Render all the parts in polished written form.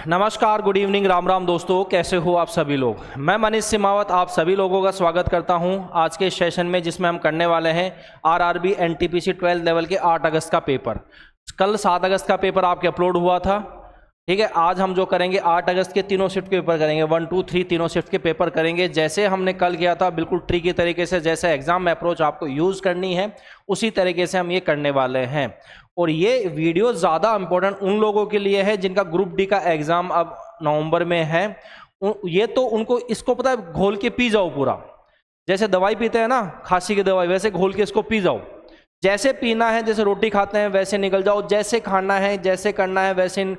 नमस्कार, good evening, Ram Ram दोस्तों, कैसे हो आप सभी लोग। मैं मनीष सिमावत आप सभी लोगों का स्वागत करता हूं आज के सेशन में, जिसमें हम करने वाले हैं आरआरबी एनटीपीसी 12 लेवल के 8 अगस्त का पेपर। कल 7 अगस्त का पेपर आपके अपलोड हुआ था, ठीक है। आज हम जो करेंगे 8 अगस्त के तीनों शिफ्ट के पेपर करेंगे, 1, 2, 3 तीनों शिफ्ट के पेपर करेंगे। जैसे हमने कल किया था, बिल्कुल ट्रिकी तरीके से, जैसे एग्जाम में अप्रोच आपको यूज़ करनी है उसी तरीके से हम ये करने वाले हैं। और ये वीडियो ज़्यादा इंपॉर्टेंट उन लोगों के लिए है जिनका ग्रुप डी का एग्ज़ाम अब नवंबर में है। ये तो उनको इसको पता है, घोल के पी जाओ पूरा। जैसे दवाई पीते हैं ना, खांसी की दवाई, वैसे घोल के इसको पी जाओ। जैसे पीना है, जैसे रोटी खाते हैं वैसे निकल जाओ, जैसे खाना है जैसे करना है वैसे।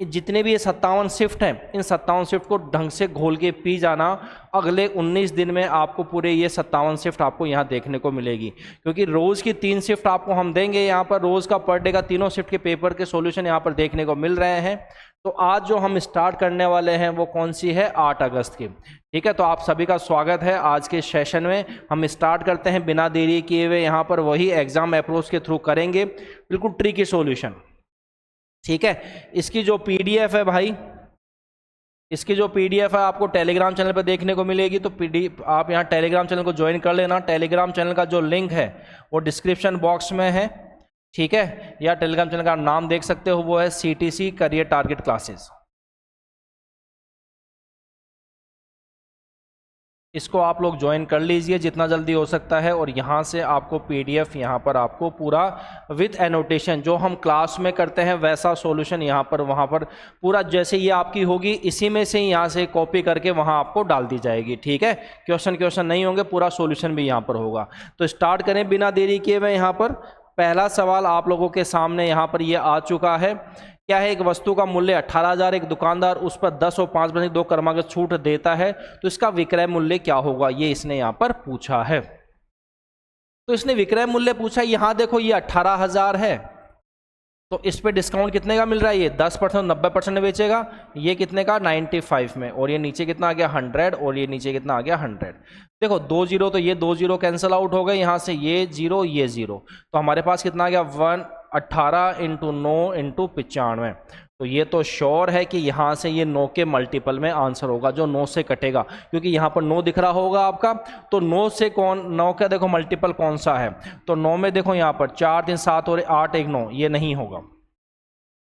जितने भी ये 57 शिफ्ट हैं, इन 57 शिफ्ट को ढंग से घोल के पी जाना। अगले 19 दिन में आपको पूरे ये 57 शिफ्ट आपको यहाँ देखने को मिलेगी, क्योंकि रोज़ की 3 शिफ्ट आपको हम देंगे यहाँ पर। रोज़ का पर डे का तीनों शिफ्ट के पेपर के सॉल्यूशन यहाँ पर देखने को मिल रहे हैं। तो आज जो हम स्टार्ट करने वाले हैं वो कौन सी है, 8 अगस्त की, ठीक है। तो आप सभी का स्वागत है आज के सेशन में। हम स्टार्ट करते हैं बिना देरी किए हुए। यहाँ पर वही एग्जाम अप्रोच के थ्रू करेंगे, बिल्कुल ट्रिकी सॉल्यूशन, ठीक है। इसकी जो पीडीएफ है भाई, इसकी जो पीडीएफ है आपको टेलीग्राम चैनल पर देखने को मिलेगी। तो आप यहाँ टेलीग्राम चैनल को ज्वाइन कर लेना। टेलीग्राम चैनल का जो लिंक है वो डिस्क्रिप्शन बॉक्स में है, ठीक है। या टेलीग्राम चैनल का आप नाम देख सकते हो, वो है CTC करियर टारगेट क्लासेस। इसको आप लोग ज्वाइन कर लीजिए जितना जल्दी हो सकता है। और यहाँ से आपको पीडीएफ यहाँ पर आपको पूरा विथ एनोटेशन, जो हम क्लास में करते हैं वैसा सॉल्यूशन यहाँ पर वहाँ पर पूरा जैसे ये आपकी होगी, इसी में से यहाँ से कॉपी करके वहाँ आपको डाल दी जाएगी, ठीक है। क्वेश्चन नहीं होंगे, पूरा सॉल्यूशन भी यहाँ पर होगा। तो स्टार्ट करें बिना देरी किए हुए। यहाँ पर पहला सवाल आप लोगों के सामने यहाँ पर ये आ चुका है। क्या है, एक वस्तु का मूल्य 18,000, एक दुकानदार उस पर 10 और 5% 2 क्रमागत छूट देता है, तो इसका विक्रय मूल्य क्या होगा, ये इसने यहाँ पर पूछा है। तो इसने विक्रय मूल्य पूछा। यहाँ देखो ये 18,000 है, तो इस पे डिस्काउंट कितने का मिल रहा है, ये 10% 90% बेचेगा। ये कितने का, 95 में। और ये नीचे कितना आ गया, 100। और ये नीचे कितना आ गया, 100। देखो 2 जीरो, तो ये 2 जीरो कैंसिल आउट हो गए यहाँ से, ये जीरो ये जीरो। तो हमारे पास कितना आ गया, 18 × 9 × 95। तो ये तो श्योर है कि यहाँ से ये 9 के मल्टीपल में आंसर होगा, जो 9 से कटेगा, क्योंकि यहाँ पर 9 दिख रहा होगा आपका। तो 9 से 9 का देखो मल्टीपल कौन सा है, तो 9 में देखो यहाँ पर 4 3 7 और 8 1 9, ये नहीं होगा।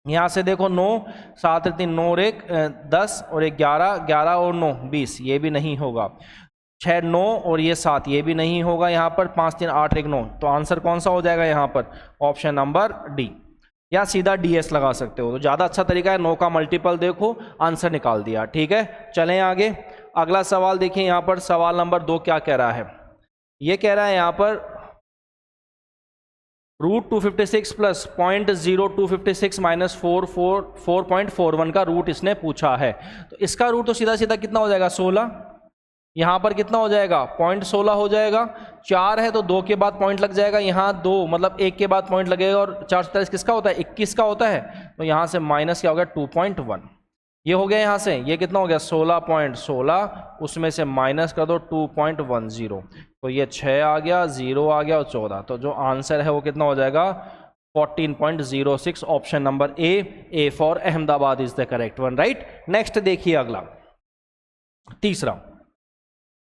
यहाँ से देखो 9 7 3 9 और 1 10 और 1 11 11 और 9 20, ये भी नहीं होगा। 6 9 और ये 7, ये भी नहीं होगा। यहाँ पर 5 3 8 1 9, तो आंसर कौन सा हो जाएगा यहाँ पर, ऑप्शन नंबर डी। या सीधा DS लगा सकते हो, तो ज़्यादा अच्छा तरीका है। 9 का मल्टीपल देखो, आंसर निकाल दिया, ठीक है। चलें आगे। अगला सवाल देखिए, यहाँ पर सवाल नंबर 2 क्या कह रहा है। ये कह रहा है यहाँ पर √256 प्लस 0.0256 माइनस 4.41 का रूट इसने पूछा है। तो इसका रूट तो सीधा सीधा कितना हो जाएगा, 16। यहाँ पर कितना हो जाएगा, 0.16 हो जाएगा। 4 है तो 2 के बाद पॉइंट लग जाएगा, यहाँ 2 मतलब 1 के बाद पॉइंट लगेगा। और 4 27 किसका होता है, 21 का होता है। तो यहाँ से माइनस क्या हो गया, 2.1। ये हो गया यहाँ से, ये कितना हो गया, 16.16, उसमें से माइनस कर दो 2.10, तो ये 6 आ गया, 0 आ गया और 14। तो जो आंसर है वो कितना हो जाएगा, 14.06। Option number A for Ahmedabad is the correct one, right. Next देखिए अगला, तीसरा।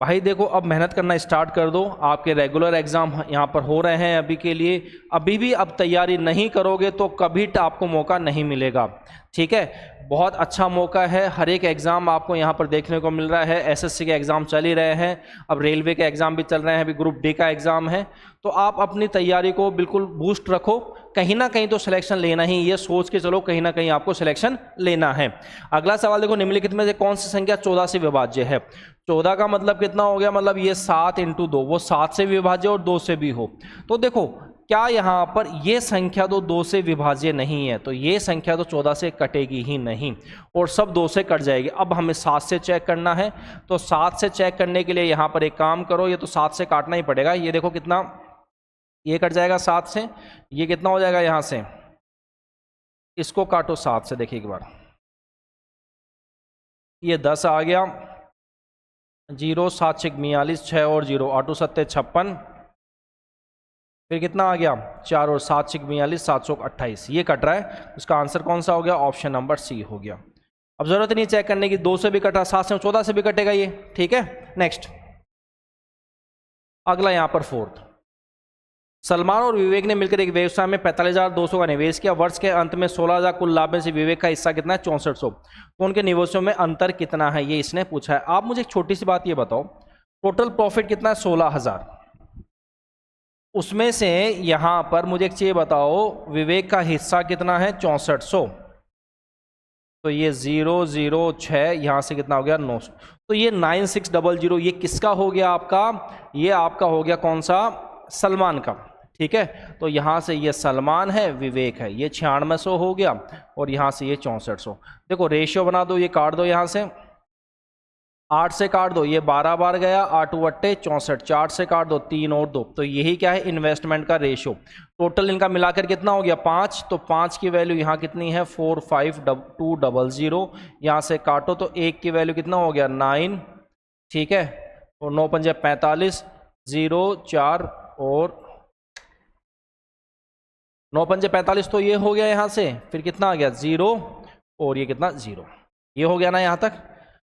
भाई देखो, अब मेहनत करना स्टार्ट कर दो। आपके रेगुलर एग्जाम यहाँ पर हो रहे हैं अभी के लिए। अभी भी अब तैयारी नहीं करोगे तो कभी आपको मौका नहीं मिलेगा, ठीक है। बहुत अच्छा मौका है, हर एक एग्ज़ाम आपको यहाँ पर देखने को मिल रहा है। SSC के एग्ज़ाम चल ही रहे हैं, अब रेलवे के एग्ज़ाम भी चल रहे हैं, अभी ग्रुप डी का एग्ज़ाम है। तो आप अपनी तैयारी को बिल्कुल बूस्ट रखो, कहीं ना कहीं तो सिलेक्शन लेना ही, ये सोच के चलो कहीं ना कहीं आपको सिलेक्शन लेना है। अगला सवाल देखो, निम्नलिखित में से कौन सी संख्या 14 से विभाज्य है। 14 का मतलब कितना हो गया, मतलब ये 7 × 2, वो 7 से विभाज्य और 2 से भी हो। तो देखो क्या यहाँ पर ये संख्या तो 2 से विभाज्य नहीं है, तो ये संख्या तो 14 से कटेगी ही नहीं, और सब 2 से कट जाएगी। अब हमें 7 से चेक करना है, तो 7 से चेक करने के लिए यहाँ पर एक काम karo, ये तो 7 से काटना ही पड़ेगा। ये देखो कितना, ये कट जाएगा 7 से, ये कितना हो जाएगा यहाँ से, इसको काटो 7 से, देखिए एक बार, ये 10 आ गया, 0 7 6 42, 6 और 0 8 7 56, फिर कितना आ गया, 4 और 7 6 42, 7 28, ये कट रहा है। उसका आंसर कौन सा हो गया, ऑप्शन नंबर सी हो गया। अब जरूरत नहीं चेक करने की, 2 से भी कट रहा, 7 से 14 से भी कटेगा ये, ठीक है। नेक्स्ट अगला यहां पर फोर्थ, सलमान और विवेक ने मिलकर एक व्यवसाय में 45,200 का निवेश किया। वर्ष के अंत में 16,000 कुल लाभ में से विवेक का हिस्सा कितना है? 6400। तो उनके निवेशों में अंतर कितना है, ये इसने पूछा है। आप मुझे एक छोटी सी बात ये बताओ, टोटल प्रॉफिट कितना है? 16,000। उसमें से यहां पर मुझे एक चीज बताओ, विवेक का हिस्सा कितना है? 6400। तो ये 006, यहां से कितना हो गया? 900। तो ये 9600, ये किसका हो गया आपका? ये आपका हो गया कौन सा? सलमान का, ठीक है। तो यहां से ये सलमान है, विवेक है, ये 9600 हो गया, और यहां से ये 6400। देखो रेशियो बना दो, ये काट दो, यहां से 8 से काट दो, ये 12 बार गया, 8 अट्टे 64, 4 से काट दो, 3 और 2, तो यही क्या है? इन्वेस्टमेंट का रेशियो। टोटल इनका मिलाकर कितना हो गया? 5। तो 5 की वैल्यू यहाँ कितनी है? 45200। यहाँ से काटो तो 1 की वैल्यू कितना हो गया? 9, ठीक है। और 9 पंजे 45, 0 4 और 9 पंजे 45, तो ये हो गया यहाँ से। फिर कितना आ गया? 0 और ये कितना? 0। ये हो गया ना यहाँ तक?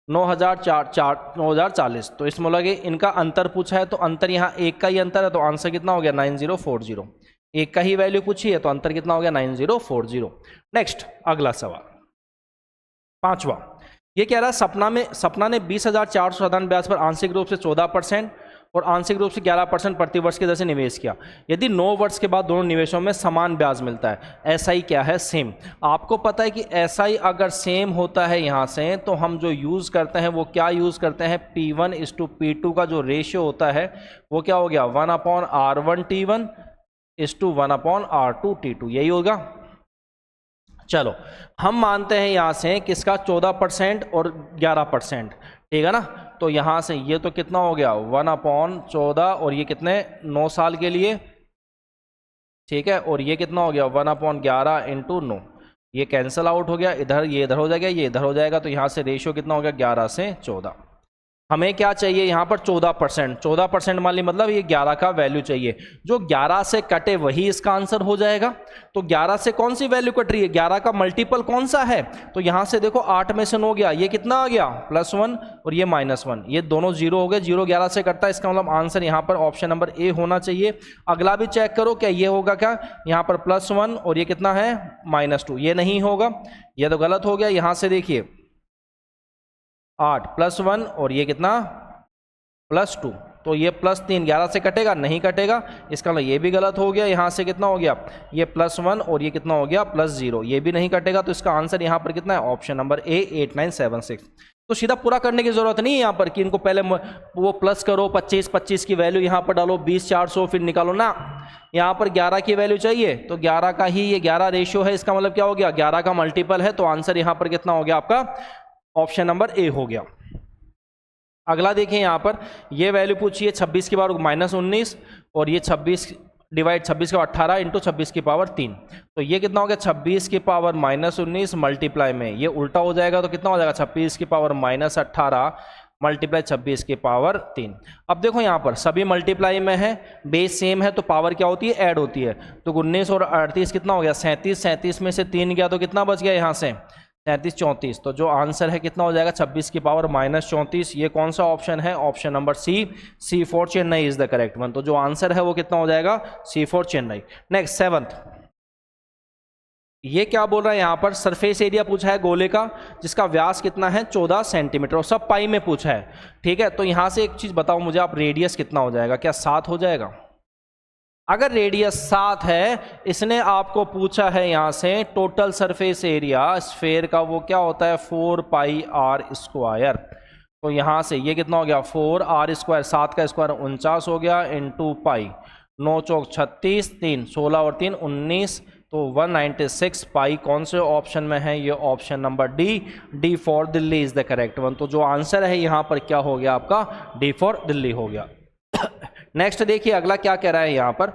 9040। तो इसमें लगे इनका अंतर पूछा है, तो अंतर यहाँ 1 का ही अंतर है, तो आंसर कितना हो गया? 9040। 1 का ही वैल्यू पूछी है, तो अंतर कितना हो गया? 9040। नेक्स्ट अगला सवाल, 5वां। ये कह रहा है सपना ने 20,400 साधारण ब्याज पर आंशिक रूप से 14% और आंशिक रूप से 11% प्रतिवर्ष की दर से निवेश किया। यदि 9 वर्ष के बाद दोनों निवेशों में समान ब्याज मिलता है, एसआई क्या है? सेम। आपको पता है कि एसआई अगर सेम होता है यहाँ से, तो हम जो यूज़ करते हैं वो क्या यूज़ करते हैं? P1:P2 का जो रेशियो होता है वो क्या हो गया? 1/R1T1 = 1/R2T2, यही होगा। चलो हम मानते हैं यहाँ से किसका? 14% और 11%, ठीक है ना। तो यहाँ से ये तो कितना हो गया? 1/14, और ये कितने? 9 साल के लिए, ठीक है। और ये कितना हो गया? 1/11 × 9। ये कैंसिल आउट हो गया, इधर ये इधर हो जाएगा, ये इधर हो जाएगा, तो यहाँ से रेशियो कितना हो गया? 11 से 14। हमें क्या चाहिए यहाँ पर? 14%। 14% मान ली, मतलब ये 11 का वैल्यू चाहिए। जो 11 से कटे वही इसका आंसर हो जाएगा। तो 11 से कौन सी वैल्यू कट रही है? 11 का मल्टीपल कौन सा है? तो यहाँ से देखो 8 में से 9 गया, ये कितना आ गया? +1 और ये -1, ये दोनों 0 हो गए। 0 11 से कटता है, इसका मतलब आंसर यहाँ पर ऑप्शन नंबर ए होना चाहिए। अगला भी चेक करो, क्या ये होगा? क्या यहाँ पर +1 और ये कितना है? -2, ये नहीं होगा, ये तो गलत हो गया। यहाँ से देखिए 8 +1 और ये कितना? +2, तो ये +3 11 से कटेगा? नहीं कटेगा, इसका मतलब ये भी गलत हो गया। यहाँ से कितना हो गया? ये +1 और ये कितना हो गया? +0, ये भी नहीं कटेगा। तो इसका आंसर यहाँ पर कितना है? ऑप्शन नंबर ए 8976। तो सीधा पूरा करने की जरूरत नहीं है यहाँ पर कि इनको पहले वो प्लस करो, 25 की वैल्यू यहाँ पर डालो, 20,400 फिर निकालो ना। यहाँ पर 11 की वैल्यू चाहिए, तो 11 का ही ये 11 रेशियो है, इसका मतलब क्या हो गया? 11 का मल्टीपल है, तो आंसर यहाँ पर कितना हो गया आपका? ऑप्शन नंबर ए हो गया। अगला देखिए यहाँ पर ये वैल्यू पूछी है 26 की पावर -19 और ये 26 डिवाइड 26 का 18 इंटू 26 की पावर 3। तो ये कितना हो गया? 26 की पावर -19 मल्टीप्लाई में ये उल्टा हो जाएगा, तो कितना हो जाएगा? 26 की पावर -18 मल्टीप्लाई 26 की पावर 3। अब देखो यहाँ पर सभी मल्टीप्लाई में है, बेस सेम है, तो पावर क्या होती है? ऐड होती है। तो 19 और 38 कितना हो गया? 37। 37 में से 3 गया तो कितना बच गया यहाँ से? 37 34। तो जो आंसर है कितना हो जाएगा? 26 की पावर -34। ये कौन सा ऑप्शन है? Option number C 4 Chennai is the correct one. तो जो आंसर है वो कितना हो जाएगा? C4 चेन्नई। नेक्स्ट 7th, ये क्या बोल रहा है यहाँ पर? सरफेस एरिया पूछा है गोले का, जिसका व्यास कितना है? 14 सेंटीमीटर, और सब पाई में पूछा है, ठीक है। तो यहाँ से एक चीज बताओ मुझे आप, रेडियस कितना हो जाएगा? क्या 7 हो जाएगा? अगर रेडियस 7 है, इसने आपको पूछा है यहाँ से टोटल सरफेस एरिया स्फेयर का, वो क्या होता है? 4πr²। तो यहाँ से ये कितना हो गया? 4r², 7 का स्क्वायर 49 हो गया, इंटू पाई, 9 चौक 36, 3 16 और 3 19, तो 196 पाई कौन से ऑप्शन में है? ये option number D for Delhi is the correct one. तो जो आंसर है यहाँ पर क्या हो गया आपका? डी फॉर दिल्ली हो गया। नेक्स्ट देखिए अगला क्या कह रहा है यहाँ पर,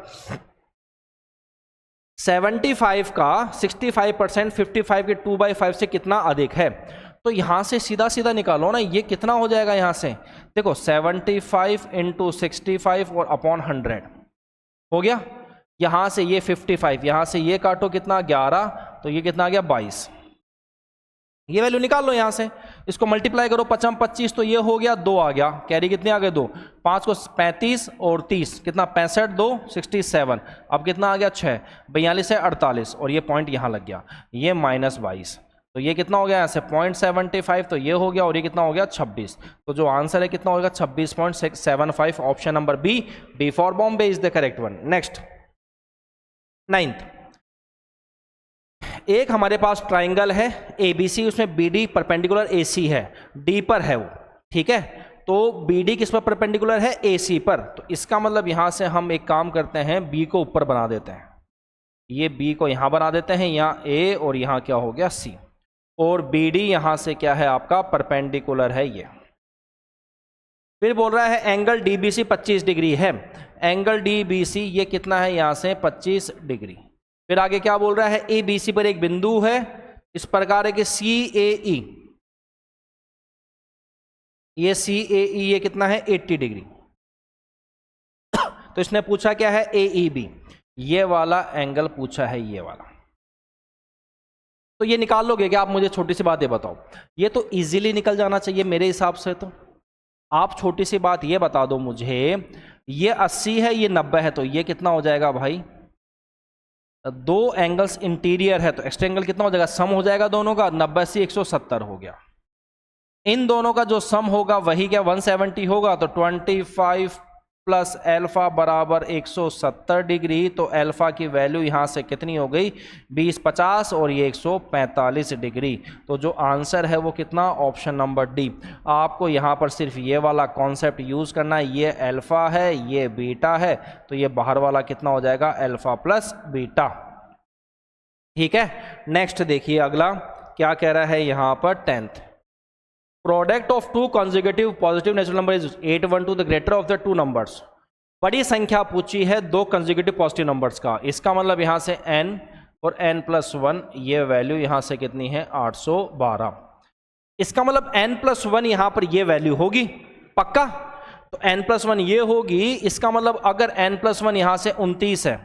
75 का 65% 55 के 2/5 से कितना अधिक है? तो यहां से सीधा सीधा निकालो ना, ये कितना हो जाएगा? यहां से देखो 75 × 65 और अपॉन 100 हो गया। यहां से ये 55, यहां से ये काटो कितना? 11, तो ये कितना आ गया? 22। ये वैल्यू निकाल लो यहाँ से, इसको मल्टीप्लाई करो, 5 25 तो ये हो गया 2 आ गया, कैरी कितने आ गए 2, 5 को 35 और 30 कितना 65 2 67, अब कितना आ गया 6, 42 है 48 और ये पॉइंट यहाँ लग गया, ये -22, तो ये कितना हो गया यहाँ से 0.75, तो ये हो गया और ये कितना हो गया 26, तो जो आंसर है कितना होगा 26.75, option number B for Bombay is the correct one. Next 9th, एक हमारे पास ट्राइंगल है ABC, उसमें BD परपेंडिकुलर AC है, D पर है वो, ठीक है, तो BD किस पर परपेंडिकुलर है AC पर, तो इसका मतलब यहां से हम एक काम करते हैं, B को ऊपर बना देते हैं, ये B को यहां बना देते हैं, यहाँ A और यहाँ क्या हो गया C, और BD यहां से क्या है आपका परपेंडिकुलर है ये। फिर बोल रहा है एंगल DBC 25 डिग्री है, एंगल DBC ये कितना है यहाँ से 25 डिग्री। फिर आगे क्या बोल रहा है, ABC पर एक बिंदु है, इस प्रकार है कि CAE, ये CAE ये कितना है 80 डिग्री। तो इसने पूछा क्या है AEB, ये वाला एंगल पूछा है, ये वाला, तो ये निकाल लोगे क्या आप? मुझे छोटी सी बात ये बताओ, ये तो इजीली निकल जाना चाहिए मेरे हिसाब से, तो आप छोटी सी बात ये बता दो मुझे, ये 80 है ये 90 है, तो ये कितना हो जाएगा भाई, दो एंगल्स इंटीरियर है तो एक्स्ट्रा एंगल कितना हो जाएगा, सम हो जाएगा दोनों का, 90 से 170 हो गया, इन दोनों का जो सम होगा वही क्या 170 होगा, तो 25 प्लस एल्फा बराबर 170 डिग्री, तो एल्फा की वैल्यू यहां से कितनी हो गई 20 50 और ये 145 डिग्री, तो जो आंसर है वो कितना, ऑप्शन नंबर डी। आपको यहां पर सिर्फ ये वाला कॉन्सेप्ट यूज करना है, ये एल्फा है ये बीटा है, तो ये बाहर वाला कितना हो जाएगा अल्फा प्लस बीटा, ठीक है। नेक्स्ट देखिए अगला क्या कह रहा है यहां पर 10th, product of two consecutive positive natural number is 812, the greater of the two numbers, बड़ी संख्या पूछी है दो कॉन्जिक्यूटिव पॉजिटिव नंबर्स का, इसका मतलब यहां से n और n+1, ये वैल्यू यहां से कितनी है 812, इसका मतलब n+1 यहां पर ये वैल्यू होगी पक्का, तो n+1 ये होगी, इसका मतलब अगर n+1 यहां से 29 है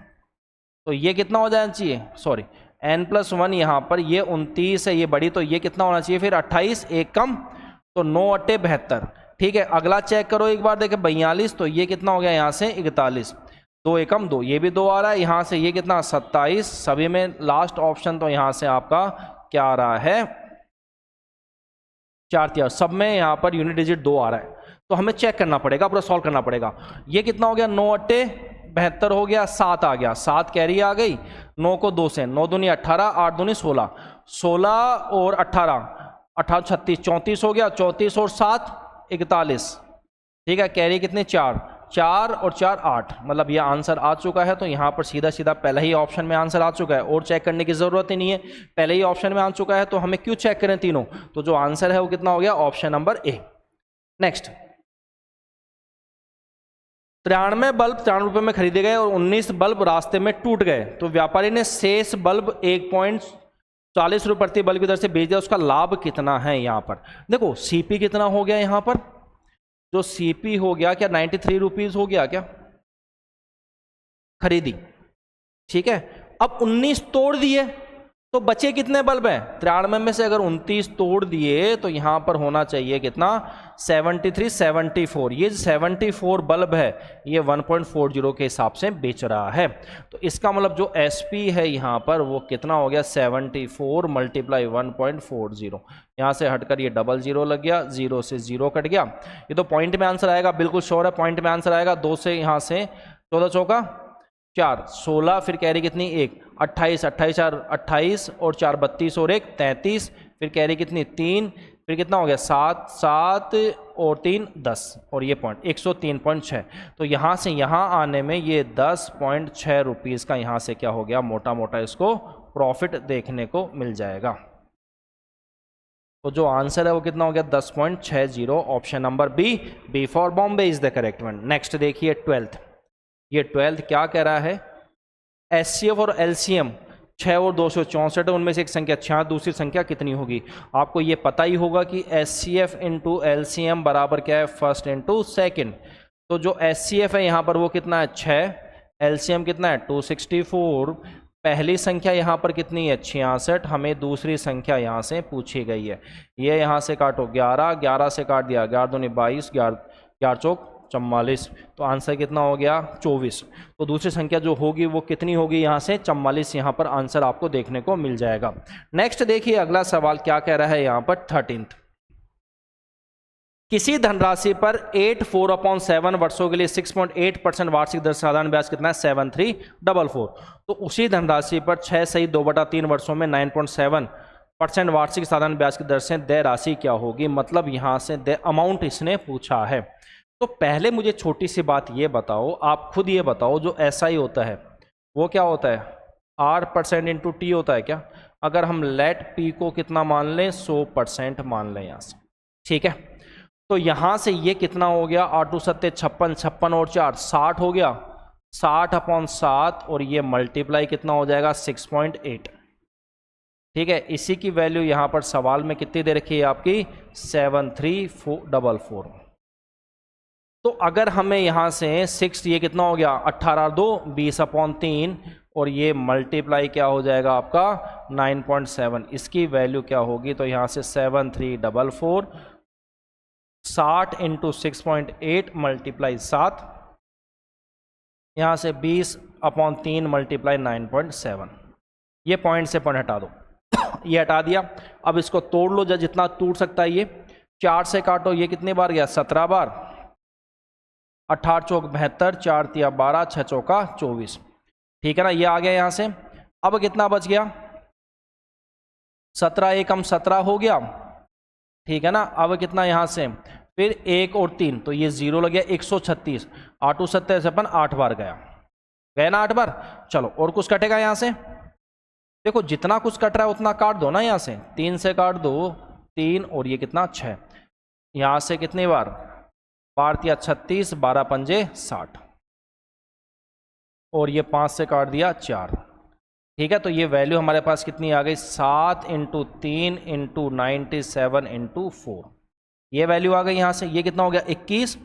तो ये कितना हो जाना चाहिए, सॉरी n+1 यहां पर ये 29 है, ये बड़ी, तो ये कितना होना चाहिए फिर 28, एक कम, तो 9 × 72, ठीक है। अगला चेक करो एक बार देखें 42, तो ये कितना हो गया यहाँ से 41, 2 एकम 2, ये भी 2 आ रहा है, यहाँ से ये कितना 27, सभी में लास्ट ऑप्शन तो यहाँ से आपका क्या आ रहा है 4, सब में यहाँ पर यूनिट डिजिट 2 आ रहा है, तो हमें चेक करना पड़ेगा, पूरा सॉल्व करना पड़ेगा। ये कितना हो गया 9 × 72 हो गया, 7 आ गया, 7 कैरी आ गई, 9 को 2 से, 9 दूनी 18, 8 दूनी 16, 16 और 18, 18 36 34 हो गया, 34 और 7 41, ठीक है, कैरी कितने 4, 4 और 4 8, मतलब ये आंसर आ चुका है, तो यहाँ पर सीधा सीधा पहले ही ऑप्शन में आंसर आ चुका है और चेक करने की जरूरत ही नहीं है, पहले ही ऑप्शन में आ चुका है, तो हमें क्यों चेक करें तीनों, तो जो आंसर है वो कितना हो गया ऑप्शन नंबर ए। नेक्स्ट 93 बल्ब 93 रुपये में खरीदे गए और 19 बल्ब रास्ते में टूट गए, तो व्यापारी ने शेष बल्ब 1.40 रुपये प्रति बल्ब की दर से बेच दिया, उसका लाभ कितना है। यहाँ पर देखो सीपी कितना हो गया, यहाँ पर जो सीपी हो गया क्या 93 रुपीज हो गया क्या खरीदी, ठीक है। अब 19 तोड़ दिए तो बचे कितने बल्ब हैं, 93 में से अगर 29 तोड़ दिए तो यहां पर होना चाहिए कितना 73 74, ये 74 बल्ब है ये 1.40 के हिसाब से बेच रहा है, तो इसका मतलब जो एसपी है यहां पर वो कितना हो गया 74 × 1.40, यहां से हटकर ये 00 लग गया, 0 से 0 कट गया, ये तो पॉइंट में आंसर आएगा, बिल्कुल श्योर है पॉइंट में आंसर आएगा। 2 से यहां से 14 चौका 4 16, फिर कैरी कितनी 1 28, 28 4 28 और 4 32 और 1 33, फिर कैरी कितनी 3, फिर कितना हो गया 7 7 और 3 10 और ये पॉइंट 103.6, तो यहाँ से यहाँ आने में ये 10.6 रुपीज़ का यहाँ से क्या हो गया मोटा मोटा इसको प्रॉफिट देखने को मिल जाएगा, तो जो आंसर है वो कितना हो गया 10.60, option number B for Bombay is the correct one. Next देखिए 12th, ये 12th क्या कह रहा है, एचसीएफ और एलसीएम 6 और 264 है, उनमें से एक संख्या 6, दूसरी संख्या कितनी होगी। आपको ये पता ही होगा कि एचसीएफ इंटू एलसीएम बराबर क्या है फर्स्ट इंटू सेकेंड, तो जो एचसीएफ है यहाँ पर वो कितना है 6, एलसीएम कितना है 264, पहली संख्या यहाँ पर कितनी है 66, हमें दूसरी संख्या यहाँ से पूछी गई है। ये यहाँ से काटो 11, 11 से काट दिया 11 दूनी 22, 11 चौक 44, तो आंसर कितना हो गया 24। तो दूसरी संख्या जो होगी वो कितनी होगी, यहाँ से 44 यहाँ पर आंसर आपको देखने को मिल जाएगा। नेक्स्ट देखिए अगला सवाल क्या कह रहा है यहाँ पर 13th। किसी धनराशि पर 8/4/7 वर्षों के लिए 6.8% वार्षिक दर साधारण ब्याज कितना है 7344। तो उसी धनराशि पर 6 सही 2/3 वर्षों में 9.7% वार्षिक साधारण ब्याज की दर से देय राशि क्या होगी। मतलब यहाँ से देय अमाउंट इसने पूछा है। तो पहले मुझे छोटी सी बात ये बताओ, आप खुद ये बताओ, जो SI होता है वो क्या होता है R% इंटू T होता है क्या। अगर हम लेट P को कितना मान लें 100% मान लें यहाँ से, ठीक है। तो यहाँ से ये कितना हो गया 8 7 56, 56 और 4 60 हो गया, 60/7 और ये मल्टीप्लाई कितना हो जाएगा 6.8, ठीक है। इसी की वैल्यू यहाँ पर सवाल में कितनी दे रखी है आपकी 73444। तो अगर हमें यहाँ से 6 ये कितना हो गया 18 2 20/3 और ये मल्टीप्लाई क्या हो जाएगा आपका 9.7, इसकी वैल्यू क्या होगी। तो यहाँ से 7344 60 इंटू 6.8 मल्टीप्लाई 7, यहाँ से 20/3 मल्टीप्लाई 9.7। ये पॉइंट से पॉइंट हटा दो ये हटा दिया। अब इसको तोड़ लो जितना टूट सकता है। ये 4 से काटो, ये कितनी बार गया 17 बार, 18 चौक 72, 4 तिया 12, 6 चौका 24, ठीक है ना। ये आ गया यहाँ से। अब कितना बच गया 17 एकम 17 हो गया, ठीक है ना। अब कितना यहाँ से फिर 1 और 3, तो ये 0 लग गया 136, 8 27 अपन 8 बार गया ना 8 बार। चलो और कुछ कटेगा यहाँ से, देखो जितना कुछ कट रहा है उतना काट दो ना। यहाँ से 3 से काट दो 3 और ये कितना 6, यहाँ से कितनी बार 12 36, 12 पंजे 60 और ये 5 से काट दिया 4, ठीक है। तो ये वैल्यू हमारे पास कितनी आ गई 7 इंटू 3 इंटू 97 इंटू 4, ये वैल्यू आ गई यहाँ से। ये कितना हो गया 21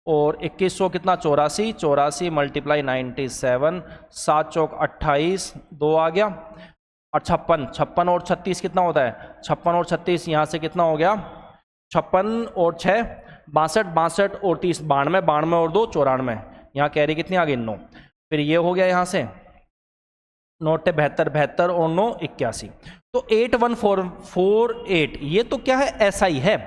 और 2100 कितना 84, 84 मल्टीप्लाई 97, 7 चौक 28, 2 आ गया और 56, 56 और 36 कितना होता है 56 और 36, यहाँ से कितना हो गया 56 और 6 62, 62 और 30 92, 92 और 2 94, यहाँ कैरी कितनी आ गई 9। फिर ये हो गया यहाँ से 9 72, 72 और 9 81। तो 8148 ये तो क्या है SI है,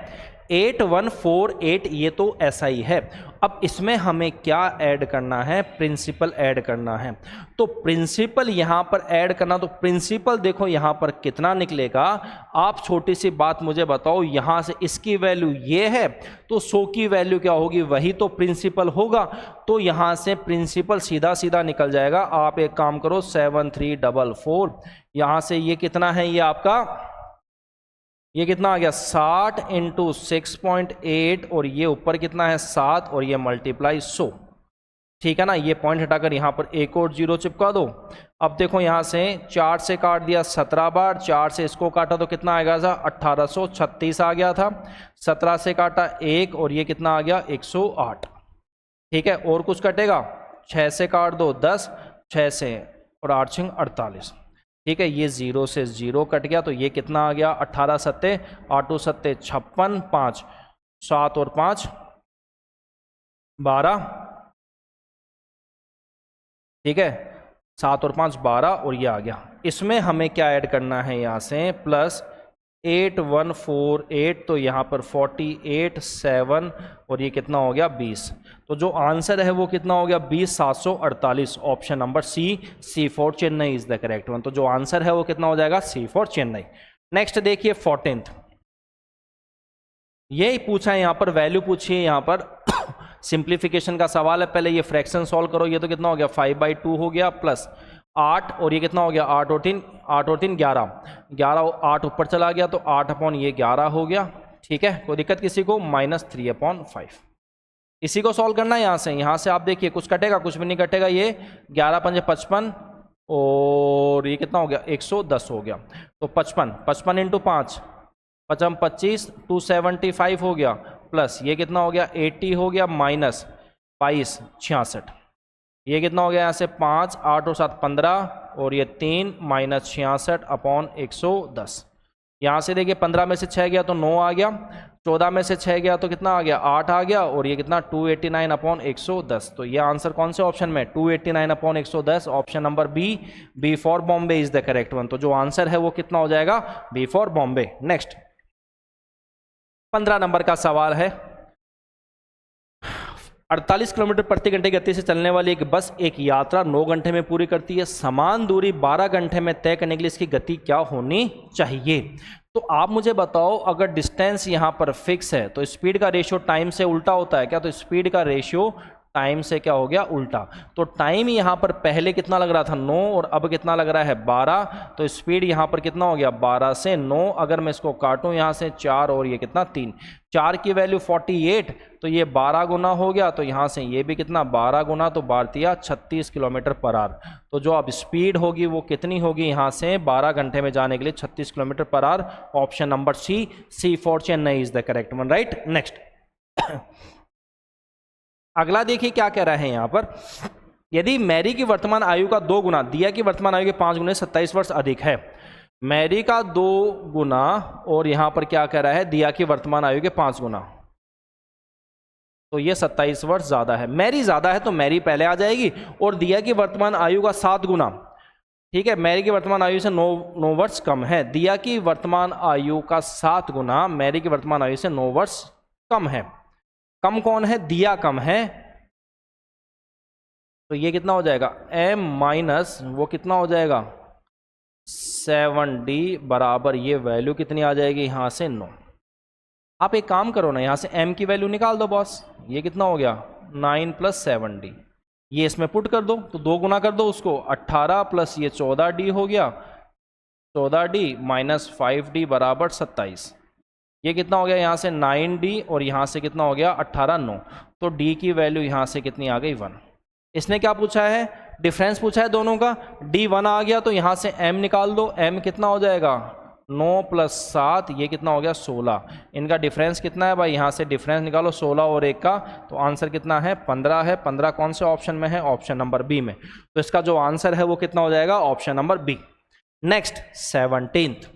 8148 ये तो SI है। अब इसमें हमें क्या ऐड करना है, प्रिंसिपल ऐड करना है। तो प्रिंसिपल यहाँ पर ऐड करना, तो प्रिंसिपल देखो यहाँ पर कितना निकलेगा। आप छोटी सी बात मुझे बताओ, यहाँ से इसकी वैल्यू ये है तो 100 की वैल्यू क्या होगी, वही तो प्रिंसिपल होगा। तो यहाँ से प्रिंसिपल सीधा सीधा निकल जाएगा। आप एक काम करो 7344, यहाँ से ये कितना है, ये आपका ये कितना आ गया 60 इंटू 6.8 और ये ऊपर कितना है 7 और ये मल्टीप्लाई 100, ठीक है ना। ये पॉइंट हटाकर यहाँ पर एक और 0 चिपका दो। अब देखो यहाँ से 4 से काट दिया 17 बार, 4 से इसको काटा तो कितना आएगा 1836 आ गया था। 17 से काटा 1 और ये कितना आ गया 108, ठीक है। और कुछ कटेगा 6 से काट दो 10, 6 से और 8 6 48, ठीक है। ये 0 से 0 कट गया तो ये कितना आ गया 18 7 8 7 56, 5 7 और 5 12, ठीक है। 7 और 5 12 और ये आ गया। इसमें हमें क्या ऐड करना है यहाँ से प्लस 8148, तो यहाँ पर 48 7 और ये कितना हो गया 20। तो जो आंसर है वो कितना हो गया 20748। Option number C for Chennai is the correct one. तो जो आंसर है वो कितना हो जाएगा C फॉर चेन्नई। नेक्स्ट देखिए 14th, यही पूछा है यहाँ पर, वैल्यू पूछी है यहाँ पर। सिंप्लीफिकेशन का सवाल है। पहले ये फ्रैक्शन सॉल्व करो। ये तो कितना हो गया 5/2 हो गया प्लस 8 और ये कितना हो गया 8 और 3 11, 11 8 ऊपर चला गया तो 8/11 हो गया, ठीक है। कोई दिक्कत किसी को, -3/5। इसी को सॉल्व करना है यहाँ से। यहाँ से आप देखिए कुछ कटेगा, कुछ भी नहीं कटेगा। ये 11 पंजे 55 और ये कितना हो गया 110 हो गया। तो 55 इंटू 5 55 25 275 हो गया प्लस ये कितना हो गया 80 हो गया माइनस 22 66। ये कितना हो गया यहाँ से 5 8 और 7 15 और ये 3 माइनस 66 अपॉन 110। यहाँ से देखिए 15 में से 6 गया तो 9 आ गया, 14 में से 6 गया तो कितना आ गया 8 आ गया, और ये कितना 289 अपॉन 110। तो ये आंसर कौन से ऑप्शन में 289 upon 110, option number B for Bombay is the correct one. तो जो आंसर है वो कितना हो जाएगा बी फॉर बॉम्बे। नेक्स्ट 15 नंबर का सवाल है, 48 किलोमीटर प्रति घंटे गति से चलने वाली एक बस एक यात्रा 9 घंटे में पूरी करती है। समान दूरी 12 घंटे में तय करने के लिए इसकी गति क्या होनी चाहिए। तो आप मुझे बताओ, अगर डिस्टेंस यहाँ पर फिक्स है तो स्पीड का रेशियो टाइम से उल्टा होता है क्या? तो स्पीड का रेशियो टाइम से क्या हो गया उल्टा। तो टाइम यहाँ पर पहले कितना लग रहा था 9 और अब कितना लग रहा है 12, तो स्पीड यहाँ पर कितना हो गया 12 से 9। अगर मैं इसको काटूँ यहाँ से 4 और ये कितना 3, 4 की वैल्यू 48, तो ये 12 गुना हो गया, तो यहाँ से ये भी कितना 12 गुना, तो 12 36 किलोमीटर पर आवर। तो जो अब स्पीड होगी वो कितनी होगी यहाँ से 12 घंटे में जाने के लिए 36 kilometre per hour. Option number C for Chennai is the correct one, right. Next अगला देखिए क्या कह रहा है यहाँ पर, यदि मैरी की वर्तमान आयु का 2 गुना दिया की वर्तमान आयु के 5 गुने 27 वर्ष अधिक है। मैरी का 2 गुना और यहाँ पर क्या कह रहा है दिया की वर्तमान आयु के 5 गुना, तो ये 27 वर्ष ज़्यादा है। मैरी ज़्यादा है तो मैरी पहले आ जाएगी, और दिया की वर्तमान आयु का 7 गुना, ठीक है, मैरी की वर्तमान आयु से 9 वर्ष कम है। दिया की वर्तमान आयु का 7 गुना मैरी की वर्तमान आयु से 9 वर्ष कम है। कम कौन है? दिया कम है, तो ये कितना हो जाएगा m माइनस वो कितना हो जाएगा 7d बराबर ये वैल्यू कितनी आ जाएगी यहाँ से 9। आप एक काम करो ना, यहाँ से m की वैल्यू निकाल दो बॉस, ये कितना हो गया 9 प्लस 7d, ये इसमें पुट कर दो तो 2 गुना कर दो उसको, 18 प्लस ये 14d हो गया, 14d माइनस 5d बराबर 27। ये कितना हो गया यहाँ से 9d और यहाँ से कितना हो गया 18 9, तो d की वैल्यू यहाँ से कितनी आ गई 1। इसने क्या पूछा है? डिफरेंस पूछा है दोनों का, d 1 आ गया तो यहाँ से m निकाल दो, m कितना हो जाएगा 9 प्लस 7, ये कितना हो गया 16। इनका डिफरेंस कितना है भाई, यहाँ से डिफरेंस निकालो 16 और 1 का, तो आंसर कितना है 15 है। 15 कौन से ऑप्शन में है? ऑप्शन नंबर बी में। तो इसका जो आंसर है वो कितना हो जाएगा option number B. Next 17th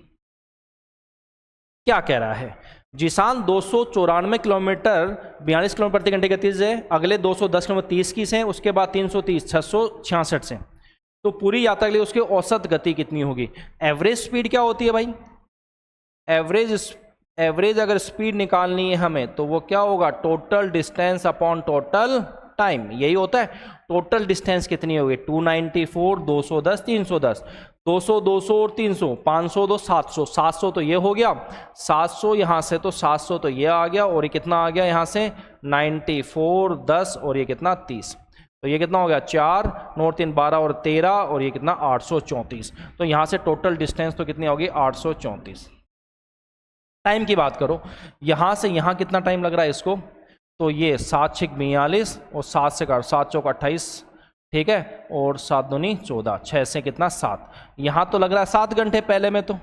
क्या कह रहा है, जिसान 294 किलोमीटर 42 किलोमीटर प्रति घंटे गति से, अगले 210 किलोमीटर 30 की से, उसके बाद 330 666 से, तो पूरी यात्रा के लिए उसकी औसत गति कितनी होगी। एवरेज स्पीड क्या होती है भाई? एवरेज अगर स्पीड निकालनी है हमें तो वो क्या होगा total distance upon total time, यही होता है। टोटल डिस्टेंस कितनी होगी 294 210 310, 200 200 और 300, 500 2 700, 700 तो ये हो गया, 700 यहाँ से तो 700 तो ये आ गया, और ये कितना आ गया यहाँ से 94 10 और ये कितना 30, तो ये कितना हो गया 4 9 3 12 और 13 और ये कितना 834। तो यहाँ से टोटल डिस्टेंस तो कितनी होगी 834। टाइम की बात करो, यहाँ से यहाँ कितना टाइम लग रहा है इसको, तो ये 7 6 42 और 7 से 7 चौक 28, ठीक है, और 7 दूनी 14, 6 से कितना 7, यहाँ तो लग रहा है 7 घंटे पहले में, तो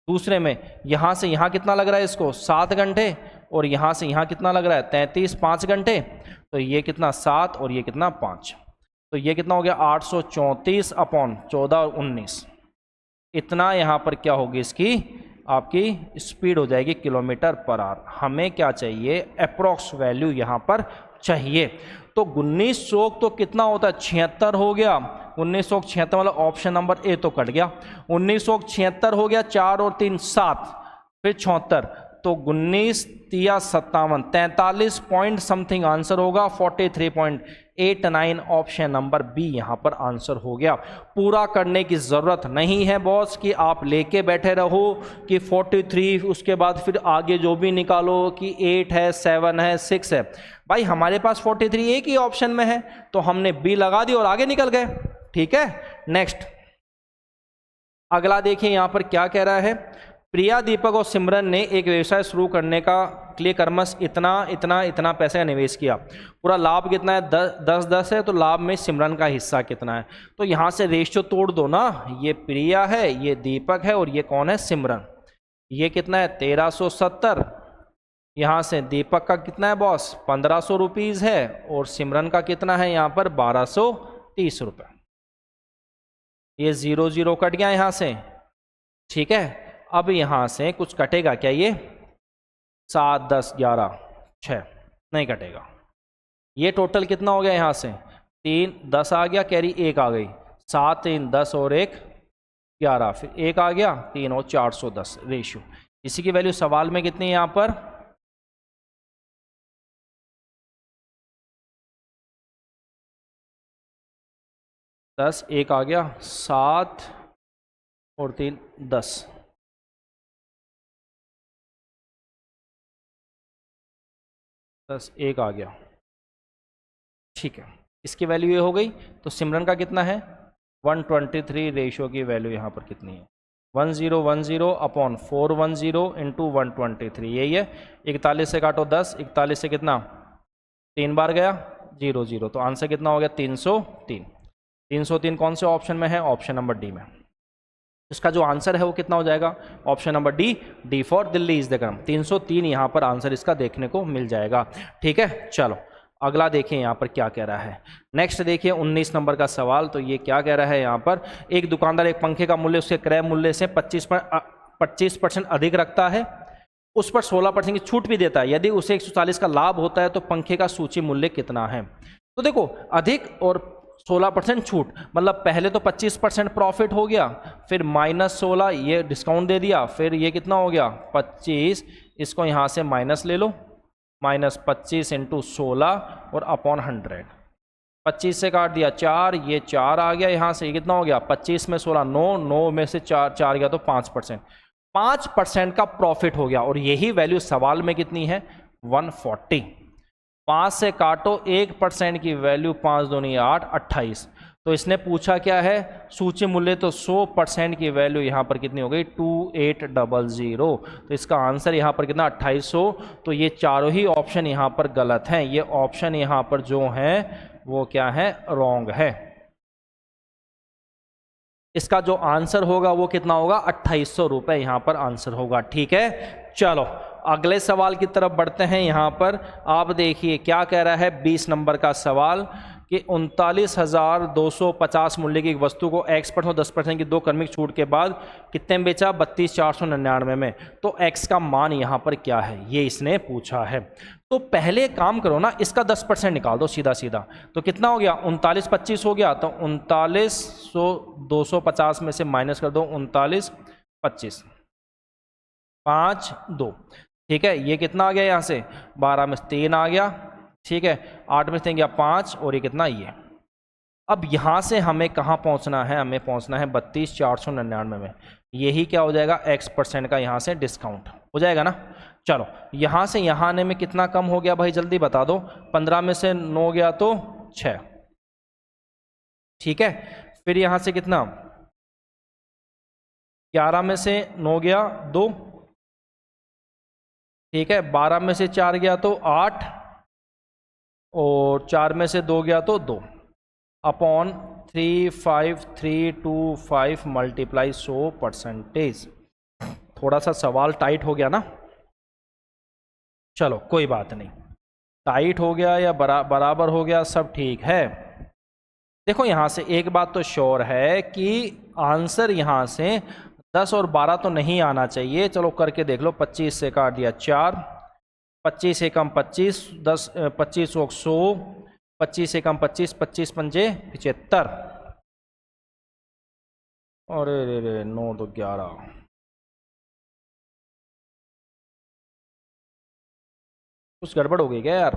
दूसरे में यहाँ से यहाँ कितना लग रहा है इसको 7 घंटे, और यहाँ से यहाँ कितना लग रहा है 33 5 घंटे, तो ये कितना 7 और ये कितना 5, तो ये कितना हो गया 834 अपॉन 14 और 19। इतना यहाँ पर क्या होगी इसकी आपकी स्पीड हो जाएगी किलोमीटर पर आवर। हमें क्या चाहिए अप्रोक्स वैल्यू यहाँ पर चाहिए। तो 1900 तो कितना होता है 76 हो गया, 1976 मतलब ऑप्शन नंबर ए तो कट गया, 1976 हो गया, 4 और 3 7, फिर 76, तो 19 3 57, 43 पॉइंट समथिंग आंसर होगा, 43.89 ऑप्शन नंबर बी यहाँ पर आंसर हो गया। पूरा करने की ज़रूरत नहीं है बॉस कि आप लेके बैठे रहो कि 43 उसके बाद फिर आगे जो भी निकालो कि 8 है 7 है 6 है। भाई हमारे पास 43 एक ही ऑप्शन में है तो हमने बी लगा दी और आगे निकल गए, ठीक है। नेक्स्ट अगला देखिए यहाँ पर क्या कह रहा है, प्रिया दीपक और सिमरन ने एक व्यवसाय शुरू करने का लिए क्रमश इतना इतना इतना पैसे का निवेश किया, पूरा लाभ कितना है 10 है, तो लाभ में सिमरन का हिस्सा कितना है। तो यहाँ से रेशियो तोड़ दो ना, ये प्रिया है ये दीपक है और ये कौन है सिमरन, ये कितना है 1370, यहाँ से दीपक का कितना है बॉस 1500 रुपीज़ है और सिमरन का कितना है यहाँ पर 1230 रुपये। ये 0 0 कट गया यहाँ से, ठीक है। अब यहाँ से कुछ कटेगा क्या? ये 7 10 11 6 नहीं कटेगा। ये टोटल कितना हो गया? यहाँ से 3 10 आ गया, कैरी 1 आ गई, 7 3 10 और 1 11, फिर 1 आ गया, 3 और 410 रेशियो। इसी की वैल्यू सवाल में कितनी है यहाँ पर? 10, 1 आ गया, 7 और 3 10, 10 1 आ गया, ठीक है। इसकी वैल्यू ये हो गई। तो सिमरन का कितना है? 123 रेशियो की वैल्यू यहाँ पर कितनी है? 1010 अपॉन 410 इंटू 123, यही है। 41 से काटो 10, 41 से कितना? 3 बार गया, 0 0, तो आंसर कितना हो गया? 303। 303 कौन से ऑप्शन में है? ऑप्शन नंबर डी में। इसका जो आंसर है वो कितना हो जाएगा? Option number D, D for Delhi is the क्रम। 303 यहाँ पर आंसर इसका देखने को मिल जाएगा, ठीक है। चलो अगला देखिए यहाँ पर क्या कह रहा है। नेक्स्ट देखिए 19 नंबर का सवाल। तो ये क्या कह रहा है यहाँ पर? एक दुकानदार एक पंखे का मूल्य उसके क्रय मूल्य से 25% अधिक रखता है, उस पर 16% की छूट भी देता है। यदि उसे 140 का लाभ होता है तो पंखे का सूची मूल्य कितना है? तो देखो, अधिक और 16% छूट, मतलब पहले तो 25% प्रॉफिट हो गया, फिर -16 ये डिस्काउंट दे दिया, फिर ये कितना हो गया? 25, इसको यहाँ से माइनस ले लो, -25 इंटू 16 और अपॉन 100। 25 से काट दिया 4, ये 4 आ गया यहाँ से, ये कितना हो गया? 25 में 16 9, 9 में से 4 गया तो 5%। 5% का प्रॉफिट हो गया, और यही वैल्यू सवाल में कितनी है? 140। 5 से काटो 1% की वैल्यू, 5 दूनी 8, 28। तो इसने पूछा क्या है? सूची मूल्य। तो 100% की वैल्यू यहाँ पर कितनी हो गई? 2800। तो इसका आंसर यहाँ पर कितना? 2800। तो ये चारों ही ऑप्शन यहाँ पर गलत हैं। ये ऑप्शन यहाँ पर जो है वो क्या है? रॉन्ग है। इसका जो आंसर होगा वो कितना होगा? 2800 रुपये यहाँ पर आंसर होगा, ठीक है। चलो अगले सवाल की तरफ बढ़ते हैं। यहाँ पर आप देखिए क्या कह रहा है 20 नंबर का सवाल कि 39,250 मूल्य की वस्तु को X% और 10% की 2 क्रमिक छूट के बाद कितने में बेचा? 32,499 में। तो X का मान यहाँ पर क्या है, ये इसने पूछा है। तो पहले काम करो ना, इसका 10% निकाल दो सीधा सीधा। तो कितना हो गया? 39 25 हो गया। तो 39,250 में से माइनस कर दो 39 25, 5 2, ठीक है। ये कितना आ गया? यहाँ से 12 में 3 आ गया, ठीक है। 8 में से गया 5, और ये कितना? ये। अब यहाँ से हमें कहाँ पहुँचना है? हमें पहुँचना है 32,499 में। यही क्या हो जाएगा? X% का यहाँ से डिस्काउंट हो जाएगा ना। चलो यहाँ से यहाँ आने में कितना कम हो गया भाई? जल्दी बता दो। 15 में से 9 गया तो 6, ठीक है। फिर यहाँ से कितना? 11 में से 9 गया 2, ठीक है। 12 में से 4 गया तो 8, और 4 में से 2 गया तो 2, अपॉन 35325 मल्टीप्लाई 100%। थोड़ा सा सवाल टाइट हो गया ना। चलो कोई बात नहीं, टाइट हो गया या बराबर हो गया, सब ठीक है। देखो यहाँ से एक बात तो श्योर है कि आंसर यहाँ से 10 और 12 तो नहीं आना चाहिए। चलो करके देख लो। 25 से काट दिया 4, 25 से कम 25, 10 25 और 100, 25 से कम 25, 25 पंजे 75, और 9 तो 11। कुछ गड़बड़ हो गई क्या यार?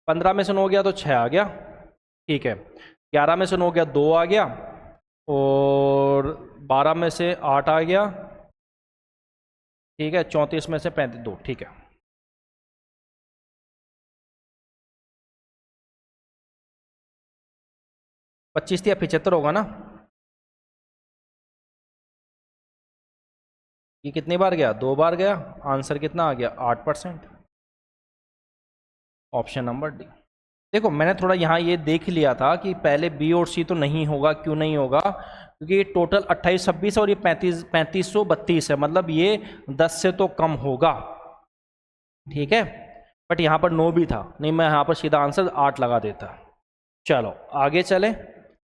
पंद्रह में से 9 गया तो 6 आ गया, ठीक है। 11 में से 9 गया 2 आ गया, और 12 में से 8 आ गया, ठीक है। 34 में से 35 2, ठीक है। पच्चीस या 75 होगा ना। ये कितनी बार गया? 2 बार गया। आंसर कितना आ गया? 8%। Option number D. देखो मैंने थोड़ा यहाँ ये देख लिया था कि पहले बी और सी तो नहीं होगा। क्यों नहीं होगा? क्योंकि ये टोटल 28 26 और ये 3532 है, मतलब ये 10 से तो कम होगा, ठीक है। बट यहाँ पर 9 भी था, नहीं मैं यहाँ पर सीधा आंसर 8 लगा देता। चलो आगे चले,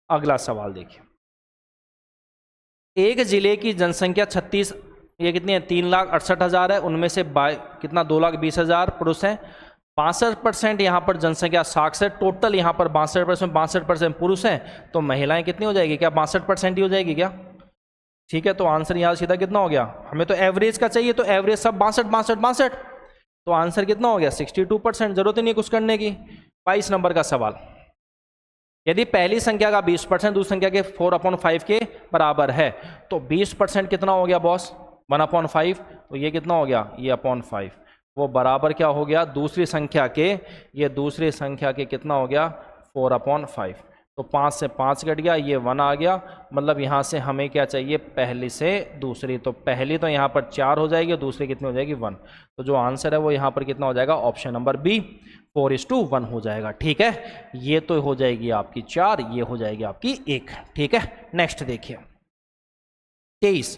अगला सवाल देखिए। एक जिले की जनसंख्या 36, ये कितनी है 3,68,000 है, उनमें से कितना 2,20,000 पुरुष हैं, 62% यहाँ पर जनसंख्या साक्षर, टोटल यहाँ पर 62% पुरुष हैं, तो महिलाएं कितनी हो जाएगी, क्या 62% ही हो जाएगी क्या? ठीक है, तो आंसर यहाँ सीधा कितना हो गया, हमें तो एवरेज का चाहिए, तो एवरेज सब 62, तो आंसर कितना हो गया 62%, जरूरत ही नहीं कुछ करने की। 22 नंबर का सवाल, यदि पहली संख्या का 20% दूसरी संख्या के 4/5 के बराबर है, तो 20% कितना हो गया बॉस 1/5, तो ये कितना हो गया, ये /5, वो बराबर क्या हो गया दूसरी संख्या के, ये दूसरी संख्या के कितना हो गया 4/5, तो 5 से 5 कट गया, ये 1 आ गया, मतलब यहाँ से हमें क्या चाहिए पहली से दूसरी, तो पहली तो यहाँ पर 4 हो जाएगी, दूसरी कितनी हो जाएगी 1, तो जो आंसर है वो यहाँ पर कितना हो जाएगा ऑप्शन नंबर बी 4:1 हो जाएगा। ठीक है, ये तो हो जाएगी आपकी 4, ये हो जाएगी आपकी 1। ठीक है, नेक्स्ट देखिए 23,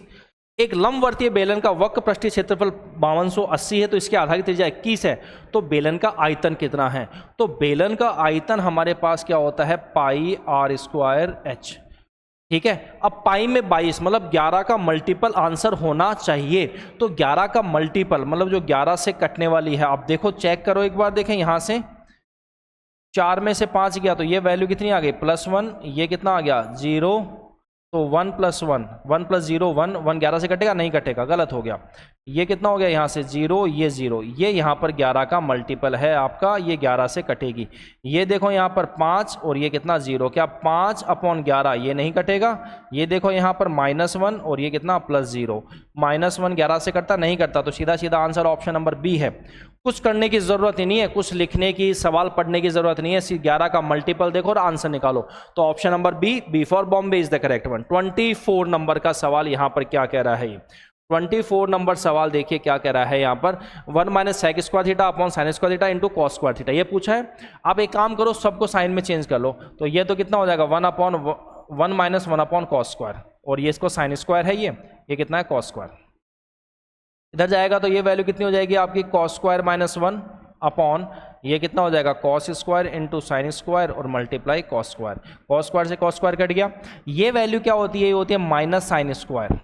एक लंबवर्तीय बेलन का वक्र पृष्ठीय क्षेत्रफल 5280 है, तो इसके आधार की त्रिज्या 21 है, तो बेलन का आयतन कितना है? तो बेलन का आयतन हमारे पास क्या होता है πr²h। ठीक है, अब पाई में 22 मतलब 11 का मल्टीपल आंसर होना चाहिए, तो 11 का मल्टीपल मतलब जो 11 से कटने वाली है, आप देखो चेक करो एक बार, देखें यहाँ से 4 में से 5 गया, तो ये वैल्यू कितनी आ गई +1, ये कितना आ गया 0, तो 1 + 1, 1 + 0 1, 1 11 से कटेगा, नहीं कटेगा, गलत हो गया, ये कितना हो गया यहाँ से 0, ये 0, ये यहाँ पर 11 का मल्टीपल है आपका, ये 11 से कटेगी, ये देखो यहाँ पर 5 और ये कितना 0, क्या 5/11, ये नहीं कटेगा, ये देखो यहाँ पर -1 और ये कितना +0, -1 11 से कटता नहीं करता, तो सीधा सीधा आंसर ऑप्शन नंबर बी है। कुछ करने की जरूरत ही नहीं है, कुछ लिखने की, सवाल पढ़ने की जरूरत नहीं है, सिर्फ 11 का मल्टीपल देखो और आंसर निकालो, तो option number B for Bombay is the correct one. 24 नंबर का सवाल यहाँ पर क्या कह रहा है, ये 24 नंबर सवाल देखिए क्या कह रहा है यहाँ पर 1 - sec² θ upon sin² θ into cos² θ, ये पूछा है। आप एक काम करो, सबको साइन में चेंज कर लो, तो ये तो कितना हो जाएगा 1 - 1/cos², और ये इसको sin² है, ये कितना है cos², इधर जाएगा तो ये वैल्यू कितनी हो जाएगी आपकी cos² -1 अपॉन ये कितना हो जाएगा cos² इंटू sin² और मल्टीप्लाई cos², cos² से cos² कट गया, ये वैल्यू क्या होती है, ये होती है -sin²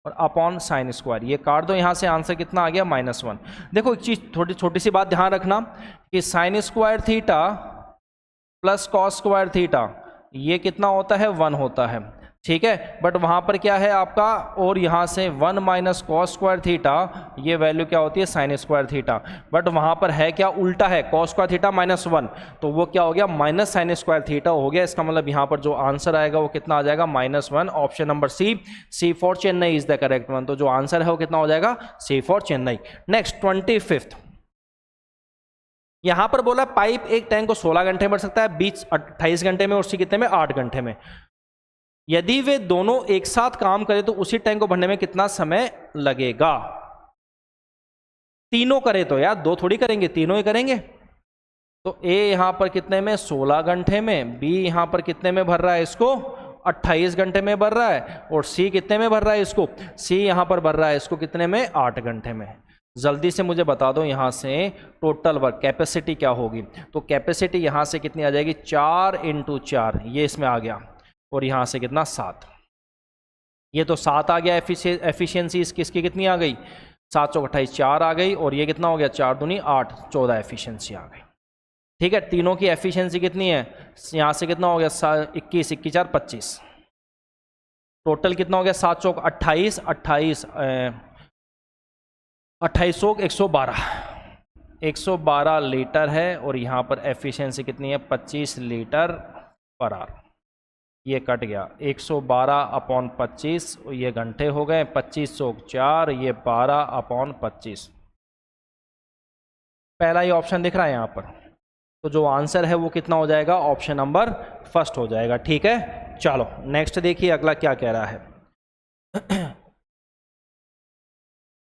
और अपॉन sin², ये काट दो यहाँ से, आंसर कितना आ गया -1। देखो एक चीज थोड़ी छोटी सी बात ध्यान रखना कि sin² θ प्लस cos² θ ये कितना होता है 1 होता है, ठीक है, बट वहां पर क्या है आपका, और यहां से 1 - cos² θ ये वैल्यू क्या होती है sin² θ, बट वहां पर है क्या उल्टा है cos² θ -1, तो वो क्या हो गया -sin² θ हो गया, इसका मतलब यहां पर जो आंसर आएगा वो कितना आ जाएगा -1, option number C for Chennai is the correct one, तो जो आंसर है वो कितना हो जाएगा सी फॉर चेन्नई। नेक्स्ट 25, यहां पर बोला पाइप एक टैंक को 16 घंटे में भर सकता है, 28 घंटे में, और सी कितने में 8 घंटे में, यदि वे दोनों एक साथ काम करें तो उसी टैंक को भरने में कितना समय लगेगा? तीनों करे तो यार, दो थोड़ी करेंगे, तीनों ही करेंगे, तो ए यहां पर कितने में 16 घंटे में, बी यहां पर कितने में भर रहा है इसको 28 घंटे में भर रहा है, और सी कितने में भर रहा है इसको, सी यहां पर भर रहा है इसको कितने में 8 घंटे में। जल्दी से मुझे बता दो यहां से टोटल वर्क कैपेसिटी क्या होगी, तो कैपेसिटी यहां से कितनी आ जाएगी 4 × 4, ये इसमें आ गया, और यहां से कितना 7, ये तो 7 आ गया, एफिशिएंसी किसकी कितनी आ गई 7 × 28 4 आ गई, और ये कितना हो गया 4 दूनी 8 14 एफिशिएंसी आ गई। ठीक है, तीनों की एफिशिएंसी कितनी है, यहां से कितना हो गया 21 21 4 25, टोटल कितना हो गया 7 × 28 28 112 लीटर है, और यहाँ पर एफिशिएंसी कितनी है 25 लीटर पर आवर, ये कट गया 112/25, ये घंटे हो गए, 25 × 4 ये 12/25, पहला ही ऑप्शन दिख रहा है यहाँ पर, तो जो आंसर है वो कितना हो जाएगा ऑप्शन नंबर फर्स्ट हो जाएगा। ठीक है, चलो नेक्स्ट देखिए अगला क्या कह रहा है।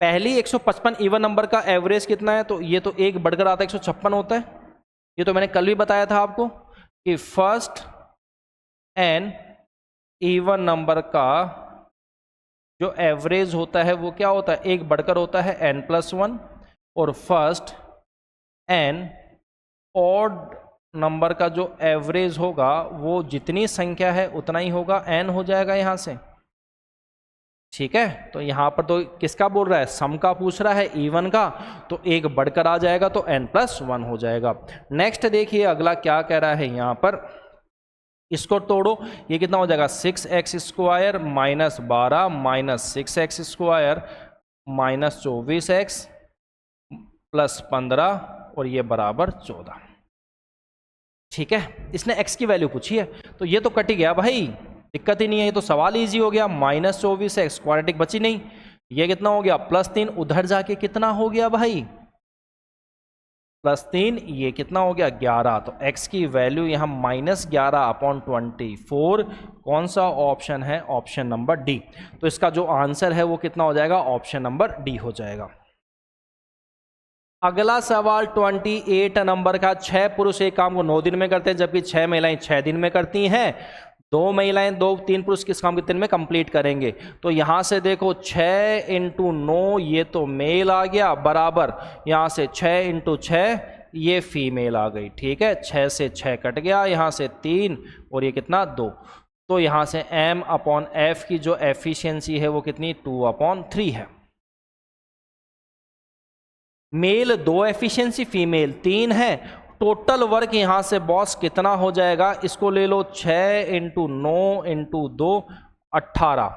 पहली 155 इवन नंबर का एवरेज कितना है, तो ये तो एक बढ़कर आता है 156 होता है, ये तो मैंने कल भी बताया था आपको कि फर्स्ट एन इवन नंबर का जो एवरेज होता है वो क्या होता है, एक बढ़कर होता है n+1, और फर्स्ट n ऑड नंबर का जो एवरेज होगा वो जितनी संख्या है उतना ही होगा, n हो जाएगा यहाँ से। ठीक है, तो यहाँ पर तो किसका बोल रहा है, सम का पूछ रहा है, इवन का, तो एक बढ़कर आ जाएगा तो n+1 हो जाएगा। नेक्स्ट देखिए अगला क्या कह रहा है यहाँ पर, इसको तोड़ो, ये कितना हो जाएगा 6x² minus 12 minus 6x² minus 24x plus 15 और ये बराबर 14। ठीक है, इसने x की वैल्यू पूछी है तो ये तो कट ही गया भाई, दिक्कत ही नहीं है, ये तो सवाल इजी हो गया। माइनस 24x क्वाड्रेटिक बची नहीं, ये कितना हो गया +3, उधर जाके कितना हो गया भाई +3, ये कितना हो गया 11। तो x की वैल्यू यहाँ -11/24, कौन सा ऑप्शन है, ऑप्शन नंबर डी। तो इसका जो आंसर है वो कितना हो जाएगा, ऑप्शन नंबर डी हो जाएगा। अगला सवाल 28 नंबर का, 6 पुरुष एक काम को 9 दिन में करते हैं जबकि 6 महिलाएं 6 दिन में करती हैं। 2 महिलाएं 3 पुरुष किस काम कितने दिन में कंप्लीट करेंगे। तो यहां से देखो 6 × 9 ये तो मेल आ गया, बराबर यहां से 6 × 6 ये फीमेल आ गई। ठीक है, 6 से 6 कट गया, यहां से 3 और ये कितना 2। तो यहां से m/f की जो एफिशिएंसी है वो कितनी 2/3 है। मेल 2 एफिशिएंसी, फीमेल 3 है। टोटल वर्क यहां से बॉस कितना हो जाएगा, इसको ले लो 6 × 9 × 2 18,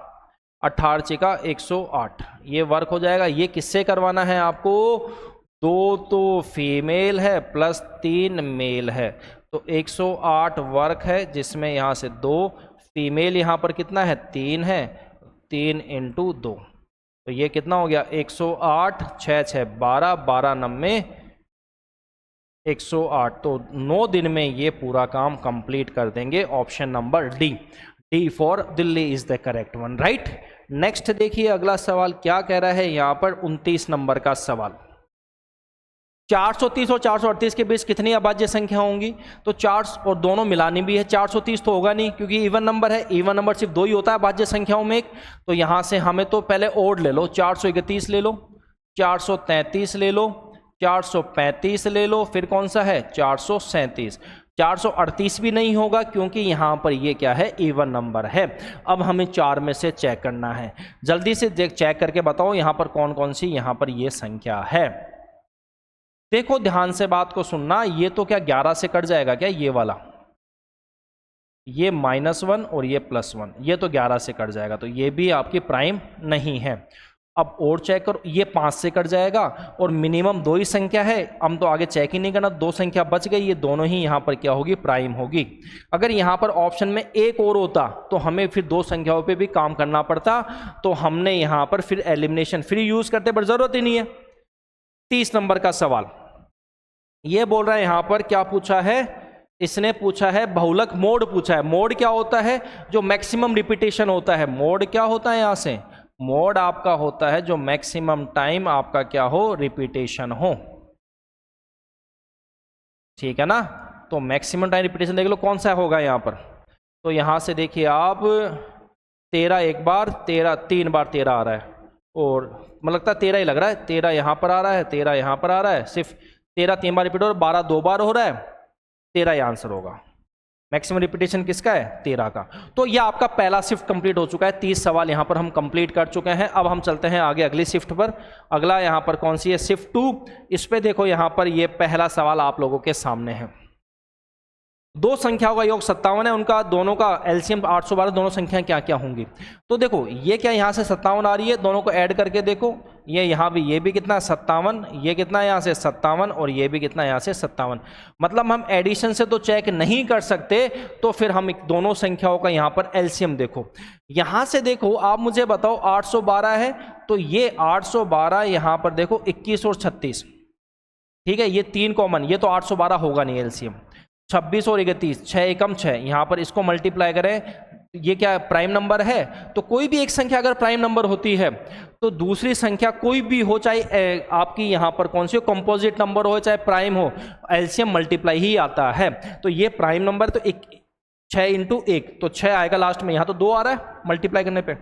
18 का 108 ये वर्क हो जाएगा। ये किससे करवाना है आपको, 2 तो फीमेल है प्लस 3 मेल है, तो 108 वर्क है जिसमें यहां से 2 फीमेल, यहां पर कितना है 3 है, 3 × 2 तो ये कितना हो गया 108, 6 6 12, 12 9 108। तो 9 दिन में ये पूरा काम कंप्लीट कर देंगे। Option number D, D for Delhi is the correct one, right. Next देखिए अगला सवाल क्या कह रहा है यहाँ पर, 29 नंबर का सवाल। 430 और 438 के बीच कितनी अभाज्य संख्या होंगी। तो 4 और दोनों मिलानी भी है, 430 तो होगा नहीं क्योंकि इवन नंबर है, इवन नंबर सिर्फ 2 ही होता है अभाज्य संख्याओं में एक। तो यहां से हमें तो पहले ओड ले लो, 431 ले लो, 433 ले लो, 435 ले लो, फिर कौन सा है 437। 438 भी नहीं होगा क्योंकि यहां पर ये क्या है, इवन नंबर है। अब हमें 4 में से चेक करना है, जल्दी से चेक करके बताओ यहां पर कौन कौन सी यहां पर ये संख्या है। देखो ध्यान से बात को सुनना, ये तो क्या 11 से कट जाएगा क्या, ये वाला, ये -1 और ये +1, ये तो 11 से कट जाएगा, तो ये भी आपकी प्राइम नहीं है। अब और चेक करो, ये 5 से कट जाएगा और मिनिमम 2 ही संख्या है, हम तो आगे चेक ही नहीं करना, 2 संख्या बच गई, ये दोनों ही यहाँ पर क्या होगी, प्राइम होगी। अगर यहाँ पर ऑप्शन में एक और होता तो हमें फिर 2 संख्याओं पे भी काम करना पड़ता, तो हमने यहाँ पर फिर एलिमिनेशन फिर यूज करते, पर जरूरत ही नहीं है। 30 नंबर का सवाल ये बोल रहा है, यहां पर क्या पूछा है, इसने पूछा है बहुलक मोड पूछा है। मोड क्या होता है, जो मैक्सिमम रिपीटेशन होता है। मोड क्या होता है, यहां से मोड आपका होता है जो मैक्सिमम टाइम आपका क्या हो, रिपीटेशन हो। ठीक है ना, तो मैक्सिमम टाइम रिपीटेशन देख लो कौन सा होगा यहां पर। तो यहां से देखिए आप 13 एक बार, 13 3 बार 13 आ रहा है, और मतलब लगता है 13 ही लग रहा है, 13 यहां पर आ रहा है, 13 यहां पर आ रहा है, सिर्फ 13 3 बार रिपीट हो रहा है, 12 2 बार हो रहा है, 13 ही आंसर होगा। मैक्सिमम रिपीटेशन किसका है, 13 का। तो यह आपका पहला शिफ्ट कंप्लीट हो चुका है, 30 सवाल यहां पर हम कंप्लीट कर चुके हैं। अब हम चलते हैं आगे अगली शिफ्ट पर। अगला यहां पर कौन सी है, शिफ्ट 2। इस पे देखो यहां पर ये पहला सवाल आप लोगों के सामने है। 2 संख्याओं का योग 57 है, उनका दोनों का एलसीएम 812, दोनों संख्याएं क्या क्या होंगी। तो देखो ये क्या यहाँ से 57 आ रही है, दोनों को ऐड करके देखो, ये यहाँ भी, ये भी कितना है 57, ये कितना है यहाँ से 57, और ये भी कितना है यहाँ से 57। मतलब हम एडिशन से तो चेक नहीं कर सकते, तो फिर हम दोनों संख्याओं का यहाँ पर एलसीएम देखो। यहाँ से देखो आप मुझे बताओ 812 है, तो ये 812 यहाँ पर देखो 21 और 36, ठीक है, ये 3 कॉमन, ये तो 812 होगा नहीं एलसीएम। 26 और 31, 6 एकम 6, यहाँ पर इसको मल्टीप्लाई करें, ये क्या प्राइम नंबर है। तो कोई भी एक संख्या अगर प्राइम नंबर होती है तो दूसरी संख्या कोई भी हो, चाहे आपकी यहाँ पर कौन सी हो, कंपोजिट नंबर हो चाहे प्राइम हो, एलसीएम मल्टीप्लाई ही आता है। तो ये प्राइम नंबर, तो 6 × 1 तो 6 आएगा लास्ट में, यहाँ तो 2 आ रहा है मल्टीप्लाई करने पे।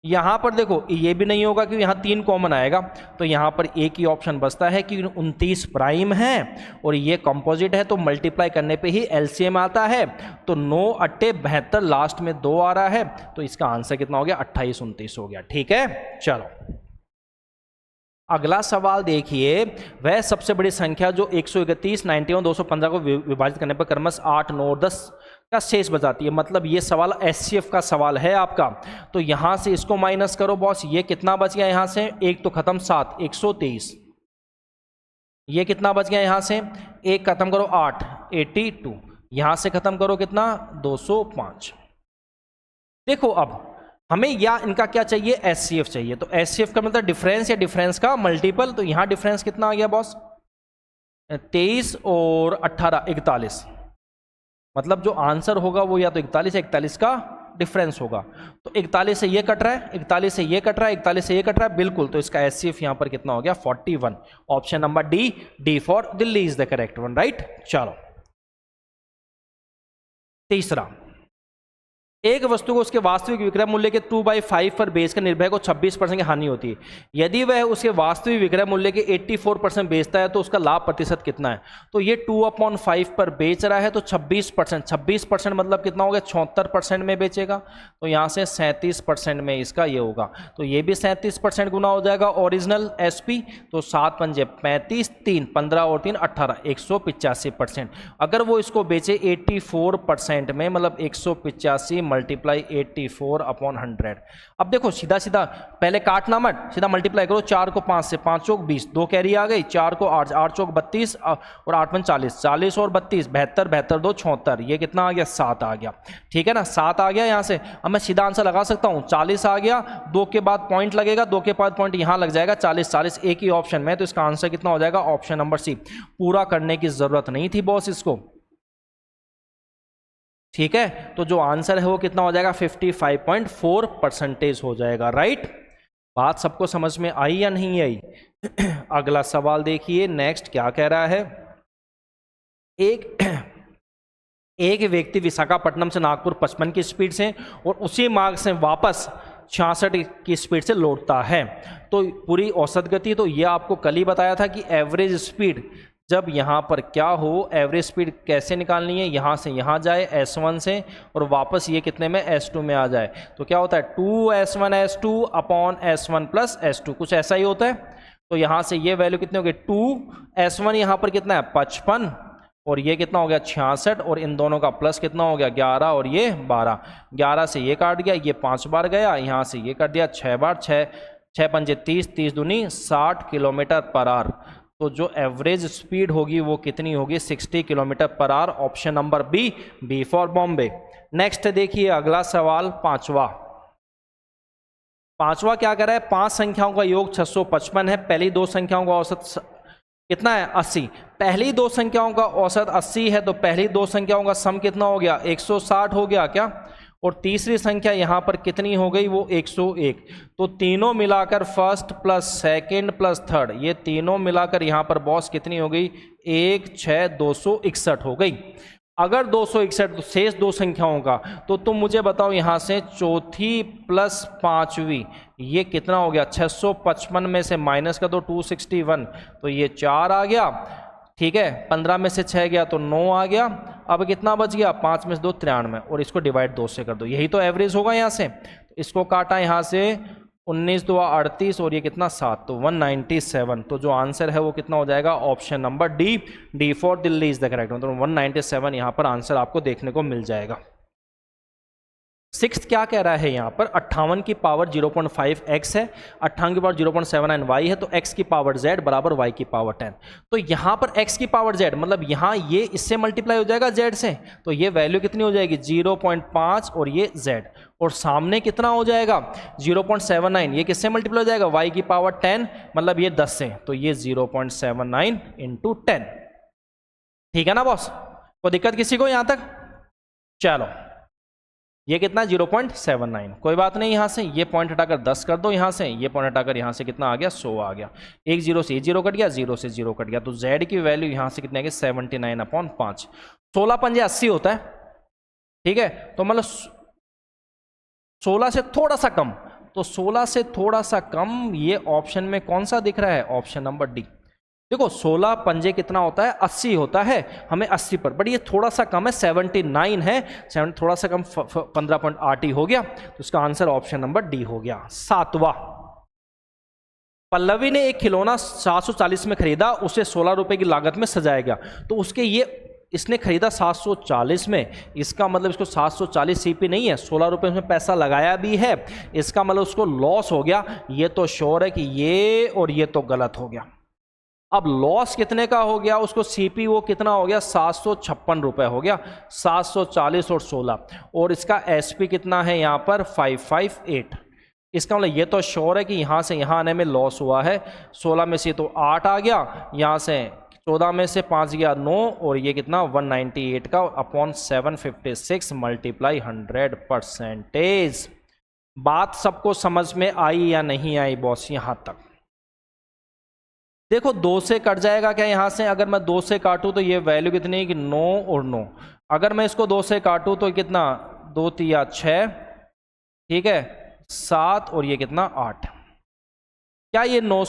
यहाँ पर देखो ये भी नहीं होगा कि यहाँ 3 कॉमन आएगा, तो यहाँ पर एक ही ऑप्शन बचता है कि 29 प्राइम है और ये कंपोजिट है, तो मल्टीप्लाई करने पे ही एलसीएम आता है। तो 9 अट्टे 72, लास्ट में 2 आ रहा है, तो इसका आंसर कितना हो गया 28 29 हो गया। ठीक है, चलो अगला सवाल देखिए, वह सबसे बड़ी संख्या जो 131, 91, 215 को विभाजित करने पर क्रमश 8, 9 और 10 का शेष बचाती है। मतलब ये सवाल एचसीएफ का सवाल है आपका। तो यहां से इसको माइनस करो बॉस, ये कितना बच गया यहां से, एक तो खत्म 7, 123। ये कितना बच गया यहां से, एक खत्म करो 8, 82। यहां से खत्म करो कितना, 205। देखो अब हमें या इनका क्या चाहिए, एचसीएफ चाहिए। तो एचसीएफ का मतलब डिफरेंस या डिफरेंस का मल्टीपल। तो यहां डिफरेंस कितना आ गया बॉस, 23 और 18, 41। मतलब जो आंसर होगा वो या तो 41 है, 41 का डिफरेंस होगा। तो 41 से ये कट रहा है, 41 से ये कट रहा है, 41 से ये कट रहा है, बिल्कुल। तो इसका एचसीएफ यहां पर कितना हो गया, 41। Option number D for Delhi is the correct one, right. चलो तीसरा, एक वस्तु को उसके वास्तविक विक्रय मूल्य के 2/5 पर बेचकर निर्भय को 26% की हानि होती है। यदि वह उसके वास्तविक विक्रय मूल्य के 84% बेचता है तो उसका लाभ प्रतिशत कितना है। तो ये 2/5 पर बेच रहा है तो 26%, 26% मतलब कितना हो गया, 76% में बेचेगा। तो यहाँ से 37% में इसका ये होगा। तो ये भी 37% गुना हो जाएगा ओरिजिनल एसपी। तो 7 पंजे 35, 3 15 और 3 18, 185%। अगर वो इसको बेचे 84% में, मतलब 185 मल्टीप्लाई 84/100। अब देखो सीधा सीधा पहले काटना मत, सीधा मल्टीप्लाई करो। 4 को 5 से, 5 चौक 20, 2 कैरी आ गई, 4 को 8, 8 चौक 32 और 8 पंच 40, 40 और 32 72, 72 2 76। ये कितना आ गया, 7 आ गया। ठीक है ना, 7 आ गया। यहाँ से अब मैं सीधा आंसर लगा सकता हूँ, 40 आ गया, 2 के बाद पॉइंट लगेगा, 2 के बाद पॉइंट यहाँ लग जाएगा, 40 40 एक ही ऑप्शन में। तो इसका आंसर कितना हो जाएगा, ऑप्शन नंबर सी। पूरा करने की जरूरत नहीं थी बॉस इसको। ठीक है, तो जो आंसर है वो कितना हो जाएगा, 55.4% हो जाएगा, राइट। बात सबको समझ में आई या नहीं आई। अगला सवाल देखिए, नेक्स्ट क्या कह रहा है। एक व्यक्ति विशाखापट्टनम से नागपुर 55 की स्पीड से और उसी मार्ग से वापस 66 की स्पीड से लौटता है। तो पूरी औसत गति, तो ये आपको कल ही बताया था कि एवरेज स्पीड जब यहाँ पर क्या हो, एवरेज स्पीड कैसे निकालनी है, यहाँ से यहाँ जाए S1 से और वापस ये कितने में, S2 में आ जाए। तो क्या होता है, 2S1 S2 upon S1 plus S2, कुछ ऐसा ही होता है। तो यहाँ से ये वैल्यू कितनी होगी, 2S1 यहाँ पर कितना है 55 और ये कितना हो गया 66 और इन दोनों का प्लस कितना हो गया 11 और ये 12। 11 से ये काट गया, ये 5 बार गया, यहाँ से ये कर दिया 6 बार, 6 पंजे 30, 30 दूनी 60 किलोमीटर पर आवर। तो जो एवरेज स्पीड होगी वो कितनी होगी, 60 kilometre per hour. Option number B for Bombay. Next देखिए अगला सवाल, पांचवा क्या कह रहा है, 5 संख्याओं का योग 655 है। पहली 2 संख्याओं का औसत कितना है, 80। पहली 2 संख्याओं का औसत 80 है, तो पहली 2 संख्याओं का सम कितना हो गया, 160 हो गया क्या। और तीसरी संख्या यहाँ पर कितनी हो गई, वो 101। तो तीनों मिलाकर first plus second plus third, ये तीनों मिलाकर यहाँ पर बॉस कितनी हो गई, 1 6 261 हो गई। अगर 261 तो शेष 2 संख्याओं का, तो तुम मुझे बताओ यहाँ से चौथी प्लस 5वीं ये कितना हो गया, 655 में से माइनस का दो 261, तो ये 4 आ गया। ठीक है, 15 में से 6 गया तो 9 आ गया। अब कितना बच गया, 5 में से 2 93 और इसको डिवाइड 2 से कर दो, यही तो एवरेज होगा यहाँ से। तो इसको काटा यहाँ से 19 2 38 और ये कितना 7, तो 197। तो जो आंसर है वो कितना हो जाएगा, option number D for Delhi is the correct. मतलब 197 यहाँ पर आंसर आपको देखने को मिल जाएगा। 6th क्या कह रहा है यहाँ पर, 58 की पावर 0.5 x है, 58 की पावर 0.79 y है, तो x की पावर z बराबर y की पावर 10। तो यहाँ पर x की पावर z मतलब यहाँ ये इससे मल्टीप्लाई हो जाएगा z से, तो ये वैल्यू कितनी हो जाएगी 0.5 और ये z, और सामने कितना हो जाएगा 0.79, ये किससे मल्टीप्लाई हो जाएगा y की पावर 10 मतलब ये 10 से, तो ये 0.79 इंटू 10। ठीक है ना बॉस, कोई दिक्कत किसी को यहाँ तक। चलो ये कितना 0.79, कोई बात नहीं। यहाँ से ये पॉइंट हटाकर 10 कर दो, यहाँ से ये पॉइंट हटाकर यहाँ से कितना आ गया 100 आ गया। एक 0 से 0 कट गया, 0 से 0 कट गया, तो z की वैल्यू यहाँ से कितनी आ गई 79/5। 16 पंजे 80 होता है। ठीक है, तो मतलब 16 से थोड़ा सा कम तो 16 से थोड़ा सा कम ये ऑप्शन में कौन सा दिख रहा है, ऑप्शन नंबर डी। देखो 16 पंजे कितना होता है, 80 होता है, हमें 80 पर, बट ये थोड़ा सा कम है, 79 है, 7 थोड़ा सा कम 15.8 ही हो गया, तो इसका आंसर ऑप्शन नंबर डी हो गया। 7वां, पल्लवी ने एक खिलौना 740 में खरीदा, उसे 16 रुपए की लागत में सजाया गया, तो उसके ये इसने खरीदा 740 में, इसका मतलब इसको 740 सीपी नहीं है, 16 रुपए उसमें पैसा लगाया भी है, इसका मतलब उसको लॉस हो गया। ये तो श्योर है कि ये और ये तो गलत हो गया। अब लॉस कितने का हो गया, उसको सीपी वो कितना हो गया, 756 रुपए हो गया, 740 और 16, और इसका एसपी कितना है यहाँ पर 558। इसका मतलब ये तो श्योर है कि यहाँ से यहाँ आने में लॉस हुआ है। 16 में से तो 8 आ गया, यहाँ से 14 में से 5 गया 9, और ये कितना 198 का अपॉन 756 मल्टीप्लाई 100%। बात सबको समझ में आई या नहीं आई बॉस यहाँ तक? देखो 2 से कट जाएगा क्या यहाँ से, अगर मैं 2 से काटूँ तो ये वैल्यू कितनी है कि 9 और 9, अगर मैं इसको 2 से काटूँ तो कितना 2 3 6, ठीक है 7, और ये कितना 8। क्या ये 9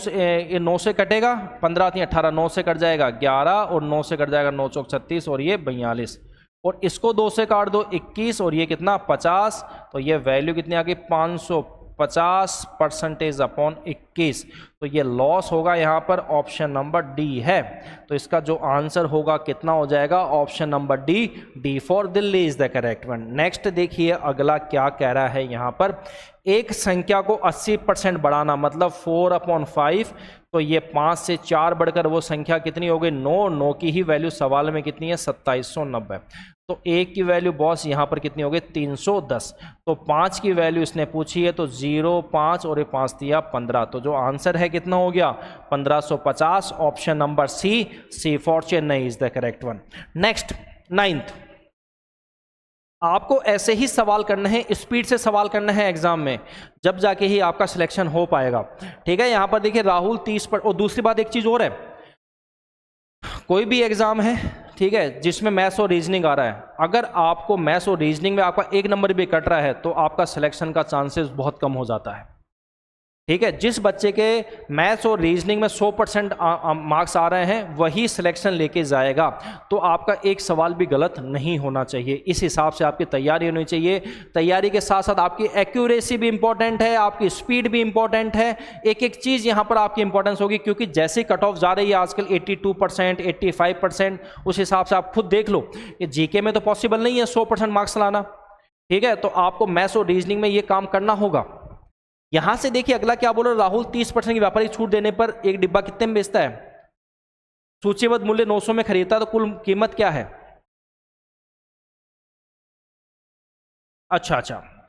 से कटेगा, 15 3 18, 9 से कट जाएगा 11, और 9 से कट जाएगा 9 चौक 36, और ये 42, और इसको 2 से काट दो 21, और ये कितना 50, तो ये वैल्यू कितनी आ गई 550% अपॉन 21, तो ये लॉस होगा यहाँ पर, ऑप्शन नंबर डी है। तो इसका जो आंसर होगा कितना हो जाएगा, option number D, D for Delhi is the correct one. Next देखिए अगला क्या कह रहा है यहाँ पर, एक संख्या को 80% बढ़ाना, मतलब 4/5, तो ये 5 से 4 बढ़कर वो संख्या कितनी हो गई 9, 9 की ही वैल्यू सवाल में कितनी है 2790, तो एक की वैल्यू बॉस यहाँ पर कितनी हो गई 310, तो 5 की वैल्यू इसने पूछी है, तो 0 5 और ये 5 दिया 15, तो जो आंसर है कितना हो गया 1550, option number C, C for Chennai is the correct one. Next 9th, आपको ऐसे ही सवाल करना है, स्पीड से सवाल करना है एग्जाम में, जब जाके ही आपका सिलेक्शन हो पाएगा, ठीक है। यहां पर देखिए राहुल 30 पर, और दूसरी बात एक चीज और है, कोई भी एग्जाम है, ठीक है, जिसमें मैथ्स और रीजनिंग आ रहा है, अगर आपको मैथ्स और रीजनिंग में आपका 1 नंबर भी कट रहा है तो आपका सिलेक्शन का चांसेस बहुत कम हो जाता है, ठीक है। जिस बच्चे के मैथ्स और रीजनिंग में 100% मार्क्स आ रहे हैं वही सिलेक्शन लेके जाएगा, तो आपका एक सवाल भी गलत नहीं होना चाहिए। इस हिसाब से आपकी तैयारी होनी चाहिए, तैयारी के साथ साथ आपकी एक्यूरेसी भी इंपॉर्टेंट है, आपकी स्पीड भी इंपॉर्टेंट है, एक एक चीज़ यहाँ पर आपकी इंपॉर्टेंस होगी, क्योंकि जैसे कट ऑफ जा रही है आजकल 82%, 85%, उस हिसाब से आप खुद देख लो कि जीके में तो पॉसिबल नहीं है 100% मार्क्स लाना, ठीक है। तो आपको मैथ्स और रीजनिंग में ये काम करना होगा। यहां से देखिए अगला क्या बोल रहा है, राहुल 30% की व्यापारिक छूट देने पर एक डिब्बा कितने में बेचता है, सूचीबद्ध मूल्य 900 में खरीदता है, तो कुल कीमत क्या है, अच्छा,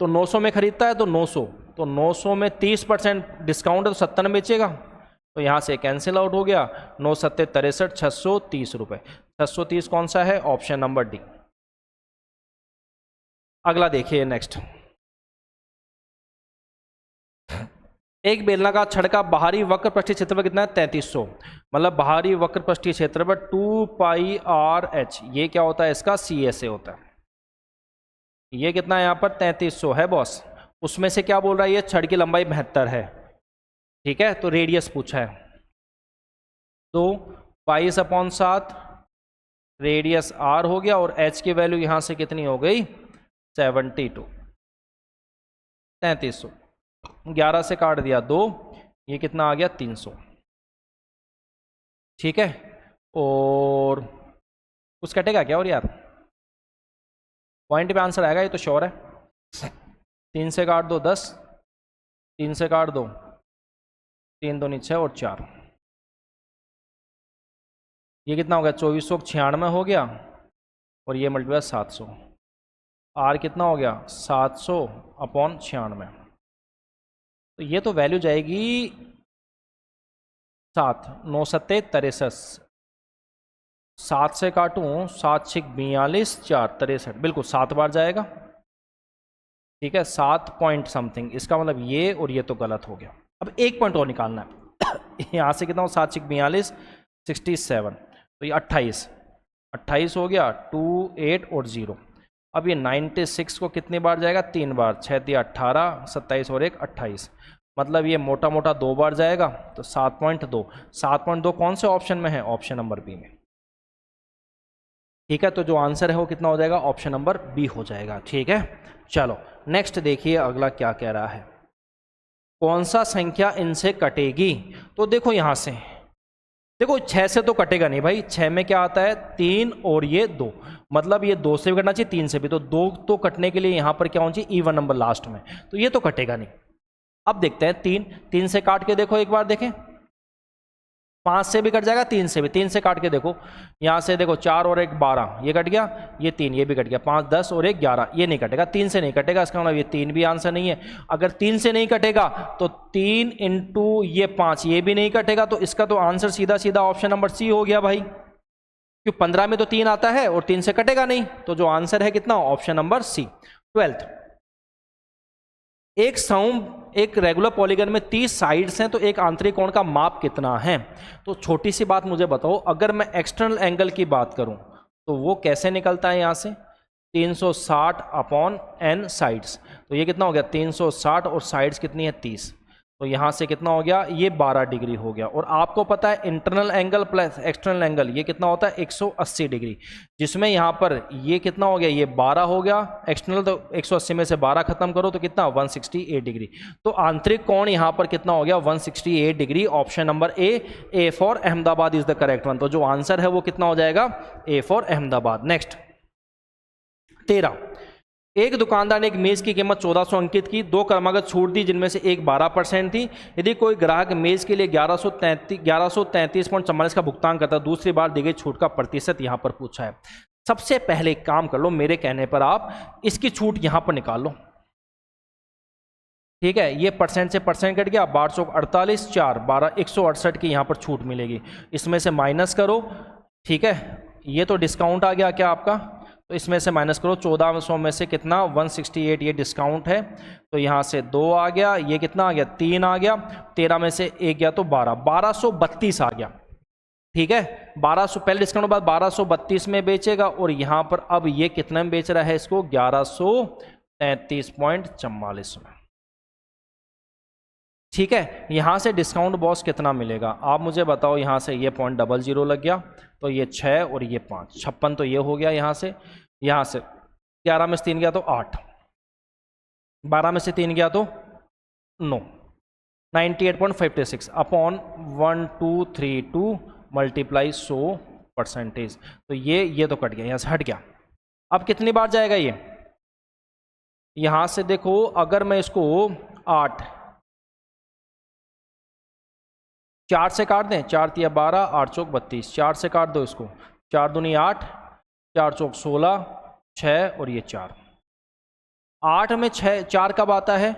तो 900 में खरीदता है तो 900, तो 900 में 30% डिस्काउंट है तो 70 में बेचेगा, तो यहां से कैंसिल आउट हो गया, 9 7 63, 630 रुपए, 630 कौन सा है, ऑप्शन नंबर डी। अगला देखिए नेक्स्ट, एक बेलनाकार छड़ का बाहरी वक्र पृष्ठीय क्षेत्र पर कितना है 3300, मतलब बाहरी वक्र पृष्ठीय क्षेत्र पर 2πRh, ये क्या होता है इसका CSA होता है, ये कितना है यहाँ पर 3300 है बॉस। उसमें से क्या बोल रहा है, ये छड़ की लंबाई 72 है, ठीक है, तो रेडियस पूछा है, तो 22/7 रेडियस R हो गया, और H की वैल्यू यहाँ से कितनी हो गई 72, 3300, 11 से काट दिया 2, ये कितना आ गया 300, ठीक है। और कुछ कटेगा क्या, और यार पॉइंट पे आंसर आएगा, ये तो श्योर है। 3 से काट दो 10, 3 से काट दो 3 2 6 और 4, ये कितना हो गया 2496 हो गया, और ये मल्टीप्लाई 700, R कितना हो गया 700/96, तो ये तो वैल्यू जाएगी 7, 9 7 63, 7 से काटूँ 7 6 42 4 63, बिल्कुल 7 बार जाएगा, ठीक है, 7 पॉइंट समथिंग, इसका मतलब ये और ये तो गलत हो गया। अब एक पॉइंट और निकालना है यहाँ से कितना हो 7 6 42 67, तो ये 28 हो गया, 2 8 और 0, अब ये 96 को कितनी बार जाएगा, 3 बार, 6 दिया 18, 27 और 1 28, मतलब ये मोटा मोटा 2 बार जाएगा, तो 7.2। 7.2 कौन से ऑप्शन में है, ऑप्शन नंबर बी में। ठीक है, तो जो आंसर है वो कितना हो जाएगा, ऑप्शन नंबर बी हो जाएगा। ठीक है, चलो नेक्स्ट देखिए अगला क्या कह रहा है, कौन सा संख्या इनसे कटेगी। तो देखो यहां से देखो 6 से तो कटेगा नहीं भाई, 6 में क्या आता है 3 और ये 2, मतलब ये 2 से भी कटना चाहिए 3 से भी, तो 2 तो कटने के लिए यहां पर क्या होना चाहिए, इवन नंबर लास्ट में, तो ये तो कटेगा नहीं। अब देखते हैं 3 से काट के देखो एक बार देखें, 5 से भी कट जाएगा, 3 से भी, 3 से काट के देखो, यहाँ से देखो 4 और 1 12, ये कट गया, ये 3 ये भी कट गया, 5 10 और 1 11, ये नहीं कटेगा, 3 से नहीं कटेगा, इसका मतलब ये 3 भी आंसर नहीं है। अगर 3 से नहीं कटेगा तो 3 इंटू ये 5 ये भी नहीं कटेगा, तो इसका तो आंसर सीधा सीधा ऑप्शन नंबर सी हो गया भाई, क्यों 15 में तो 3 आता है और 3 से कटेगा नहीं, तो जो आंसर है कितना, ऑप्शन नंबर सी। 12th, एक रेगुलर पॉलीगन में 30 साइड्स हैं, तो एक आंतरिक कोण का माप कितना है। तो छोटी सी बात मुझे बताओ, अगर मैं एक्सटर्नल एंगल की बात करूं तो वो कैसे निकलता है, यहां से 360 अपॉन n साइड्स, तो ये कितना हो गया 360 और साइड्स कितनी है 30, तो यहाँ से कितना हो गया, ये 12 डिग्री हो गया। और आपको पता है internal angle plus external angle ये कितना होता है 180 डिग्री, जिसमें यहाँ पर ये कितना हो गया, ये 12 हो गया एक्सटर्नल, तो 180 में से 12 खत्म करो तो कितना 168 डिग्री, तो आंतरिक कोण यहाँ पर कितना हो गया 168 degree. Option number A for Ahmedabad is the correct one, तो जो आंसर है वो कितना हो जाएगा, ए फॉर अहमदाबाद। नेक्स्ट 13, एक दुकानदार ने एक मेज की कीमत 1400 अंकित की, 2 क्रमागत छूट दी जिनमें से एक 12% थी। यदि कोई ग्राहक मेज के लिए 1133.44 का भुगतान करता है, दूसरी बार दी गई छूट का प्रतिशत यहां पर पूछा है। सबसे पहले एक काम कर लो, मेरे कहने पर आप इसकी छूट यहां पर निकाल लो। ठीक है, ये परसेंट से परसेंट कट गया, 12 चौक 48, 4 12 168 की यहां पर छूट मिलेगी, इसमें से माइनस करो। ठीक है, ये तो डिस्काउंट आ गया क्या आपका, तो इसमें से माइनस करो, 1400 में से कितना 168 ये डिस्काउंट है, तो यहाँ से 2 आ गया, ये कितना आ गया 3 आ गया, 13 में से 1 गया तो 1232 आ गया। ठीक है, 1200 पहले डिस्काउंट के बाद 1232 में बेचेगा, और यहाँ पर अब ये कितने में बेच रहा है इसको 1133.44 में। ठीक है, यहां से डिस्काउंट बॉस कितना मिलेगा आप मुझे बताओ, यहां से ये 0.00 लग गया, तो ये 6 और ये 5 56, तो ये हो गया यहां से 11 में से 3 गया तो 8, 12 में से 3 गया तो 9, 98.56 अपॉन 1232 मल्टीप्लाई 100%, तो ये तो कट गया, यहां से हट गया। अब कितनी बार जाएगा ये, यहां से देखो अगर मैं इसको 8 4 से काट दें, 4 तिया 12 8 चौक 32, 4 से काट दो इसको, 4 दूनी 8 4 चौक 16 6 और ये 4, 8 में 6 4 कब आता है,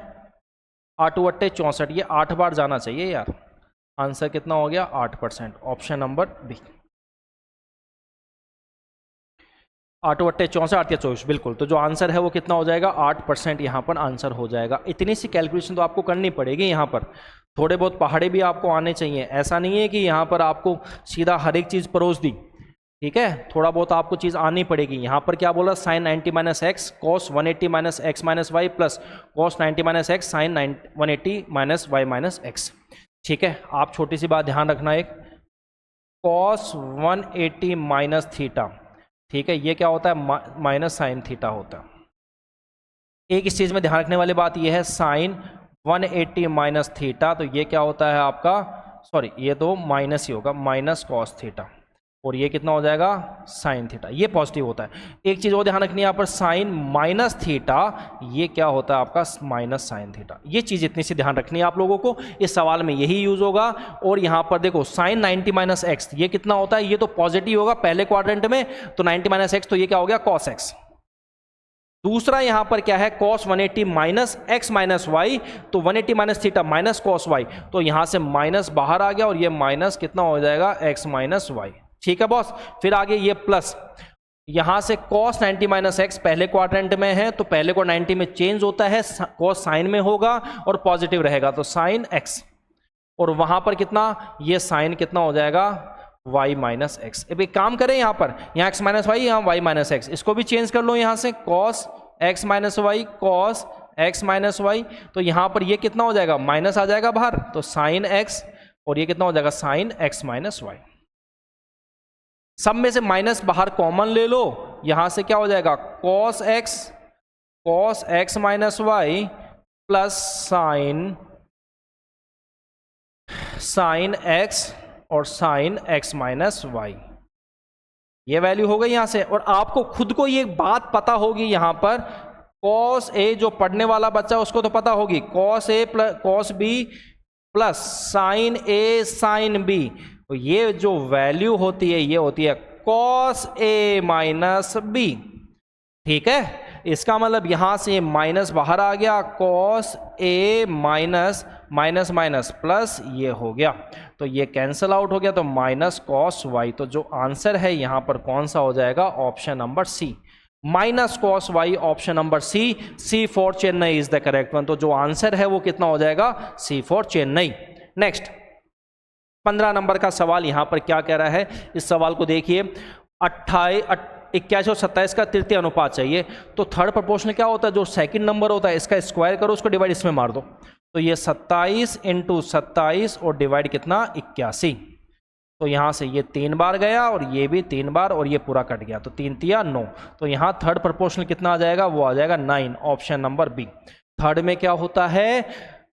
8 अट्टे 64, ये 8 बार जाना चाहिए यार। आंसर कितना हो गया 8%, ऑप्शन नंबर बी। 8 अट्टे 64 8 या 24, बिल्कुल, तो जो आंसर है वो कितना हो जाएगा 8% यहाँ पर आंसर हो जाएगा। इतनी सी कैलकुलेशन तो आपको करनी पड़ेगी, यहाँ पर थोड़े बहुत पहाड़े भी आपको आने चाहिए, ऐसा नहीं है कि यहाँ पर आपको सीधा हर एक चीज़ परोस दी। ठीक है, थोड़ा बहुत आपको चीज़ आनी पड़ेगी। यहाँ पर क्या बोला, sine 90 minus X cos 180 minus X minus Y plus cos 90 minus X sine 180 minus Y minus X. ठीक है, आप छोटी सी बात ध्यान रखना, एक कॉस 180 माइनस थीटा, ठीक है, ये क्या होता है माइनस साइन थीटा होता है। एक इस चीज़ में ध्यान रखने वाली बात यह है, साइन 180 माइनस थीटा, तो ये क्या होता है आपका, सॉरी ये तो माइनस ही होगा, माइनस कॉस थीटा, और ये कितना हो जाएगा साइन थीटा, ये पॉजिटिव होता है। एक चीज़ और ध्यान रखनी है यहाँ पर, साइन माइनस थीटा ये क्या होता है आपका माइनस साइन थीटा। ये चीज़ इतनी सी ध्यान रखनी है आप लोगों को, इस सवाल में यही यूज होगा। और यहाँ पर देखो साइन 90 माइनस एक्स ये कितना होता है, ये तो पॉजिटिव होगा पहले क्वाड्रेंट में, तो 90 माइनस एक्स, तो ये क्या हो गया कॉस एक्स। दूसरा यहां पर क्या है cos 180 minus X minus Y, तो 180 minus theta minus cos Y, तो यहां से माइनस बाहर आ गया और ये माइनस कितना हो जाएगा एक्स माइनस वाई। ठीक है बॉस, फिर आगे ये प्लस, यहां से कॉस 90 माइनस एक्स पहले क्वाड्रेंट में है, तो पहले को 90 में चेंज होता है, कॉस साइन में होगा और पॉजिटिव रहेगा, तो साइन एक्स, और वहां पर कितना ये साइन कितना हो जाएगा y माइनस एक्स। अब एक काम करें, यहाँ पर यहाँ x माइनस वाई, यहाँ y माइनस एक्स, इसको भी चेंज कर लो यहाँ से, cos x minus Y, cos x minus Y. तो यहाँ पर ये कितना हो जाएगा, माइनस आ जाएगा बाहर, तो साइन x, और ये कितना हो जाएगा, साइन x माइनस वाई। सब में से माइनस बाहर कॉमन ले लो, यहां से क्या हो जाएगा, cos x minus Y plus sine x और साइन x माइनस वाई। ये वैल्यू हो गई यहां से। और आपको खुद को ये बात पता होगी, यहां पर cos a, जो पढ़ने वाला बच्चा उसको तो पता होगी, cos a plus cos b plus sine a sine b। तो ये जो वैल्यू होती है ये होती है cos a माइनस b। ठीक है, इसका मतलब यहां से माइनस बाहर आ गया, cos a minus minus minus plus ये हो गया, तो ये कैंसल आउट हो गया, तो माइनस cos y। तो जो आंसर है यहां पर कौन सा हो जाएगा, option number C, minus cos y, option number C for Chennai is the correct one. तो जो आंसर है वो कितना हो जाएगा, सी फॉर चेन्नई। नेक्स्ट 15 नंबर का सवाल यहां पर क्या कह रहा है, इस सवाल को देखिए। 81 और 27 का तृतीय अनुपात चाहिए। तो थर्ड प्रोपोर्शनल क्या होता है, जो सेकंड नंबर होता है इसका स्क्वायर करो, उसको डिवाइड इसमें मार दो, तो ये 27 इंटू 27 और डिवाइड कितना, 81। तो यहां से ये 3 बार गया और ये भी 3 बार, और ये पूरा कट गया, तो 3 तिया 9। तो यहां थर्ड प्रोपोर्शनल कितना आ जाएगा, वो आ जाएगा 9, ऑप्शन नंबर बी। थर्ड में क्या होता है,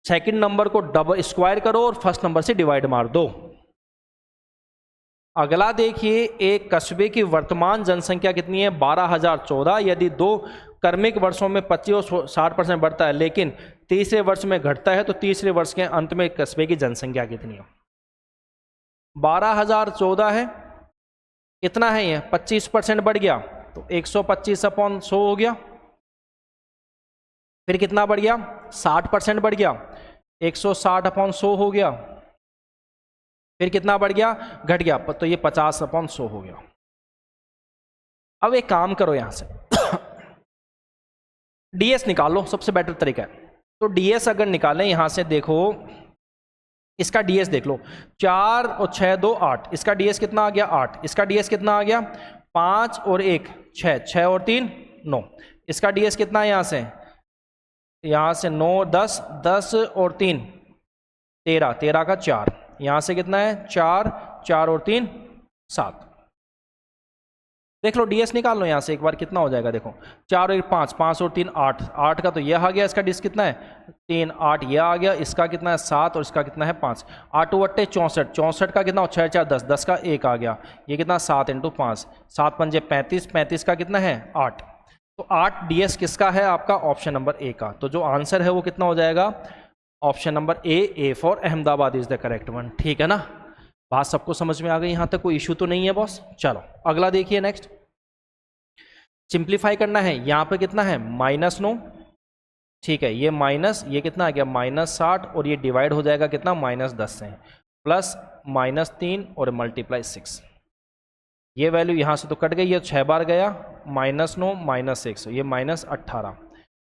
सेकंड नंबर को डबल स्क्वायर करो और फर्स्ट नंबर से डिवाइड मार दो। अगला देखिए, एक कस्बे की वर्तमान जनसंख्या कितनी है, 12,014। यदि 2 क्रमिक वर्षों में 25 और 60% बढ़ता है, लेकिन तीसरे वर्ष में घटता है, तो तीसरे वर्ष के अंत में कस्बे की जनसंख्या कितनी है। 12,014 है, कितना है ये, 25% बढ़ गया, तो 125/100 हो गया। फिर कितना बढ़ गया, 60% बढ़ गया, 160/100 हो गया। फिर कितना बढ़ गया, घट गया, तो ये 50/100 हो गया। अब एक काम करो, यहां से डीएस निकाल लो, सबसे बेटर तरीका है। तो डीएस अगर निकालें यहां से, देखो इसका डीएस देख लो, 4 और 6 2 8, इसका डीएस कितना आ गया, 8। इसका डीएस कितना आ गया, 5 और 1 6, 6 और 3 9। इसका डीएस कितना है, यहां से 9 10, 10 और 3 13, 13 का 4, यहां से कितना है, 4 4 और 3 7। देख लो डीएस निकाल लो यहां से एक बार, कितना हो जाएगा, देखो 4 और 5, 5 और 3 8, 8 का तो यह आ गया, इसका डीएस कितना है 3, 8 यह आ गया, इसका कितना है 7 और इसका कितना है 5। 8 8 64, 64 का कितना, 6 4 10, 10 का 1 आ गया, ये कितना 7 इंटू 5, 7 पंजे 35, 35 का कितना है 8। तो 8 डीएस किसका है, आपका ऑप्शन नंबर ए का। तो जो आंसर है वो कितना हो जाएगा, option number A for Ahmedabad is the correct one. ठीक है ना, बात सबको समझ में आ गई, यहां तक कोई इशू तो नहीं है बॉस। चलो अगला देखिए, नेक्स्ट सिंप्लीफाई करना है। यहां पे कितना है -9, ठीक है, ये माइनस, ये कितना आ गया -60, और ये डिवाइड हो जाएगा कितना -10 से, प्लस -3 और मल्टीप्लाई 6। ये वैल्यू यहां से तो कट गई है, 6 बार गया, -9 -6, ये -18,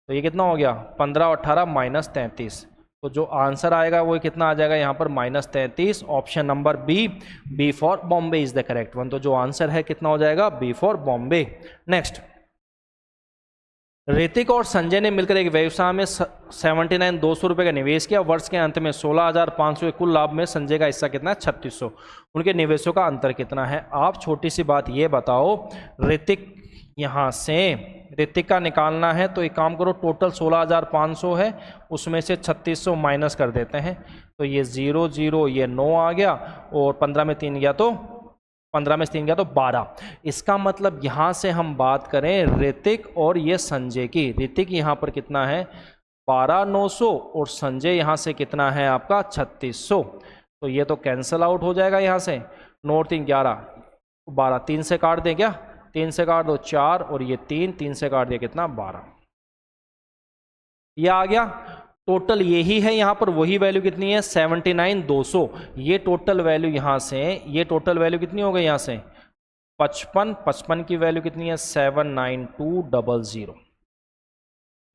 तो ये कितना हो गया 15 और 18 -33। तो जो आंसर आएगा वो कितना आ जाएगा यहाँ पर -33, option number B for Bombay is the correct one. तो जो आंसर है कितना हो जाएगा, B for Bombay. Next, Hrithik और संजय ने मिलकर एक व्यवसाय में 79 200 रुपये का निवेश किया। वर्ष के अंत में 16,500 के कुल लाभ में संजय का हिस्सा कितना है 3600। उनके निवेशों का अंतर कितना है। आप छोटी सी बात ये बताओ, ऋतिक यहाँ से ऋतिक का निकालना है, तो एक काम करो, टोटल 16,500 है, उसमें से 3600 माइनस कर देते हैं, तो ये 0 0 ये 9 आ गया, और 15 में 3 गया तो 15 में 3 गया तो 12। इसका मतलब यहाँ से हम बात करें ऋतिक और ये संजय की, ऋतिक यहाँ पर कितना है 12,900 और संजय यहाँ से कितना है आपका 3600। तो ये तो कैंसल आउट हो जाएगा यहाँ से, 9 3 11 12, 3 से काट दें क्या, 3 से काट दो 4, और ये 3 से काट दिया कितना 12। ये आ गया, टोटल यही है यहाँ पर, वही वैल्यू कितनी है 79 200। ये टोटल वैल्यू यहाँ से, ये टोटल वैल्यू कितनी हो गई यहाँ से 55 की वैल्यू कितनी है 79200।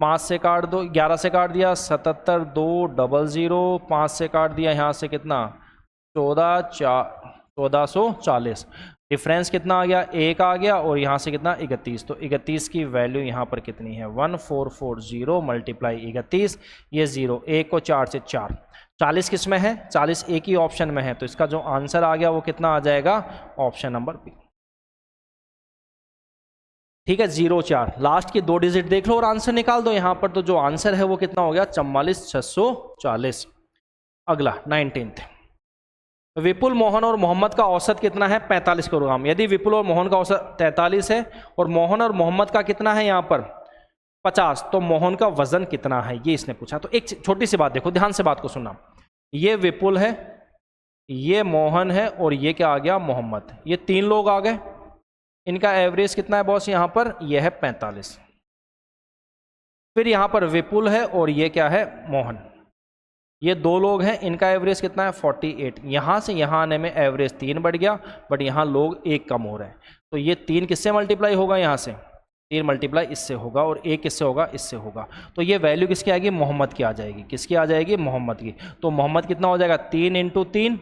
5 से काट दो, 11 से काट दिया 77200, 5 से काट दिया यहाँ से कितना 14 4 1440। डिफरेंस कितना आ गया, 1 आ गया, और यहाँ से कितना 31। तो 31 की वैल्यू यहाँ पर कितनी है, 1440 मल्टीप्लाई 31, ये 0, 1 को 4 से 4, 40 किस में है, 40 एक ही ऑप्शन में है, तो इसका जो आंसर आ गया वो कितना आ जाएगा, ऑप्शन नंबर बी। ठीक है, 04, लास्ट की 2 डिजिट देख लो और आंसर निकाल दो यहाँ पर। तो जो आंसर है वो कितना हो गया, 44,640। अगला 19th, विपुल, मोहन और मोहम्मद का औसत कितना है, 45 किलोग्राम। यदि विपुल और मोहन का औसत 43 है और मोहन और मोहम्मद का कितना है यहाँ पर 50, तो मोहन का वजन कितना है, ये इसने पूछा। तो एक छोटी सी बात देखो, ध्यान से बात को सुनना। ये विपुल है, ये मोहन है, और ये क्या आ गया, मोहम्मद। ये 3 लोग आ गए। इनका एवरेज कितना है बॉस, यहाँ पर यह है 45। फिर यहाँ पर विपुल है और ये क्या है, मोहन। ये 2 लोग हैं, इनका एवरेज कितना है 48। यहाँ से यहाँ आने में एवरेज 3 बढ़ गया, बट यहाँ लोग 1 कम हो रहे हैं। तो ये 3 किससे मल्टीप्लाई होगा, यहाँ से 3 मल्टीप्लाई इससे होगा, और 1 किससे होगा, इससे होगा। तो ये वैल्यू किसकी आएगी, मोहम्मद की आ जाएगी। किसकी आ जाएगी, मोहम्मद की। तो मोहम्मद कितना हो जाएगा, 3 × 3,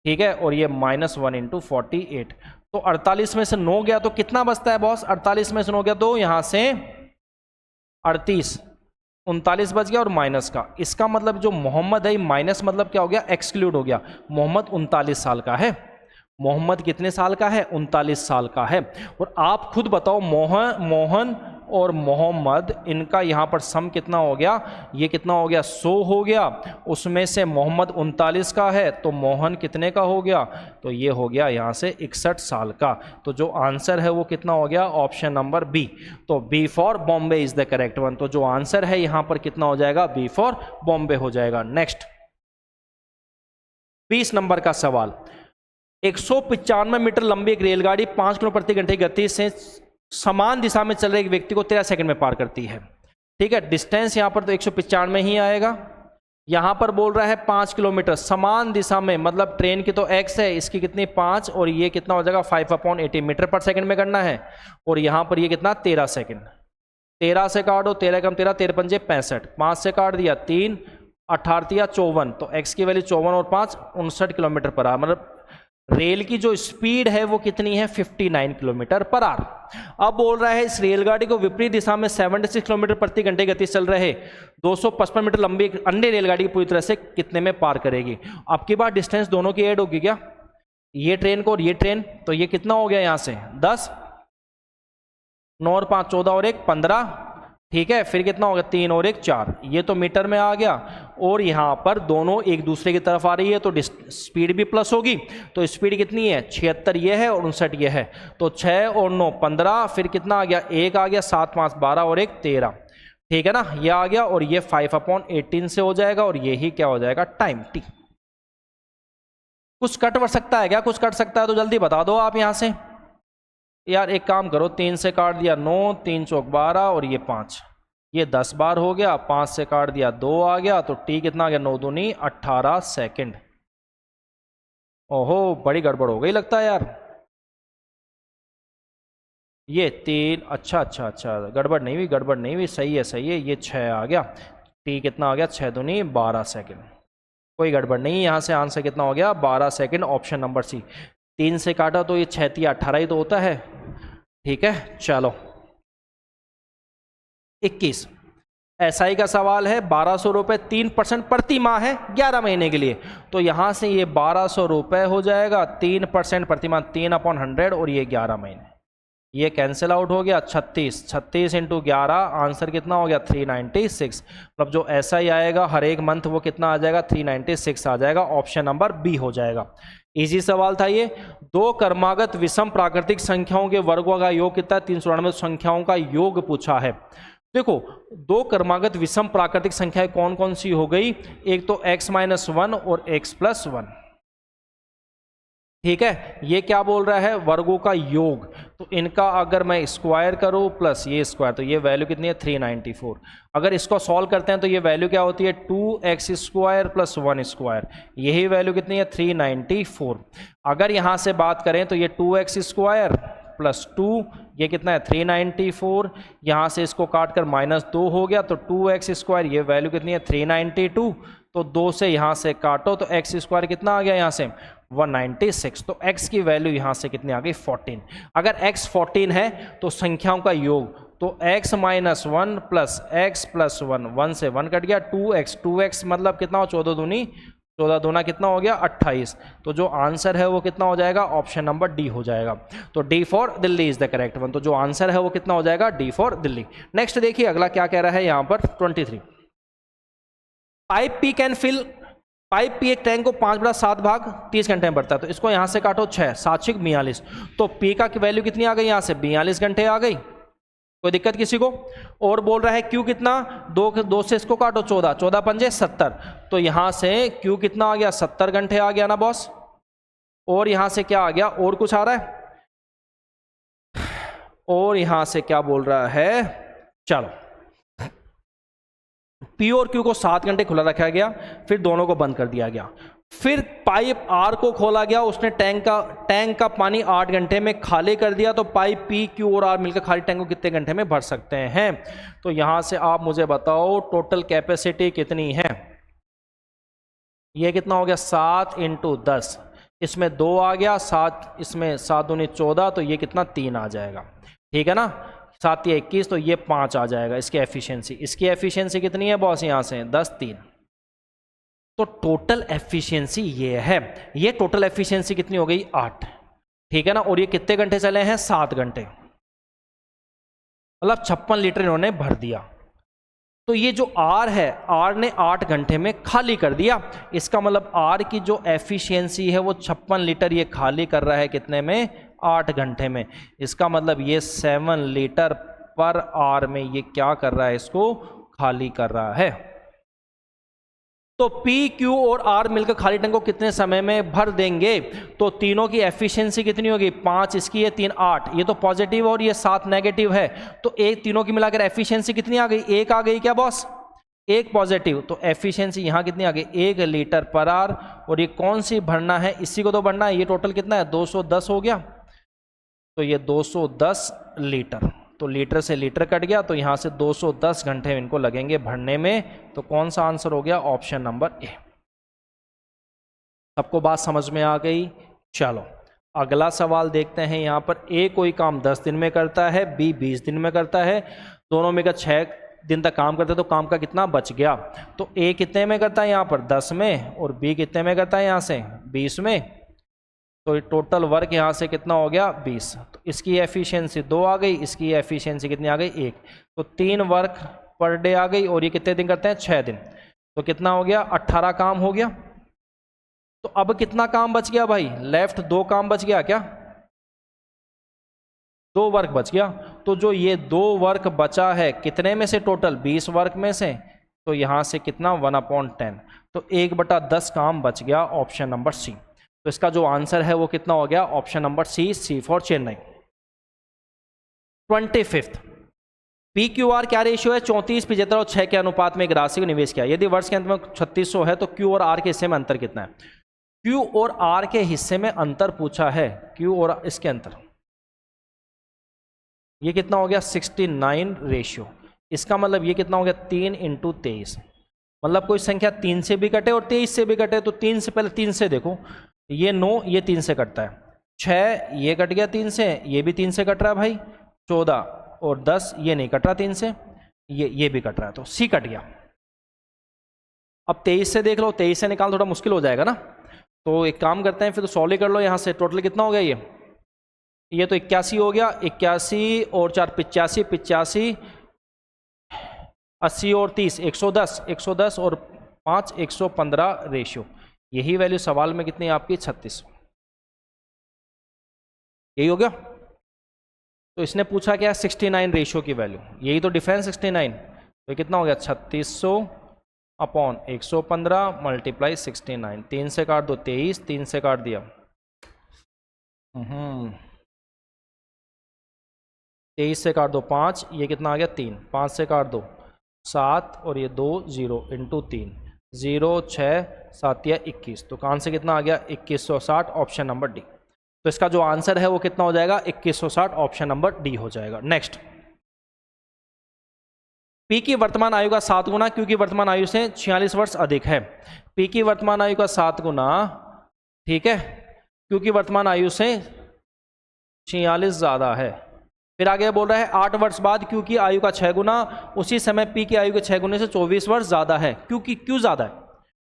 ठीक है, और ये -1 × 48। तो 48 में से 9 गया तो कितना बचता है बॉस, 48 में से 9 गया तो यहाँ से 38, 39 बच गया, और माइनस का। इसका मतलब जो मोहम्मद है, माइनस मतलब क्या हो गया, एक्सक्लूड हो गया। मोहम्मद 39 साल का है। मोहम्मद कितने साल का है, 39 साल का है। और आप खुद बताओ, मोहन और मोहम्मद, इनका यहाँ पर सम कितना हो गया, ये कितना हो गया, 100 हो गया। उसमें से मोहम्मद 39 का है, तो मोहन कितने का हो गया, तो ये हो गया यहाँ से 61 साल का। तो जो आंसर है वो कितना हो गया, ऑप्शन नंबर बी। तो B for Bombay is the correct one. तो जो आंसर है यहाँ पर कितना हो जाएगा, बी फॉर बॉम्बे हो जाएगा। नेक्स्ट 20 नंबर का सवाल, 195 मीटर लंबी एक रेलगाड़ी 5 किलोमीटर प्रति घंटे की गति से समान दिशा में चल रहे एक व्यक्ति को 13 सेकंड में पार करती है। ठीक है, डिस्टेंस यहां पर तो 195 ही आएगा। यहां पर बोल रहा है 5 किलोमीटर समान दिशा में, मतलब ट्रेन की तो x है, इसकी कितनी 5, और ये कितना हो जाएगा 5/80 मीटर पर सेकंड में करना है। और यहां पर ये कितना 13 सेकंड। 13 से काटो, 13 कम 13, 13 पंजे 65, 5 से काट दिया 3, 18 दिया 54, तो x की वैल्यू 54 और 5 59 किलोमीटर पर आवर। मतलब रेल की जो स्पीड है वो कितनी है, 59 किलोमीटर पर आवर। अब बोल रहा है इस रेलगाड़ी को विपरीत दिशा में 76 किलोमीटर प्रति घंटे गति चल रहे 255 मीटर लंबी अन्य रेलगाड़ी पूरी तरह से कितने में पार करेगी। अब की बार डिस्टेंस दोनों की ऐड होगी क्या, ये ट्रेन को और ये ट्रेन, तो ये कितना हो गया यहाँ से 10, 9 और 5 14 और 1 15, ठीक है। फिर कितना होगा 3 और 1 4, ये तो मीटर में आ गया। और यहाँ पर दोनों एक दूसरे की तरफ आ रही है, तो स्पीड भी प्लस होगी। तो स्पीड कितनी है 76 ये है और 59 ये है। तो 6 और 9 15, फिर कितना आ गया 1 आ गया, 7 5 12 और 1 13, ठीक है ना, ये आ गया। और ये 5/18 से हो जाएगा, और ये ही क्या हो जाएगा टाइम टी। कुछ कट बढ़ सकता है क्या, कुछ कट सकता है तो जल्दी बता दो आप यहाँ से। यार एक काम करो, 3 से काट दिया 9, 3 चौक 12 और ये 5, ये 10 बार हो गया। 5 से काट दिया 2 आ गया, तो टी कितना आ गया 9 दूनी 18 सेकंड। ओहो बड़ी गड़बड़ हो गई लगता है यार। ये 3, अच्छा गड़बड़ नहीं हुई, गड़बड़ नहीं हुई, सही है सही है। ये 6 आ गया, टी कितना आ गया 6 दूनी 12 सेकंड, कोई गड़बड़ नहीं। यहाँ से आंसर कितना हो गया 12 सेकंड, ऑप्शन नंबर सी। 3 से काटा तो ये 6 3 18 ही तो होता है, ठीक है। चलो 21 एसआई का सवाल है। 1200 रुपये 3% प्रति माह है 11 महीने के लिए। तो यहाँ से ये 1200 रुपये हो जाएगा 3% प्रति माह, 3/100, और ये 11 महीने, ये कैंसिल आउट हो गया। 36 × 11, आंसर कितना हो गया 396। मतलब जो एसआई आएगा हर एक मंथ वो कितना आ जाएगा 396 आ जाएगा, ऑप्शन नंबर बी हो जाएगा। इजी सवाल था ये। 2 क्रमागत विषम प्राकृतिक संख्याओं के वर्गों का योग कितना है, 399 संख्याओं का योग पूछा है। देखो 2 क्रमागत विषम प्राकृतिक संख्याएं कौन कौन सी हो गई, एक तो x-1 और x+1, ठीक है। ये क्या बोल रहा है वर्गों का योग, तो इनका अगर मैं स्क्वायर करूं प्लस ये स्क्वायर, तो ये वैल्यू कितनी है 394। अगर इसको सॉल्व करते हैं तो ये वैल्यू क्या होती है 2x² + 1², यही वैल्यू कितनी है 394। अगर यहां से बात करें तो ये 2x² + 2, ये कितना है 394। यहाँ से इसको काट कर -2 हो गया, तो 2x², ये वैल्यू कितनी है 392। तो 2 से यहाँ से काटो तो x² कितना आ गया यहाँ से 196। तो x की वैल्यू यहाँ से कितनी आ गई 14। अगर x 14 है तो संख्याओं का योग, तो x minus 1 plus x plus 1, 1 से 1 कट गया, 2x मतलब कितना हो, 14 दूनी 14 दूना कितना हो गया 28। तो जो आंसर है वो कितना हो जाएगा, ऑप्शन नंबर डी हो जाएगा। तो D for Delhi is the correct one. तो जो आंसर है वो कितना हो जाएगा, डी फॉर दिल्ली। नेक्स्ट देखिए अगला क्या कह रहा है यहाँ पर 23। Pipe P can fill, pipe P एक टैंक को 5/7 भाग 30 घंटे में भरता है। तो इसको यहाँ से काटो 6, 7 42। तो पी का वैल्यू कितनी आ गई, यहाँ से 42 घंटे आ गई। कोई दिक्कत किसी को? और बोल रहा है क्यू कितना, 2 से इसको काटो 14, 14 पंजे 70। तो यहां से क्यू कितना आ गया, 70 घंटे आ गया ना बॉस। और यहां से क्या आ गया, और कुछ आ रहा है, और यहां से क्या बोल रहा है, चलो पी और क्यू को 7 घंटे खुला रखा गया, फिर दोनों को बंद कर दिया गया। फिर पाइप आर को खोला गया, उसने टैंक का पानी 8 घंटे में खाली कर दिया। तो पाइप पी क्यू और आर मिलकर खाली टैंक को कितने घंटे में भर सकते हैं? तो यहां से आप मुझे बताओ टोटल कैपेसिटी कितनी है। ये कितना हो गया, 7 × 10, इसमें 2 आ गया, 7 इसमें 7 दूनी 14, तो ये कितना 3 आ जाएगा। ठीक है ना, 7 या 21, तो ये 5 आ जाएगा इसकी एफिशिएंसी। इसकी एफिशिएंसी कितनी है बॉस, यहाँ से 10 3। तो टोटल एफिशिएंसी ये है, ये टोटल एफिशिएंसी कितनी हो गई 8। ठीक है ना, और ये कितने घंटे चले हैं, 7 घंटे, मतलब 56 लीटर इन्होंने भर दिया। तो ये जो आर है, आर ने 8 घंटे में खाली कर दिया। इसका मतलब आर की जो एफिशिएंसी है वो 56 लीटर ये खाली कर रहा है कितने में, 8 घंटे में। इसका मतलब ये 7 लीटर पर आवर में ये क्या कर रहा है, इसको खाली कर रहा है। तो पी क्यू और आर मिलकर खाली टैंक को कितने समय में भर देंगे? तो तीनों की एफिशिएंसी कितनी होगी, 5 इसकी है, 3 8, ये तो पॉजिटिव और ये 7 नेगेटिव है। तो एक तीनों की मिलाकर एफिशिएंसी कितनी आ गई, 1 आ गई क्या बॉस, 1 पॉजिटिव। तो एफिशिएंसी यहाँ कितनी आ गई, 1 लीटर पर आवर। और ये कौन सी भरना है, इसी को तो भरना है। ये टोटल कितना है, 210 हो गया। तो ये 210 लीटर, तो लीटर से लीटर कट गया, तो यहाँ से 210 घंटे इनको लगेंगे भरने में। तो कौन सा आंसर हो गया, ऑप्शन नंबर ए। सबको बात समझ में आ गई? चलो अगला सवाल देखते हैं। यहाँ पर ए कोई काम 10 दिन में करता है, बी 20 दिन में करता है, दोनों में का 6 दिन तक काम करते हैं। तो काम का कितना बच गया? तो ए कितने में करता है, यहाँ पर 10 में, और बी कितने में करता है, यहाँ से 20 में। तो टोटल वर्क यहाँ से कितना हो गया 20। तो इसकी एफिशिएंसी 2 आ गई, इसकी एफिशिएंसी कितनी आ गई 1। तो 3 वर्क पर डे आ गई। और ये कितने दिन करते हैं, 6 दिन। तो कितना हो गया, 18 काम हो गया। तो अब कितना काम बच गया भाई, लेफ्ट 2 काम बच गया क्या, 2 वर्क बच गया। तो जो ये 2 वर्क बचा है कितने में से, टोटल 20 वर्क में से, तो यहाँ से कितना 1/10। तो 1/10 काम बच गया, ऑप्शन नंबर सी। तो इसका जो आंसर है वो कितना हो गया, option number C, C for Chennai. 25 P Q R क्या रेशियो है, 34, 75 और 6 के अनुपात में एक राशि को निवेश किया। यदि वर्ष के अंत में 3600 है तो क्यू और आर के हिस्से में अंतर कितना है? क्यू और आर के हिस्से में अंतर पूछा है, क्यू और इसके अंतर, ये कितना हो गया 69 रेशियो। इसका मतलब ये कितना हो गया 3 × 23। मतलब कोई संख्या 3 से भी कटे और 23 से भी कटे। तो 3 से पहले 3 से देखो, ये 9 ये 3 से कटता है, 6 ये कट गया 3 से, ये भी 3 से कट रहा है भाई, 14 और 10 ये नहीं कट रहा 3 से, ये भी कट रहा है, तो सी कट गया। अब 23 से देख लो, 23 से निकाल थोड़ा मुश्किल हो जाएगा ना। तो एक काम करते हैं, फिर तो सॉल्व ही कर लो। यहाँ से टोटल कितना हो गया, ये तो 81 हो गया, 81 और 4 85, 85 80 और 30 110, 110 और 5 115 रेशियो। यही वैल्यू सवाल में कितनी है आपकी 36, यही हो गया। तो इसने पूछा क्या 69 रेशियो की वैल्यू, यही तो डिफरेंस 69। तो ये कितना हो गया 3600/115 × 69। 3 से काट दो 23, 3 से काट दिया 23 से काट दो 5, ये कितना आ गया 3, 5 से काट दो 7 और ये 2 0 × 3 0 6 7 या 21। तो कान से कितना आ गया 2160, ऑप्शन नंबर डी। तो इसका जो आंसर है वो कितना हो जाएगा 2160, ऑप्शन नंबर डी हो जाएगा। नेक्स्ट, पी की वर्तमान आयु का 7 गुना क्यू की वर्तमान आयु से 46 वर्ष अधिक है। पी की वर्तमान आयु का 7 गुना, ठीक है, क्यू की वर्तमान आयु से 46 ज़्यादा है। फिर आगे बोल रहा है 8 वर्ष बाद क्यू की आयु का 6 गुना, उसी समय पी की आयु के 6 गुने से 24 वर्ष ज़्यादा है। क्यों ज़्यादा है,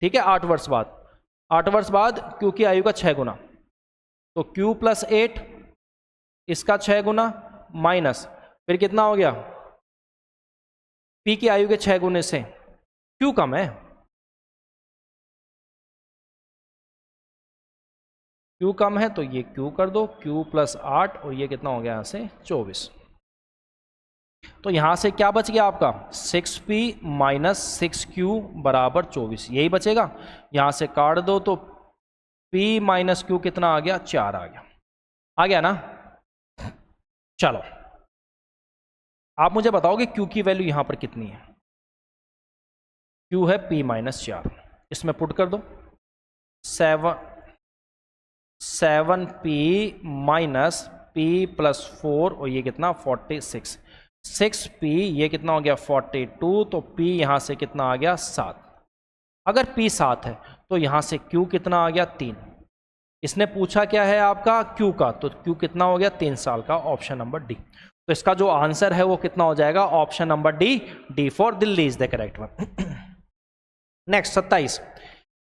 ठीक है, 8 वर्ष बाद, 8 वर्ष बाद क्यू की आयु का 6 गुना, तो क्यू प्लस 8 इसका 6 गुना माइनस फिर कितना हो गया, पी की आयु के 6 गुने से क्यू कम है, क्यू कम है तो ये क्यू कर दो, क्यू प्लस 8 और ये कितना हो गया यहाँ से 24। तो यहाँ से क्या बच गया आपका 6p माइनस 6q बराबर 24, यही बचेगा। यहाँ से काट दो तो p माइनस q कितना आ गया 4 आ गया ना। चलो आप मुझे बताओगे q की वैल्यू यहाँ पर कितनी है। q है p माइनस 4, इसमें पुट कर दो 7p माइनस p प्लस 4 और ये कितना 46, 6p ये कितना हो गया 42, तो p यहाँ से कितना आ गया 7। अगर p 7 है तो यहाँ से q कितना आ गया 3। इसने पूछा क्या है आपका q का, तो q कितना हो गया 3 साल का, ऑप्शन नंबर डी। तो इसका जो आंसर है वो कितना हो जाएगा, option number D for Delhi is the correct one. Next 27,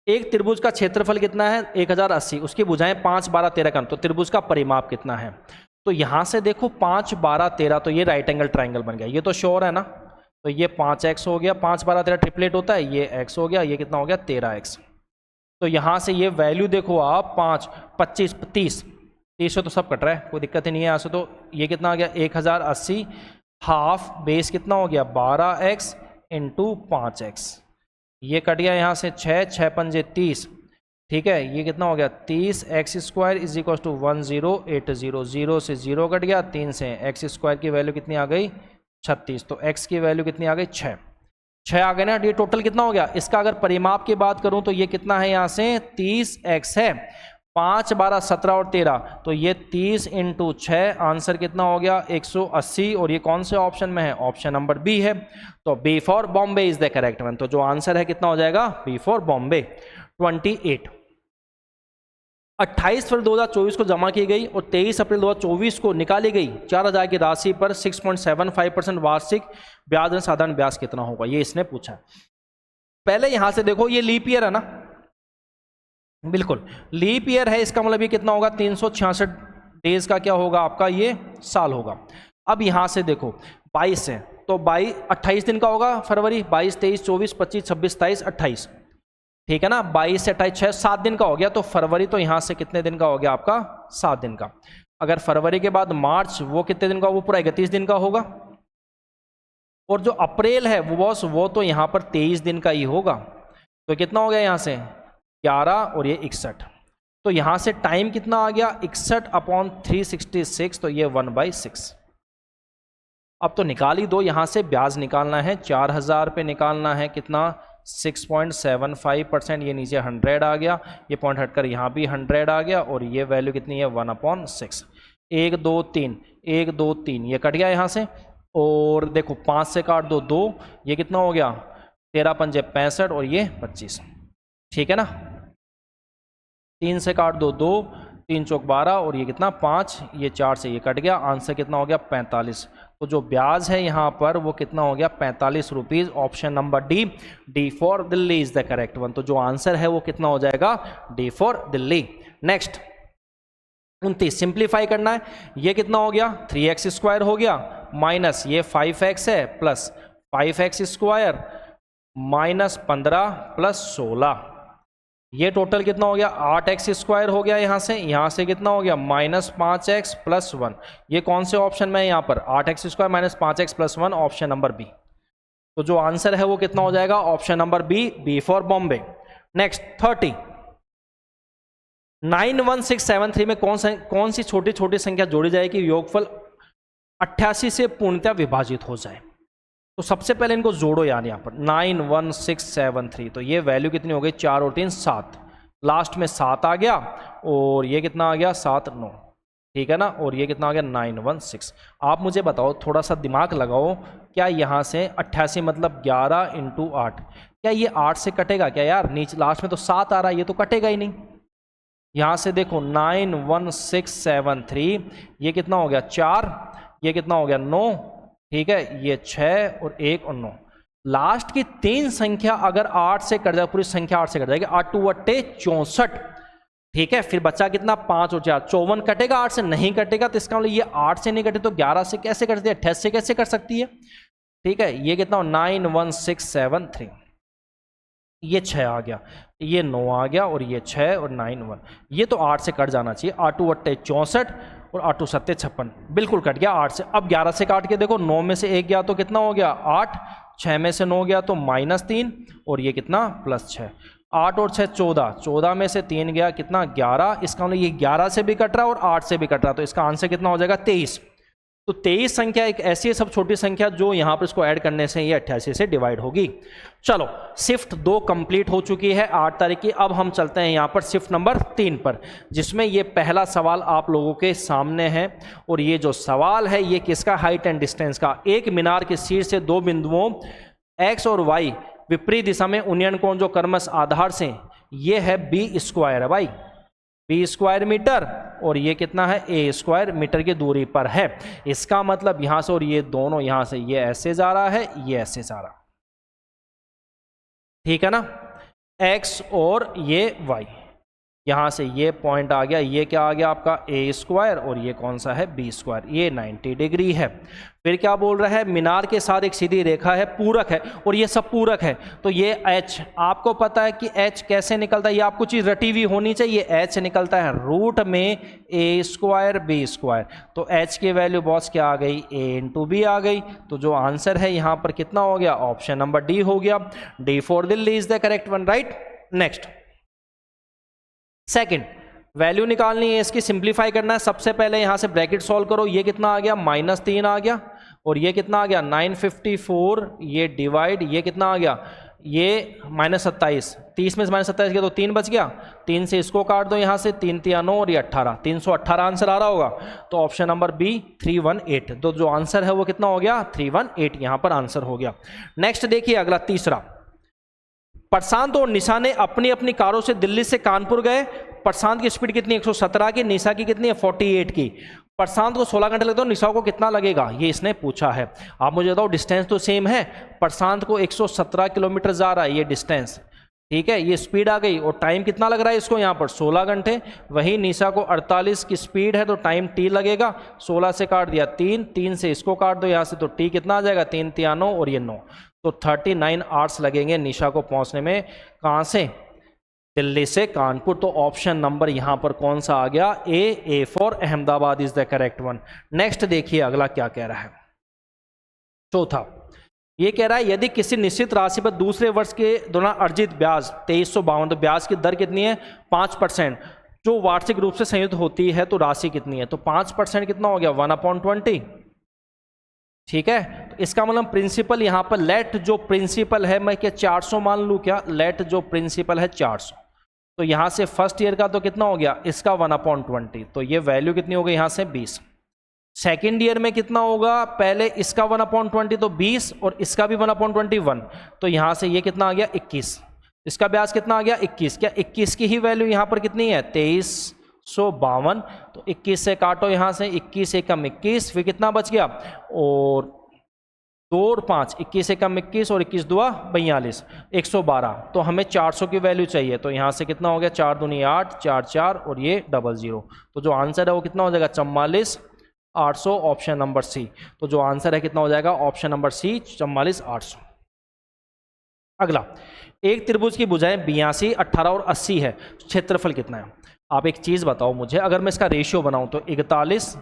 एक त्रिभुज का क्षेत्रफल कितना है 1080, उसकी भुजाएं 5, 12, 13 का, तो त्रिभुज का परिमाप कितना है। तो यहां से देखो 5, 12, 13, तो ये राइट एंगल ट्राइंगल बन गया, ये तो श्योर है ना। तो ये 5x हो गया, 5, 12, 13 ट्रिपलेट होता है, ये x हो गया, ये कितना हो गया 13x। तो यहां से ये वैल्यू देखो आप 5, 25, 30 से तो सब कट रहा है, कोई दिक्कत ही नहीं है यहाँ से। तो ये कितना आ गया 1080, हाफ बेस कितना हो गया 12x इंटू 5x, ये कट गया यहाँ से 6, 6 पंजे 30, ठीक है, ये कितना हो गया 30x square is equal to 1080, 0 से 0 कट गया, 3 से x स्क्वायर की वैल्यू कितनी आ गई 36, तो x की वैल्यू कितनी आ गई 6 आ गए ना। ये टोटल कितना हो गया, इसका अगर परिमाप की बात करूं तो ये कितना है यहाँ से 30x है, 5, 12, 17 और 13, तो ये 30 इंटू 6, आंसर कितना हो गया 180, और ये कौन से ऑप्शन में है, ऑप्शन नंबर बी है। तो B for Bombay is the correct one. तो जो आंसर है कितना हो जाएगा बी फॉर बॉम्बे। 28, 28 फरवरी 2024 को जमा की गई और 23 अप्रैल 2024 को निकाली गई 4000 की राशि पर 6.75% वार्षिक ब्याज दर साधारण ब्याज कितना होगा, ये इसने पूछा। पहले यहां से देखो ये लीप ईयर है ना, बिल्कुल लीप ईयर है, इसका मतलब ये कितना होगा 366 डेज का क्या होगा आपका ये साल होगा। अब यहां से देखो 22 है तो 28 दिन का होगा फरवरी, 22, 23, 24, 25, 26, 27, 28, ठीक है ना, 22 से 28 6, 7 दिन का हो गया। तो फरवरी तो यहां से कितने दिन का हो गया आपका 7 दिन का। अगर फरवरी के बाद मार्च वो कितने दिन का, वो पूरा 31 दिन का होगा। और जो अप्रैल है वो तो यहां पर 23 दिन का ही होगा। तो कितना हो गया यहां से 11 और ये 61, तो यहां से टाइम कितना आ गया 61/366, तो ये 1/6। अब तो निकाल ही दो, यहां से ब्याज निकालना है 4000 पे निकालना है कितना 6.75%, ये नीचे 100 आ गया, ये पॉइंट हटकर यहाँ भी 100 आ गया, और ये वैल्यू कितनी है 1/6। 1, 2, 3, 1, 2, 3 ये कट गया यहाँ से, और देखो 5 से काट दो 2, ये कितना हो गया 13 पंजे 65 और ये 25, ठीक है ना। 3 से काट दो 2, 3 चौक 12 और ये कितना 5, ये 4 से ये कट गया, आंसर कितना हो गया 45। तो जो ब्याज है यहाँ पर वो कितना हो गया 45 rupees, option number D for Delhi is the correct one. तो जो आंसर है वो कितना हो जाएगा D for Delhi. Next 29, simplify करना है, ये कितना हो गया 3x स्क्वायर हो गया, माइनस ये 5x है plus 5x square minus 15 plus 16, ये टोटल कितना हो गया 8x स्क्वायर हो गया, यहाँ से कितना हो गया माइनस 5x प्लस 1, ये कौन से ऑप्शन में है यहाँ पर 8x square minus 5x plus 1, option number B. तो जो आंसर है वो कितना हो जाएगा option number B for Bombay. Next 30, 91673 में कौन सी छोटी छोटी संख्या जोड़ी जाए कि योगफल 88 से पूर्णतः विभाजित हो जाए। तो सबसे पहले इनको जोड़ो यार, यहाँ पर 91673, तो ये वैल्यू कितनी हो गई 4 और 3 7, लास्ट में 7 आ गया, और ये कितना आ गया 7 9, ठीक है ना, और ये कितना आ गया 916। आप मुझे बताओ, थोड़ा सा दिमाग लगाओ, क्या यहाँ से 88 मतलब 11 इंटू 8, क्या ये 8 से कटेगा क्या यार, नीचे लास्ट में तो 7 आ रहा है, ये तो कटेगा ही नहीं। यहाँ से देखो 91673, ये कितना हो गया 4, ये कितना हो गया 9, ठीक है, ये 6 और 1 और 9। लास्ट की 3 संख्या अगर 8 से कट जाए, पूरी संख्या 8 से कट जाएगी, 8 2 8 64, ठीक है, फिर बचा कितना 5 और 4 54 कटेगा, 8 से नहीं कटेगा, तो इसका मतलब ये 8 से नहीं कटे तो 11 से कैसे कटती है, 28 से कैसे कट सकती है, ठीक है। ये कितना 91673, ये 6 आ गया, ये 9 आ गया और ये 6 और 9 1, ये तो 8 से कट जाना चाहिए, 8 2 8 64 और 8 2 7 56, बिल्कुल कट गया 8 से। अब 11 से काट के देखो, 9 में से 1 गया तो कितना हो गया 8, 6 में से 9 गया तो -3 और ये कितना +6, 8 और 6 14, 14 में से 3 गया कितना 11, इसका मतलब ये 11 से भी कट रहा है और 8 से भी कट रहा है, तो इसका आंसर कितना हो जाएगा 23। तो 23 संख्या एक ऐसी है सब छोटी संख्या जो यहाँ पर इसको ऐड करने से ये 88 से डिवाइड होगी। चलो शिफ्ट 2 कंप्लीट हो चुकी है 8 तारीख की। अब हम चलते हैं यहाँ पर शिफ्ट नंबर 3 पर, जिसमें ये पहला सवाल आप लोगों के सामने है। और ये जो सवाल है ये किसका, हाइट एंड डिस्टेंस का। एक मीनार के शीर्ष से 2 बिंदुओं x और y विपरीत दिशा में उन्नयन कोण जो क्रमश आधार से, ये है b² है भाई, b² मीटर, और ये कितना है a² मीटर की दूरी पर है। इसका मतलब यहां से और ये दोनों यहां से ये ऐसे जा रहा है, ये ऐसे जा रहा, ठीक है ना, x और ये y, यहां से ये पॉइंट आ गया, ये क्या आ गया आपका a² और ये कौन सा है b², ये 90 डिग्री है। फिर क्या बोल रहा है, मीनार के साथ एक सीधी रेखा है, पूरक है, और ये सब पूरक है, तो ये h, आपको पता है कि h कैसे निकलता है, ये आपको चीज रटी हुई होनी चाहिए, h निकलता है रूट में a² b², तो h की वैल्यू बॉस क्या आ गई, a × b आ गई। तो जो आंसर है यहां पर कितना हो गया, ऑप्शन नंबर डी हो गया, D for Delhi is the correct one, right. Next second, value निकालनी है, इसकी सिंप्लीफाई करना है। सबसे पहले यहां से ब्रैकेट सॉल्व करो, ये कितना आ गया -3 आ गया, और ये कितना आ गया 954, ये डिवाइड, ये कितना आ गया, ये -27, 30 में से -27 गया तो 3 बच गया, 3 से इसको काट दो यहाँ से, 3 × 9 और ये 18, 318 आंसर आ रहा होगा। तो ऑप्शन नंबर बी 318, तो जो आंसर है वो कितना हो गया 318, यहाँ पर आंसर हो गया। नेक्स्ट देखिए अगला तीसरा, प्रशांत और निशा ने अपनी अपनी कारों से दिल्ली से कानपुर गए। प्रशांत की स्पीड कितनी 117 की, निशा की कितनी है 48 की। प्रशांत को 16 घंटे लगते हो, निशा को कितना लगेगा, ये इसने पूछा है। आप मुझे बताओ, डिस्टेंस तो सेम है, प्रशांत को 117 किलोमीटर जा रहा है ये डिस्टेंस, ठीक है, ये स्पीड आ गई, और टाइम कितना लग रहा है इसको यहाँ पर 16 घंटे। वही निशा को 48 की स्पीड है तो टाइम टी लगेगा, 16 से काट दिया 3, 3 से इसको काट दो यहाँ से, तो टी कितना आ जाएगा 3 × 9 और ये 9, तो 39 आवर्स लगेंगे निशा को पहुंचने में, कहां से, दिल्ली से कानपुर। तो ऑप्शन नंबर यहां पर कौन सा आ गया, A for Ahmedabad is the correct one. Next देखिए अगला क्या कह रहा है, चौथा, ये कह रहा है यदि किसी निश्चित राशि पर दूसरे वर्ष के दौरान अर्जित ब्याज 2352, तो ब्याज की दर कितनी है 5%, जो वार्षिक रूप से संयुक्त होती है, तो राशि कितनी है, तो 5% कितना हो गया 1/20, ठीक है। तो इसका मतलब प्रिंसिपल यहां पर लेट जो प्रिंसिपल है, मैं क्या 400 मान लूं क्या, लेट जो प्रिंसिपल है 400, तो यहां से फर्स्ट ईयर का तो कितना हो गया इसका 1/20, तो ये वैल्यू कितनी हो गई यहां से 20। सेकेंड ईयर में कितना होगा, पहले इसका 1/20 तो 20 और इसका भी 1/21, तो यहां से ये कितना आ गया 21, इसका ब्याज कितना आ गया 21, क्या 21 की ही वैल्यू यहां पर कितनी है 2352, तो 21 से काटो यहां से, 21 एकम 21, फिर कितना बच गया, और 2 और 5, 21 एकम 21 और 21 दुआ 42, 112, तो हमें 400 की वैल्यू चाहिए, तो यहां से कितना हो गया 4 दूनी 8, 4 4 और ये 00, तो जो आंसर है वो कितना हो जाएगा 44800, ऑप्शन नंबर सी। तो जो आंसर है कितना हो जाएगा ऑप्शन नंबर सी 44800। अगला, एक त्रिभुज की भुजाएं 82, 18 और 80 है, क्षेत्रफल कितना है। आप एक चीज बताओ मुझे, अगर मैं इसका रेशियो बनाऊं तो 41,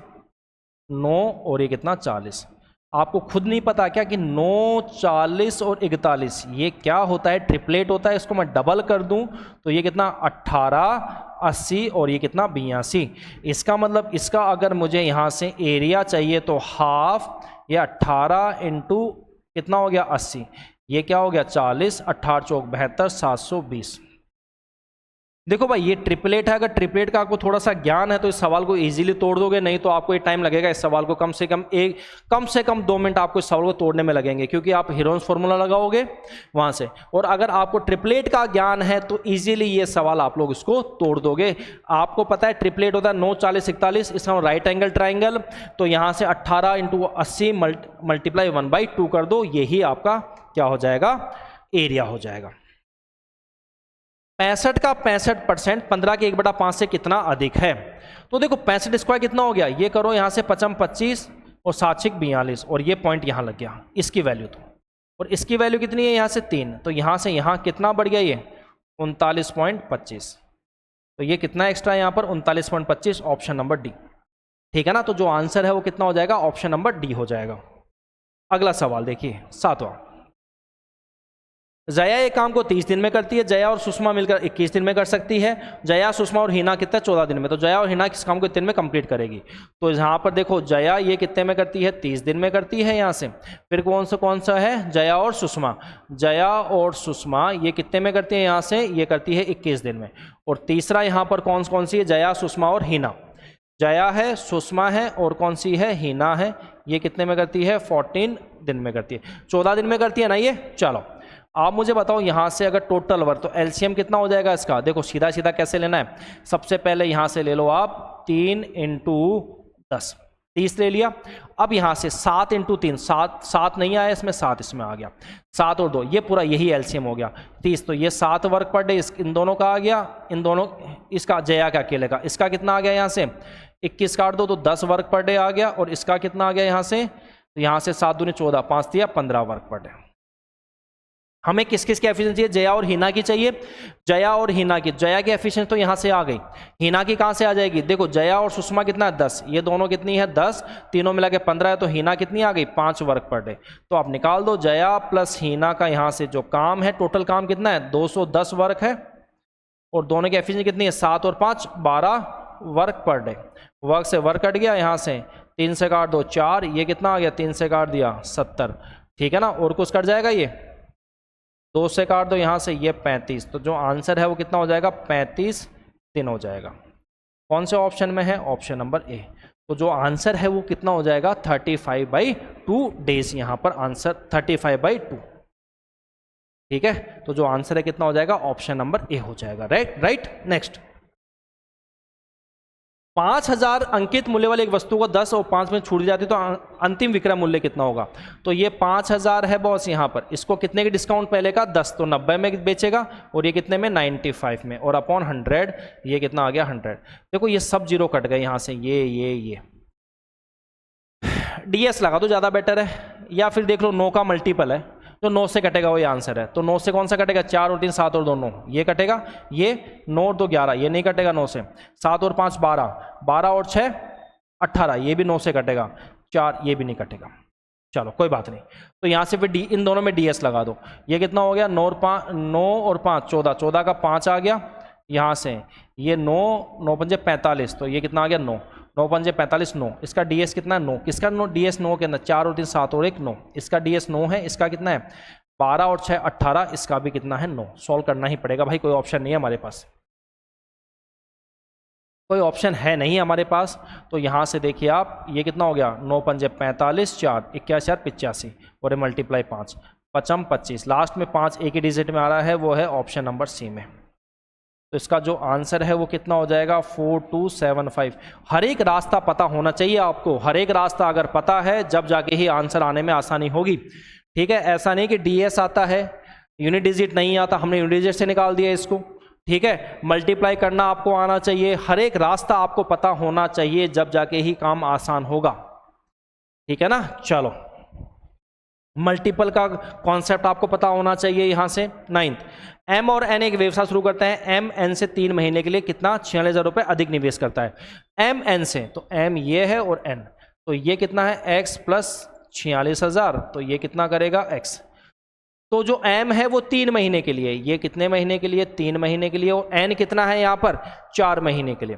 9 और ये कितना 40, आपको खुद नहीं पता क्या कि 9, 40 और 41 ये क्या होता है, ट्रिपलेट होता है। इसको मैं डबल कर दूं तो ये कितना 18, 80 और ये कितना 82। इसका मतलब इसका अगर मुझे यहाँ से एरिया चाहिए तो हाफ, ये 18 इंटू कितना हो गया 80, ये क्या हो गया 40, 18 चौक 72, 720। देखो भाई ये ट्रिपलेट है, अगर ट्रिपलेट का आपको थोड़ा सा ज्ञान है तो इस सवाल को इजीली तोड़ दोगे, नहीं तो आपको ये टाइम लगेगा इस सवाल को कम से कम 2 मिनट आपको इस सवाल को तोड़ने में लगेंगे, क्योंकि आप हीरोन्स फॉर्मूला लगाओगे वहां से, और अगर आपको ट्रिपलेट का ज्ञान है तो इजीली ये सवाल आप लोग इसको तोड़ दोगे। आपको पता है ट्रिपलेट होता है 9 40 41, इसका राइट एंगल ट्राइंगल, तो यहां से 18 × 80 मल्टीप्लाई 1/2 कर दो, यही आपका क्या हो जाएगा, एरिया हो जाएगा। 65 का 65% 15 के 1/5 से कितना अधिक है? तो देखो 65 स्क्वायर कितना हो गया, ये करो यहां से 55 25 और 7 42, और ये पॉइंट यहां लग गया इसकी वैल्यू, तो और इसकी वैल्यू कितनी है यहां से 3, तो यहां से यहां कितना बढ़ गया, ये 39.25, तो ये कितना एक्स्ट्रा यहां पर 39.25, ऑप्शन नंबर डी। ठीक है ना, तो जो आंसर है वो कितना हो जाएगा, ऑप्शन नंबर डी हो जाएगा। अगला सवाल देखिए 7वां। जया एक काम को 30 दिन में करती है, जया और सुषमा मिलकर 21 दिन में कर सकती है, जया सुषमा और हिना कितना 14 दिन में, तो जया और हिना किस काम को कितने दिन में कंप्लीट करेगी? तो यहाँ पर देखो जया ये कितने में करती है, 30 दिन में करती है यहाँ से। फिर कौन सा है, जया और सुषमा, जया और सुषमा ये कितने में करती है यहाँ से, ये करती है 21 दिन में। और तीसरा यहाँ पर कौन सी है, जया सुषमा और हिना, जया है सुषमा है और कौन सी है, हिना है, ये कितने में करती है, 14 दिन में करती है, 14 दिन में करती है ना ये। चलो आप मुझे बताओ यहां से अगर टोटल वर्क, तो एलसीएम कितना हो जाएगा इसका, देखो सीधा सीधा कैसे लेना है, सबसे पहले यहां से ले लो आप 3 × 10, 30 ले लिया। अब यहां से 7 × 3, 7 नहीं आया इसमें, 7 इसमें आ गया, 7 और 2 ये पूरा यही एलसीएम हो गया 30, तो ये 7 वर्क पर डे इन दोनों का आ गया, इन दोनों इसका जया का अकेले का, इसका कितना आ गया यहाँ से 21 काट दो तो 10 वर्क पर डे आ गया, और इसका कितना आ गया यहाँ से, तो यहाँ से 7 दूनी 14, 5 दिया 15 वर्क पर डे। हमें किस किस की एफिशिएंसी चाहिए, जया और हिना की चाहिए, जया और हिना की, जया की एफिशिएंसी तो यहां से आ गई, हिना की कहां से आ जाएगी, देखो जया और सुषमा कितना है 10, ये दोनों कितनी है 10, तीनों मिला के 15 है, तो हिना कितनी आ गई 5 वर्क पर डे। तो आप निकाल दो जया प्लस हिना का यहां से जो काम है, टोटल काम कितना है 210 वर्क है, और दोनों की एफिशिएंसी कितनी है 7 और 5 12 वर्क पर डे। वर्क से वर्क कट गया, यहां से 3 से काट दो 4, ये कितना आ गया 3 से काट दिया 70, ठीक है ना, और कुछ कट जाएगा, ये 2 से काट दो यहाँ से ये 35, तो जो आंसर है वो कितना हो जाएगा 35 दिन हो जाएगा। कौन से ऑप्शन में है, ऑप्शन नंबर ए। तो जो आंसर है वो कितना हो जाएगा 35/2 डेज, यहाँ पर आंसर 35/2, ठीक है। तो जो आंसर है कितना हो जाएगा, ऑप्शन नंबर ए हो जाएगा, राइट। नेक्स्ट 5000 अंकित मूल्य वाली एक वस्तु को 10 और 5 में छूट जाती तो अंतिम विक्रय मूल्य कितना होगा? तो ये 5000 है बॉस, यहाँ पर इसको कितने की डिस्काउंट पहले का 10, तो 90 में बेचेगा, और ये कितने में 95 में, और अपॉन 100 ये कितना आ गया 100। देखो ये सब जीरो कट गए यहाँ से, ये डीएस लगा दो ज़्यादा बेटर है, या फिर देख लो 9 का मल्टीपल है, तो 9 से कटेगा वही आंसर है। तो 9 से कौन सा कटेगा, 4 और 3 7 और 2 9, ये कटेगा, ये 9 और 2 11, ये नहीं कटेगा 9 से, 7 और 5 12, 12 और 6 18, ये भी 9 से कटेगा, 4 ये भी नहीं कटेगा। चलो कोई बात नहीं, तो यहाँ से फिर डी इन दोनों में डीएस लगा दो, ये कितना हो गया 9 और 5 14, 14 का 5 आ गया, यहाँ से ये 9 पंजे 45, तो ये कितना आ गया 9 पंजे 45 9, इसका डीएस कितना है 9, किसका 9 डीएस 9 के अंदर 4 और 3 7 और 1 9, इसका डीएस 9 है, इसका कितना है 12 और 6 18, इसका भी कितना है 9। सॉल्व करना ही पड़ेगा भाई, कोई ऑप्शन नहीं है हमारे पास, कोई ऑप्शन है नहीं हमारे पास। तो यहाँ से देखिए आप, ये कितना हो गया 9 पंजे 45 4 81 85, और मल्टीप्लाई 5 55 25, लास्ट में 5 एक ही डिजिट में आ रहा है, वो है ऑप्शन नंबर सी में। तो इसका जो आंसर है वो कितना हो जाएगा 4275। हर एक रास्ता पता होना चाहिए आपको, हर एक रास्ता अगर पता है जब जाके ही आंसर आने में आसानी होगी, ठीक है। ऐसा नहीं कि डीएस आता है यूनिट डिजिट नहीं आता, हमने यूनिट डिजिट से निकाल दिया इसको, ठीक है। मल्टीप्लाई करना आपको आना चाहिए, हर एक रास्ता आपको पता होना चाहिए, जब जाके ही काम आसान होगा, ठीक है ना। चलो मल्टीपल का कॉन्सेप्ट आपको पता होना चाहिए। यहाँ से 9th, एम और एन एक व्यवसाय शुरू करते हैं, एम एन से 3 महीने के लिए कितना 46,000 रुपये अधिक निवेश करता है, एम एन से, तो एम ये है और एन, तो ये कितना है x प्लस 46,000, तो ये कितना करेगा x। तो जो m है वो 3 महीने के लिए, ये कितने महीने के लिए 3 महीने के लिए, और n कितना है यहाँ पर 4 महीने के लिए।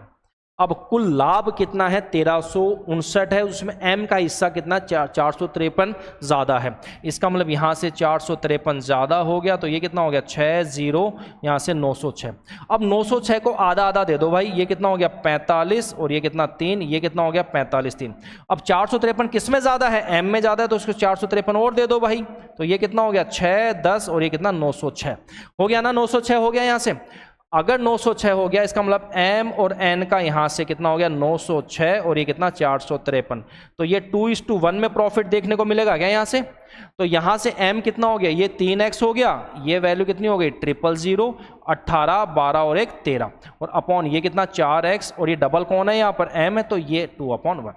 अब कुल लाभ कितना है 1359 है, उसमें m का हिस्सा कितना 453 ज़्यादा है। इसका मतलब यहाँ से 453 ज़्यादा हो गया, तो ये कितना हो गया 60, यहाँ से 906। अब 906 को आधा आधा दे दो भाई, ये कितना हो गया 45 और ये कितना 3, ये कितना हो गया 45 3। अब 453 किस में ज़्यादा है, m में ज़्यादा है, तो उसको 453 और दे दो भाई, तो ये कितना हो गया 6 10 और ये कितना 906 हो गया ना, 906 हो गया यहाँ से। अगर 906 हो गया इसका मतलब m और n का यहाँ से कितना हो गया 906 और ये कितना 453, तो ये 2:1 में प्रॉफिट देखने को मिलेगा क्या यहाँ से। तो यहाँ से m कितना हो गया, ये 3x हो गया, ये वैल्यू कितनी हो गई 000, 18 12 और 1 13 और अपॉन ये कितना 4x और ये डबल कौन है यहाँ पर m है, तो ये 2/1।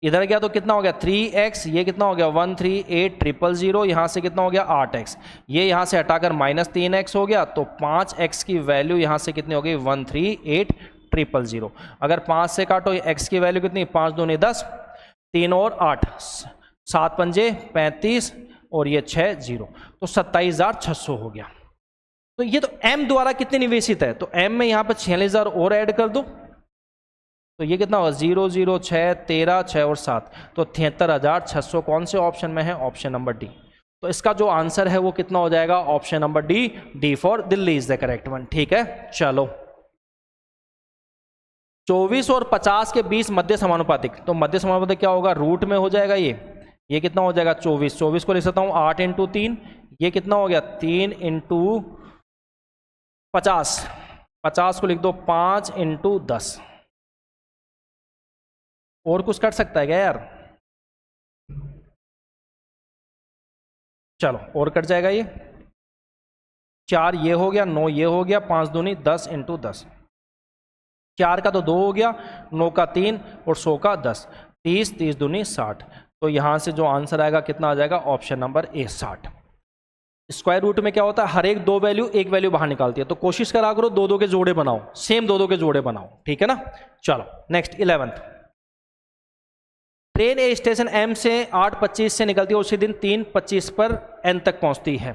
इधर गया तो कितना हो गया 3x, ये कितना हो गया 138,000, यहाँ से कितना हो गया 8x, ये यहाँ से हटाकर -3x हो गया, तो 5x की वैल्यू यहाँ से कितनी हो गई 138,000। अगर 5 से काटो ये x की वैल्यू कितनी 5 दूनी 10, 3 और 8 7 पंजे 35 और ये 6 0, तो 27,600 हो गया। तो ये तो m द्वारा कितने निवेशित है, तो m में यहाँ पर 46,000 और ऐड कर दो, तो ये कितना होगा 0 0 6 13 6 और 7, तो 73,600 कौन से ऑप्शन में है, ऑप्शन नंबर डी। तो इसका जो आंसर है वो कितना हो जाएगा, option number D, D for Delhi is the correct one. ठीक है, चलो 24 और 50 के बीच मध्य समानुपातिक, तो मध्य समानुपातिक क्या होगा, रूट में हो जाएगा ये कितना हो जाएगा 24, 24 को लिख सकता हूँ 8 × 3, ये कितना हो गया 3 × 50, 50 को लिख दो 5 × 10। और कुछ कट सकता है क्या यार, चलो और कट जाएगा ये 4 ये हो गया, 9 ये हो गया, 5 दूनी 10 × 10, 4 का तो 2 हो गया, 9 का 3 और 100 का 10, 30 30 दूनी 60। तो यहां से जो आंसर आएगा कितना आ जाएगा, option number A 60। Square root में क्या होता है, हर एक दो वैल्यू एक वैल्यू बाहर निकालती है, तो कोशिश करा करो दो दो के जोड़े बनाओ, सेम दो दो के जोड़े बनाओ, ठीक है ना। चलो नेक्स्ट 11th, ट्रेन ए स्टेशन एम से 8:25 से निकलती है, उसी दिन 3:25 पर एन तक पहुंचती है।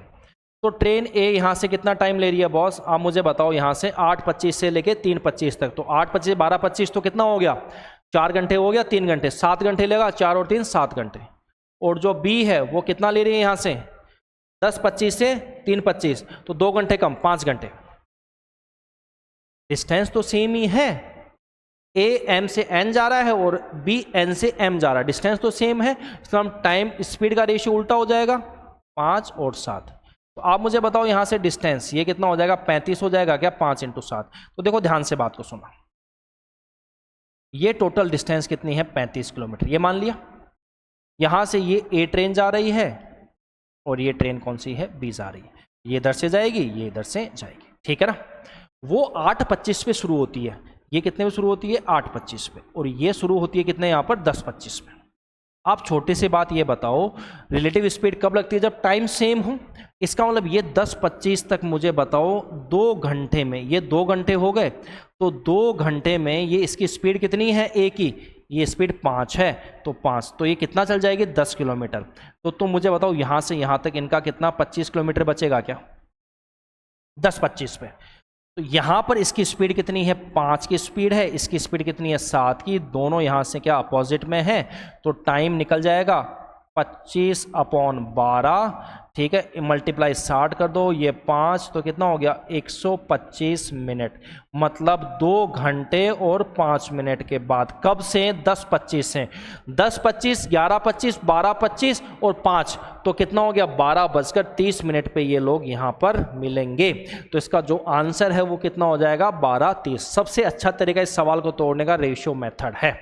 तो ट्रेन ए यहाँ से कितना टाइम ले रही है बॉस, आप मुझे बताओ, यहाँ से 8:25 से लेके 3:25 तक, तो 8:25 12:25 तो कितना हो गया 4 घंटे हो गया, 3 घंटे 7 घंटे लेगा, 4 और 3 7 घंटे। और जो बी है वो कितना ले रही है यहाँ से 10:25 से 3:25, तो 2 घंटे कम 5 घंटे। डिस्टेंस तो सेम ही है, ए एम से एन जा रहा है और बी एन से एम जा रहा है, डिस्टेंस तो सेम है, इसका टाइम स्पीड का रेशियो उल्टा हो जाएगा 5 और 7। तो आप मुझे बताओ यहाँ से डिस्टेंस ये कितना हो जाएगा 35 हो जाएगा क्या 5 × 7। तो देखो ध्यान से बात को सुना, ये टोटल डिस्टेंस कितनी है 35 किलोमीटर, ये मान लिया। यहाँ से ये ए ट्रेन जा रही है और ये ट्रेन कौन सी है बी जा रही है, ये इधर से जाएगी ये इधर से जाएगी, ठीक है ना। वो 8:25 पे शुरू होती है, ये कितने में शुरू होती है 8:25 पे, और ये शुरू होती है कितने यहाँ पर 10:25 पे। आप छोटी सी बात ये बताओ, रिलेटिव स्पीड कब लगती है जब टाइम सेम हो। इसका मतलब ये 10:25 तक मुझे बताओ 2 घंटे में, ये 2 घंटे हो गए, तो 2 घंटे में ये इसकी स्पीड कितनी है ए की, ये स्पीड 5 है, तो 5, तो ये कितना चल जाएगी 10 किलोमीटर। तो तुम मुझे बताओ यहाँ से यहाँ तक इनका कितना 25 किलोमीटर बचेगा क्या 10:25 पे। तो यहाँ पर इसकी स्पीड कितनी है 5 की स्पीड है, इसकी स्पीड कितनी है 7 की, दोनों यहाँ से क्या अपोजिट में है, तो टाइम निकल जाएगा 25/12, ठीक है, मल्टीप्लाई 60 कर दो, ये 5, तो कितना हो गया 125 मिनट। मतलब 2 घंटे और 5 मिनट के बाद, कब से 10:25 से, 10:25 11:25 12:25 और 5, तो कितना हो गया 12:30 पे ये लोग यहाँ पर मिलेंगे। तो इसका जो आंसर है वो कितना हो जाएगा 12:30। सबसे अच्छा तरीका इस सवाल को तोड़ने का रेशियो मेथड है।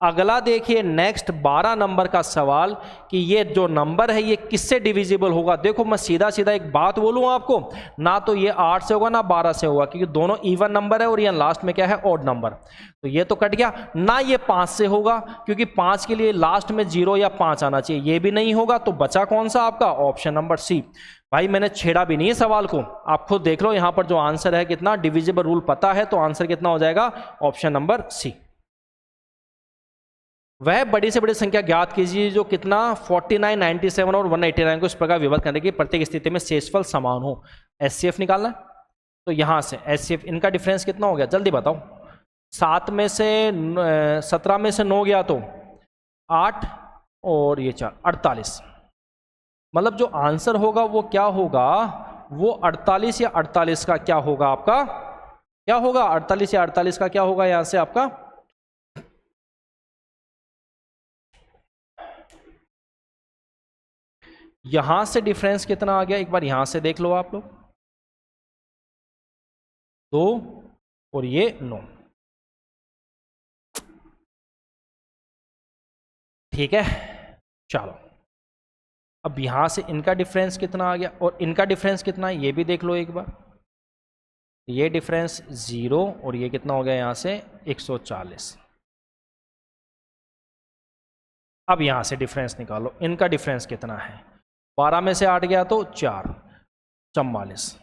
अगला देखिए नेक्स्ट 12 नंबर का सवाल कि ये जो नंबर है ये किससे डिविजिबल होगा। देखो मैं सीधा सीधा एक बात बोलूं आपको, ना तो ये 8 से होगा ना 12 से होगा, क्योंकि दोनों इवन नंबर है और ये लास्ट में क्या है ऑड नंबर, तो ये तो कट गया। ना ये 5 से होगा, क्योंकि 5 के लिए लास्ट में 0 या 5 आना चाहिए, ये भी नहीं होगा। तो बचा कौन सा आपका ऑप्शन नंबर सी। भाई मैंने छेड़ा भी नहीं है सवाल को, आप खुद देख लो यहाँ पर जो आंसर है कितना, डिविजिबल रूल पता है, तो आंसर कितना हो जाएगा ऑप्शन नंबर सी। वह बड़ी से बड़ी संख्या ज्ञात कीजिए जो कितना 49, 97 और 189 को इस प्रकार विभक्त करने की प्रत्येक स्थिति में शेषफल समान हो। एचसीएफ निकालना है, तो यहां से एचसीएफ इनका डिफरेंस कितना हो गया जल्दी बताओ, 7 में से 17 में से 9 गया तो 8 और ये 4, 48। मतलब जो आंसर होगा वो क्या होगा, वो 48 या 48 का क्या होगा आपका, क्या होगा 48 या 48 का क्या होगा यहां से आपका, यहां से डिफरेंस कितना आ गया, एक बार यहां से देख लो आप लोग, 2 और ये 9। ठीक है, चलो अब यहां से इनका डिफरेंस कितना आ गया और इनका डिफरेंस कितना है ये भी देख लो एक बार। ये डिफरेंस 0 और ये कितना हो गया यहां से 140। अब यहां से डिफरेंस निकालो, इनका डिफरेंस कितना है, 12 में से 8 गया तो 4, 44।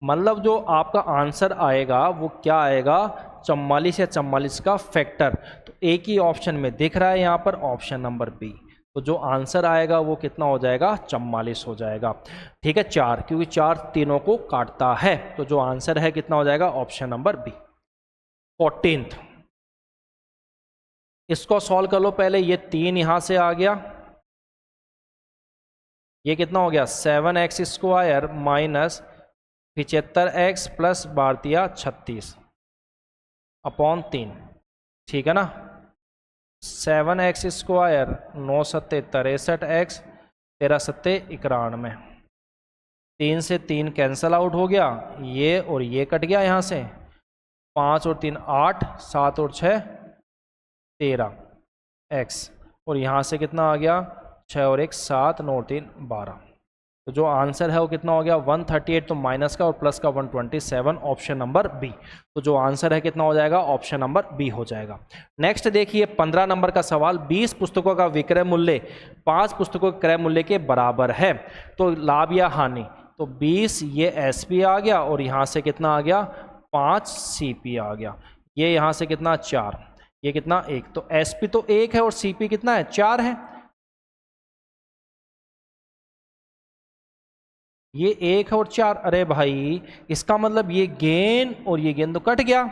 मतलब जो आपका आंसर आएगा वो क्या आएगा, 44 या 44 का फैक्टर। तो एक ही ऑप्शन में दिख रहा है यहाँ पर, ऑप्शन नंबर बी। तो जो आंसर आएगा वो कितना हो जाएगा, 44 हो जाएगा। ठीक है, 4, क्योंकि 4 तीनों को काटता है, तो जो आंसर है कितना हो जाएगा, ऑप्शन नंबर बी। 14th, इसको सॉल्व कर लो पहले। ये 3 यहां से आ गया, ये कितना हो गया 7x square minus 75x plus 36 upon 3। ठीक है ना, 7x स्क्वायर 9 सत्ते 63x 13 सत्ते 91, 3 से 3 कैंसल आउट हो गया, ये और ये कट गया यहाँ से, 5 और 3 8, 7 और 6 13x, और यहाँ से कितना आ गया 6 और 1 7, 9 और 3 12। तो जो आंसर है वो कितना हो गया 138, तो माइनस का और प्लस का 127, ऑप्शन नंबर बी। तो जो आंसर है कितना हो जाएगा, ऑप्शन नंबर बी हो जाएगा। नेक्स्ट देखिए 15 नंबर का सवाल, 20 पुस्तकों का विक्रय मूल्य 5 पुस्तकों के क्रय मूल्य के बराबर है, तो लाभ या हानि। तो 20 ये एसपी आ गया और यहाँ से कितना आ गया 5 सीपी आ गया, ये यहाँ से कितना 4, ये कितना 1, तो एसपी तो 1 है और सीपी कितना है 4 है, ये 1 और 4। अरे भाई इसका मतलब ये गेन और ये गेन तो कट गया,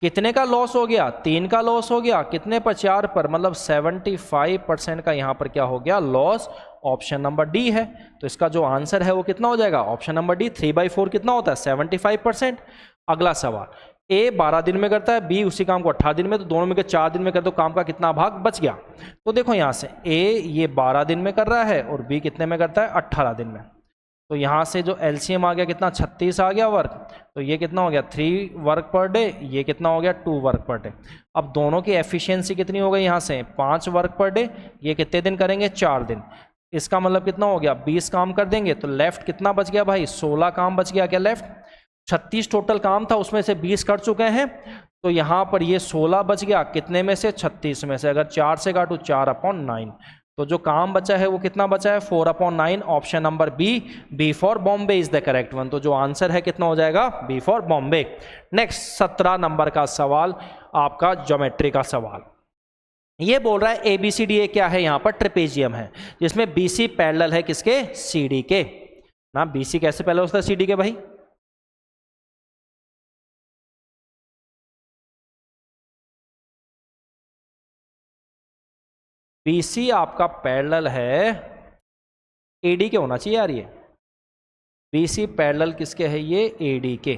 कितने का लॉस हो गया 3 का लॉस हो गया, कितने पर 4 पर, मतलब 75% का यहाँ पर क्या हो गया लॉस, ऑप्शन नंबर डी है। तो इसका जो आंसर है वो कितना हो जाएगा, ऑप्शन नंबर डी। 3/4 कितना होता है 75%। अगला सवाल, ए 12 दिन में करता है, बी उसी काम को 18 दिन में, तो दोनों में 4 दिन में कर दो, काम का कितना भाग बच गया। तो देखो यहाँ से ए ये 12 दिन में कर रहा है और बी कितने में करता है 18 दिन में, तो यहाँ से जो एलसीएम आ गया कितना 36 आ गया वर्क, तो ये कितना हो गया 3 वर्क पर डे, ये कितना हो गया 2 वर्क पर डे। अब दोनों की एफिशिएंसी कितनी हो गई यहाँ से 5 वर्क पर डे, ये कितने दिन करेंगे 4 दिन, इसका मतलब कितना हो गया 20 काम कर देंगे, तो लेफ्ट कितना बच गया भाई 16 काम बच गया क्या लेफ्ट, 36 टोटल काम था उसमें से 20 कर चुके हैं, तो यहाँ पर ये 16 बच गया कितने में से 36 में से, अगर 4 से काटूँ 4/9, तो जो काम बचा है वो कितना बचा है 4/9, option number B, B for Bombay is the correct one. तो जो आंसर है कितना हो जाएगा बी फॉर बॉम्बे। नेक्स्ट 17 नंबर का सवाल आपका ज्योमेट्री का सवाल, ये बोल रहा है ABCD क्या है, यहाँ पर ट्रेपेजियम है जिसमें BC पैरेलल है किसके, CD के ना। BC कैसे पैरेलल होता है CD के भाई, BC आपका पैरेलल है AD के होना चाहिए यार, ये BC पैरेलल किसके है, ये AD के।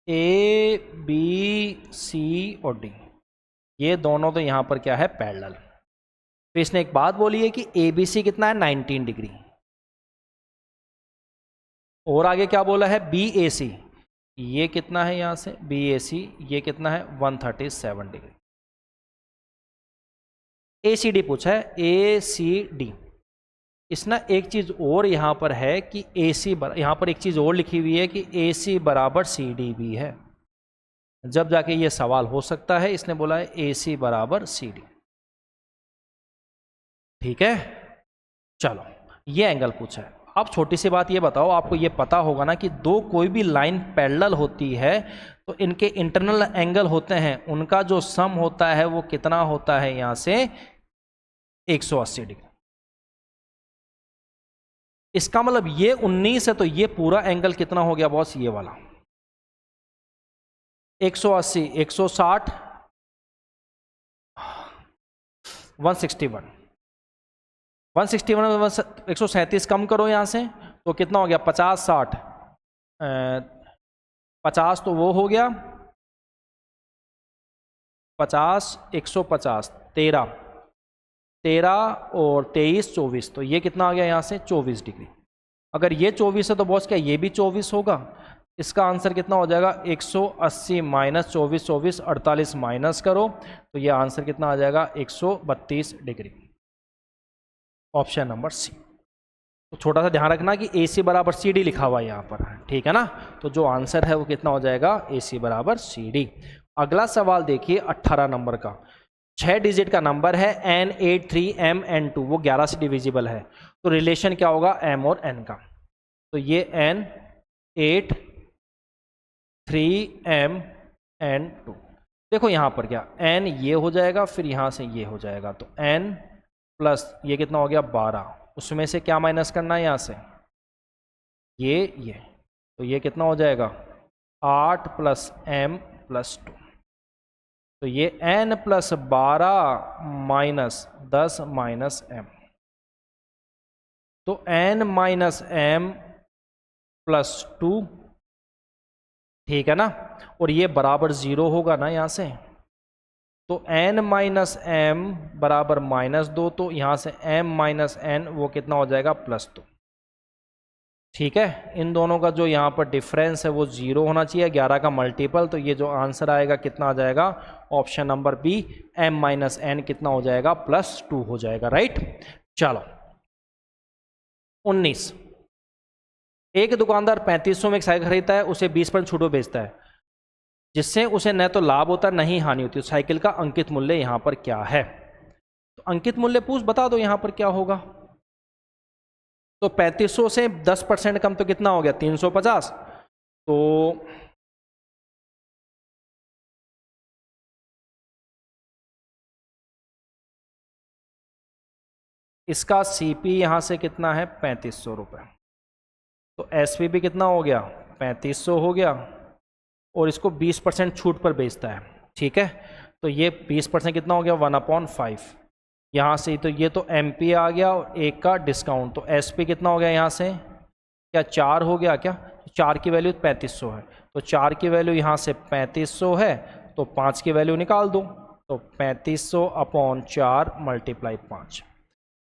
ABC और D ये दोनों तो यहां पर क्या है पैरेलल। तो इसने एक बात बोली है कि ABC कितना है 19 डिग्री, और आगे क्या बोला है BAC, ये कितना है यहां से BAC, ये कितना है 137 डिग्री। ACD पूछा है ACD, इसना एक चीज और यहां पर है कि AC यहां पर एक चीज और लिखी हुई है कि AC बराबर CD भी है, जब जाके ये सवाल हो सकता है। इसने बोला है AC बराबर CD। ठीक है, चलो ये एंगल पूछा है। अब छोटी सी बात ये बताओ, आपको ये पता होगा ना कि दो कोई भी लाइन पैरेलल होती है तो इनके इंटरनल एंगल होते हैं, उनका जो सम होता है वो कितना होता है, यहाँ से 180 डिग्री। इसका मतलब ये 19 है तो ये पूरा एंगल कितना हो गया बॉस, ये वाला 180, 160, 161, 161, 137 कम करो यहाँ से तो कितना हो गया 50, 60, 50 तो वो हो गया 50, 150, 13, 13 और 23, 24, तो ये कितना आ गया यहाँ से 24 डिग्री। अगर ये 24 है तो बॉस क्या ये भी 24 होगा? इसका आंसर कितना हो जाएगा 180 माइनस 24, 24, 48 माइनस करो तो ये आंसर कितना आ जाएगा 132 डिग्री। ऑप्शन नंबर सी। तो छोटा सा ध्यान रखना कि AC बराबर CD लिखा हुआ है यहाँ पर, ठीक है ना। तो जो आंसर है वो कितना हो जाएगा AC बराबर CD। अगला सवाल देखिए 18 नंबर का, 6 डिजिट का नंबर है N83MN2, वो 11 से डिविजिबल है, तो रिलेशन क्या होगा M और N का? तो ये N83MN2, देखो यहाँ पर क्या N ये हो जाएगा फिर यहाँ से ये हो जाएगा, तो N प्लस ये कितना हो गया 12, उसमें से क्या माइनस करना है यहाँ से ये, तो ये कितना हो जाएगा 8 प्लस M प्लस 2, तो ये N plus 12 minus 10 minus M, तो N माइनस M प्लस 2, ठीक है ना, और ये बराबर 0 होगा ना यहाँ से, तो N माइनस M बराबर -2, तो यहाँ से M माइनस N वो कितना हो जाएगा +2, ठीक है। इन दोनों का जो यहाँ पर डिफरेंस है वो 0 होना चाहिए, 11 का मल्टीपल, तो ये जो आंसर आएगा कितना आ जाएगा option number B, M minus N कितना हो जाएगा +2 हो जाएगा, राइट। चलो 19, एक दुकानदार 3500 में एक साइकिल खरीदता है, उसे 20% छूट पर बेचता है, जिससे उसे न तो लाभ होता नहीं हानि होती। साइकिल का अंकित मूल्य यहां पर क्या है? तो अंकित मूल्य बता दो यहां पर क्या होगा। तो 3500 से 10% कम तो कितना हो गया 350, तो इसका CP यहां से कितना है 3500 रुपये, तो SP भी कितना हो गया 3500 हो गया, और इसको 20% छूट पर बेचता है, ठीक है। तो ये 20% कितना हो गया 1/5, यहाँ से तो ये तो MP आ गया और 1 का डिस्काउंट, तो SP कितना हो गया यहाँ से क्या 4 हो गया क्या, 4 की वैल्यू 3500 है, तो 4 की वैल्यू यहाँ से 3500 है, तो 5 की वैल्यू निकाल दो, तो 3500/4 × 5,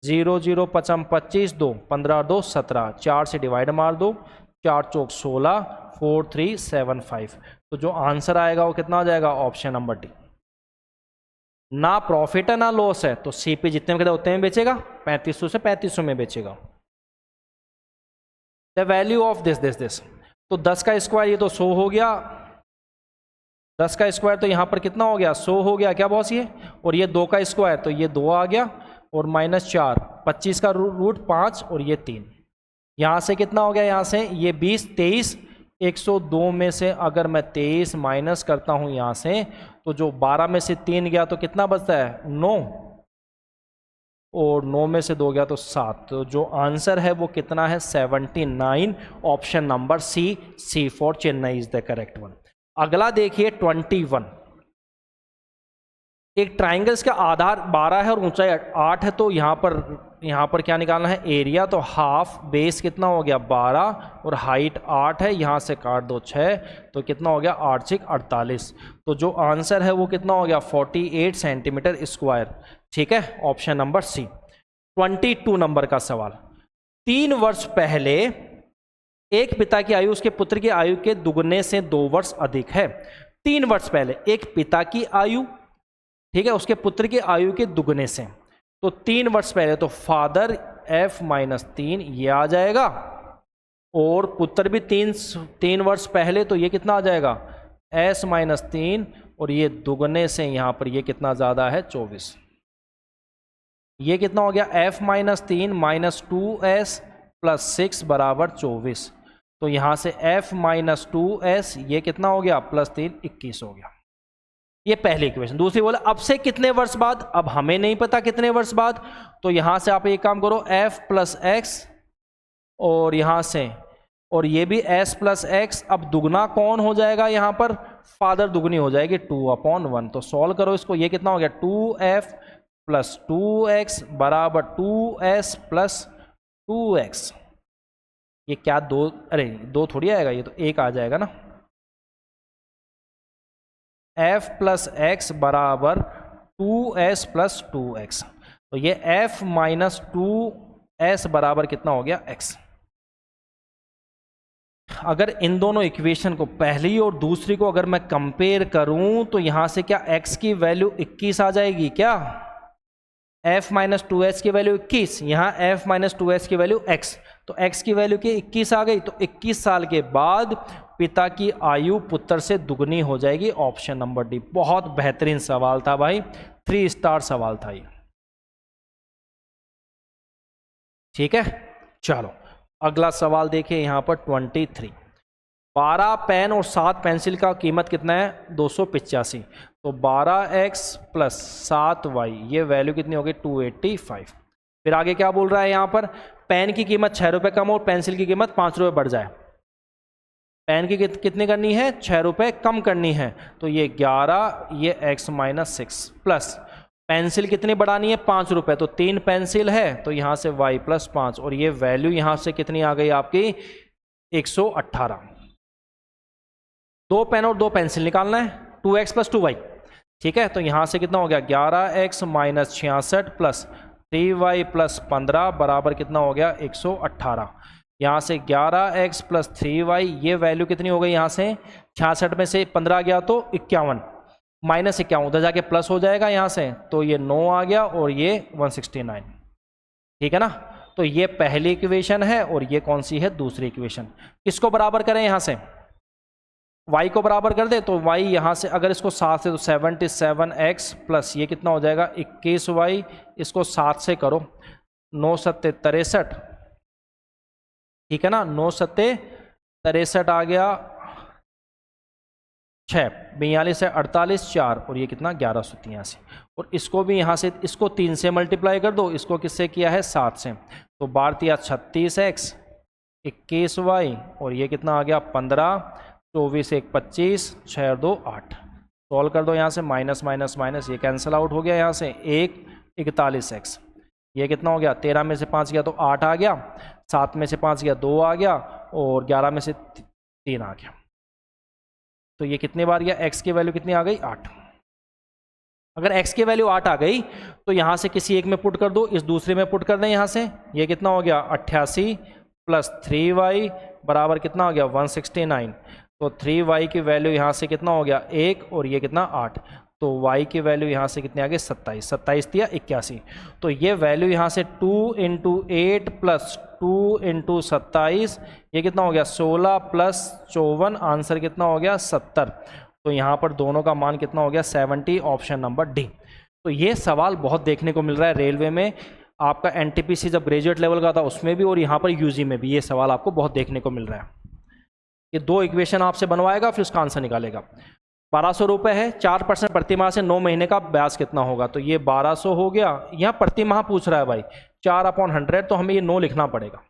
0 0 5 25, 2 15 2 17, 4 से डिवाइड मार दो, 4 चौक 16, 4375, तो जो आंसर आएगा वो कितना आ जाएगा ऑप्शन नंबर डी। ना प्रॉफिट है ना लॉस है, तो CP जितने में उतने में बेचेगा, 3500 से 3500 में बेचेगा। द वैल्यू ऑफ दिस, तो 10 का स्क्वायर ये तो 100 हो गया, 10 का स्क्वायर तो यहाँ पर कितना हो गया 100 हो गया क्या बॉस ये, और ये 2 का स्क्वायर तो ये 2 आ गया, और -4, 25 का रूट 5 और ये 3, यहाँ से कितना हो गया यहाँ से ये 20, 23, 102 में से अगर मैं 23 माइनस करता हूँ यहाँ से, तो जो 12 में से 3 गया तो कितना बचता है 9, और 9 में से 2 गया तो 7, तो जो आंसर है वो कितना है 79, option number C for Chennai is the correct one. अगला देखिए 21, एक ट्राइंगल्स का आधार 12 है और ऊंचाई 8 है, तो यहाँ पर क्या निकालना है एरिया, तो हाफ बेस कितना हो गया 12 और हाइट 8 है, यहाँ से काट दो 6, तो कितना हो गया 8 6 48, तो जो आंसर है वो कितना हो गया 48 सेंटीमीटर स्क्वायर, ठीक है, ऑप्शन नंबर सी। 22 नंबर का सवाल, 3 वर्ष पहले एक पिता की आयु उसके पुत्र की आयु के दुगने से 2 वर्ष अधिक है। 3 वर्ष पहले एक पिता की आयु, ठीक है, उसके पुत्र की आयु के दुगने से, तो 3 वर्ष पहले तो फादर F-3 ये आ जाएगा, और पुत्र भी 3 वर्ष पहले, तो ये कितना आ जाएगा S-3, और ये दुगने से यहाँ पर ये कितना ज़्यादा है 24, ये कितना हो गया F-3 -2S + 6 = 24, तो यहाँ से F-2S ये कितना हो गया +3 21 हो गया। ये पहली इक्वेशन। दूसरी बोला अब से कितने वर्ष बाद, अब हमें नहीं पता कितने वर्ष बाद, तो यहां से आप एक काम करो f प्लस एक्स और यहां से और ये भी s प्लस एक्स। अब दुगना कौन हो जाएगा यहाँ पर, फादर दुगनी हो जाएगी 2/1। तो सॉल्व करो इसको, ये कितना हो गया 2f प्लस 2x बराबर 2s प्लस 2x। ये क्या दो, अरे दो थोड़ी आएगा, ये तो एक आ जाएगा ना। f प्लस एक्स बराबर 2s प्लस 2x। तो ये f माइनस 2s बराबर कितना हो गया x। अगर इन दोनों इक्वेशन को, पहली और दूसरी को अगर मैं कंपेयर करूं तो यहां से क्या x की वैल्यू 21 आ जाएगी क्या, f माइनस 2s की वैल्यू 21, यहाँ f माइनस 2s की वैल्यू x, तो x की वैल्यू की 21 आ गई। तो 21 साल के बाद पिता की आयु पुत्र से दुगनी हो जाएगी, ऑप्शन नंबर डी। बहुत बेहतरीन सवाल था भाई, 3 स्टार सवाल था ये। ठीक है, चलो अगला सवाल देखिए यहाँ पर 23। 12 पेन और 7 पेंसिल का कीमत कितना है 285। तो 12x प्लस 7y ये वैल्यू कितनी होगी 285। फिर आगे क्या बोल रहा है यहाँ पर, पेन की कीमत 6 रुपये कम और पेंसिल की कीमत 5 रुपये बढ़ जाए। पेन की कितनी करनी है 6 रुपये कम करनी है, तो ये 11 ये x माइनस 6 प्लस पेंसिल कितनी बढ़ानी है 5 रुपये, तो 3 पेंसिल है तो यहाँ से y प्लस 5 और ये वैल्यू यहाँ से कितनी आ गई आपकी 118। 2 पेन और 2 पेंसिल निकालना है, 2x प्लस 2y। ठीक है, तो यहाँ से कितना हो गया 11x minus 66 plus 3y plus 15 बराबर कितना हो गया 118। यहाँ से 11x प्लस 3y ये वैल्यू कितनी हो गई, यहाँ से 66 में से 15 गया तो 51 माइनस 51 उधर जाके प्लस हो जाएगा यहाँ से, तो ये 9 आ गया और ये 169। ठीक है ना, तो ये पहली इक्वेशन है और ये कौन सी है दूसरी इक्वेशन। किसको बराबर करें यहाँ से, y को बराबर कर दे, तो y यहाँ से अगर इसको 7 से तो 77x प्लस ये कितना हो जाएगा 21y, इसको 7 से करो 9 सत्ते 63। ठीक है ना, 9 सत्ते 63 आ गया 6, 42 से 48 4 और ये कितना 1183। और इसको भी यहाँ से इसको 3 से मल्टीप्लाई कर दो, इसको किससे किया है 7 से, तो 12 36x 21y और ये कितना आ गया 15, 24 1 25 6 2 8। सॉल्व कर दो यहाँ से, माइनस माइनस माइनस ये कैंसिल आउट हो गया, यहाँ से 1 41x ये कितना हो गया 13 में से 5 गया तो 8 आ गया, 7 में से 5 गया 2 आ गया और 11 में से 3 आ गया। तो ये कितने बार गया, x की वैल्यू कितनी आ गई 8। अगर x की वैल्यू 8 आ गई तो यहाँ से किसी एक में पुट कर दो, इस दूसरे में पुट कर दें यहाँ से, ये कितना हो गया 88 प्लस 3y बराबर कितना हो गया 169। तो 3y की वैल्यू यहाँ से कितना हो गया 1 और ये कितना 8, तो y की वैल्यू यहाँ से कितनी आ गई 27, 27 दिया 81। तो ये वैल्यू यहाँ से 2 × 8 प्लस 2 × 27 ये कितना हो गया 16 प्लस 54, आंसर कितना हो गया 70। तो यहाँ पर दोनों का मान कितना हो गया 70, ऑप्शन नंबर डी। तो ये सवाल बहुत देखने को मिल रहा है रेलवे में, आपका एनटीपीसी जब ग्रेजुएट लेवल का था उसमें भी और यहाँ पर यूजी में भी ये सवाल आपको बहुत देखने को मिल रहा है। ये 2 इक्वेशन आपसे बनवाएगा फिर उसका आंसर निकालेगा। 1200 रुपये है, 4% प्रति माह से 9 महीने का ब्याज कितना होगा, तो ये 1200 हो गया। यहाँ प्रति माह पूछ रहा है भाई, 4/100 तो हमें ये 9 लिखना पड़ेगा।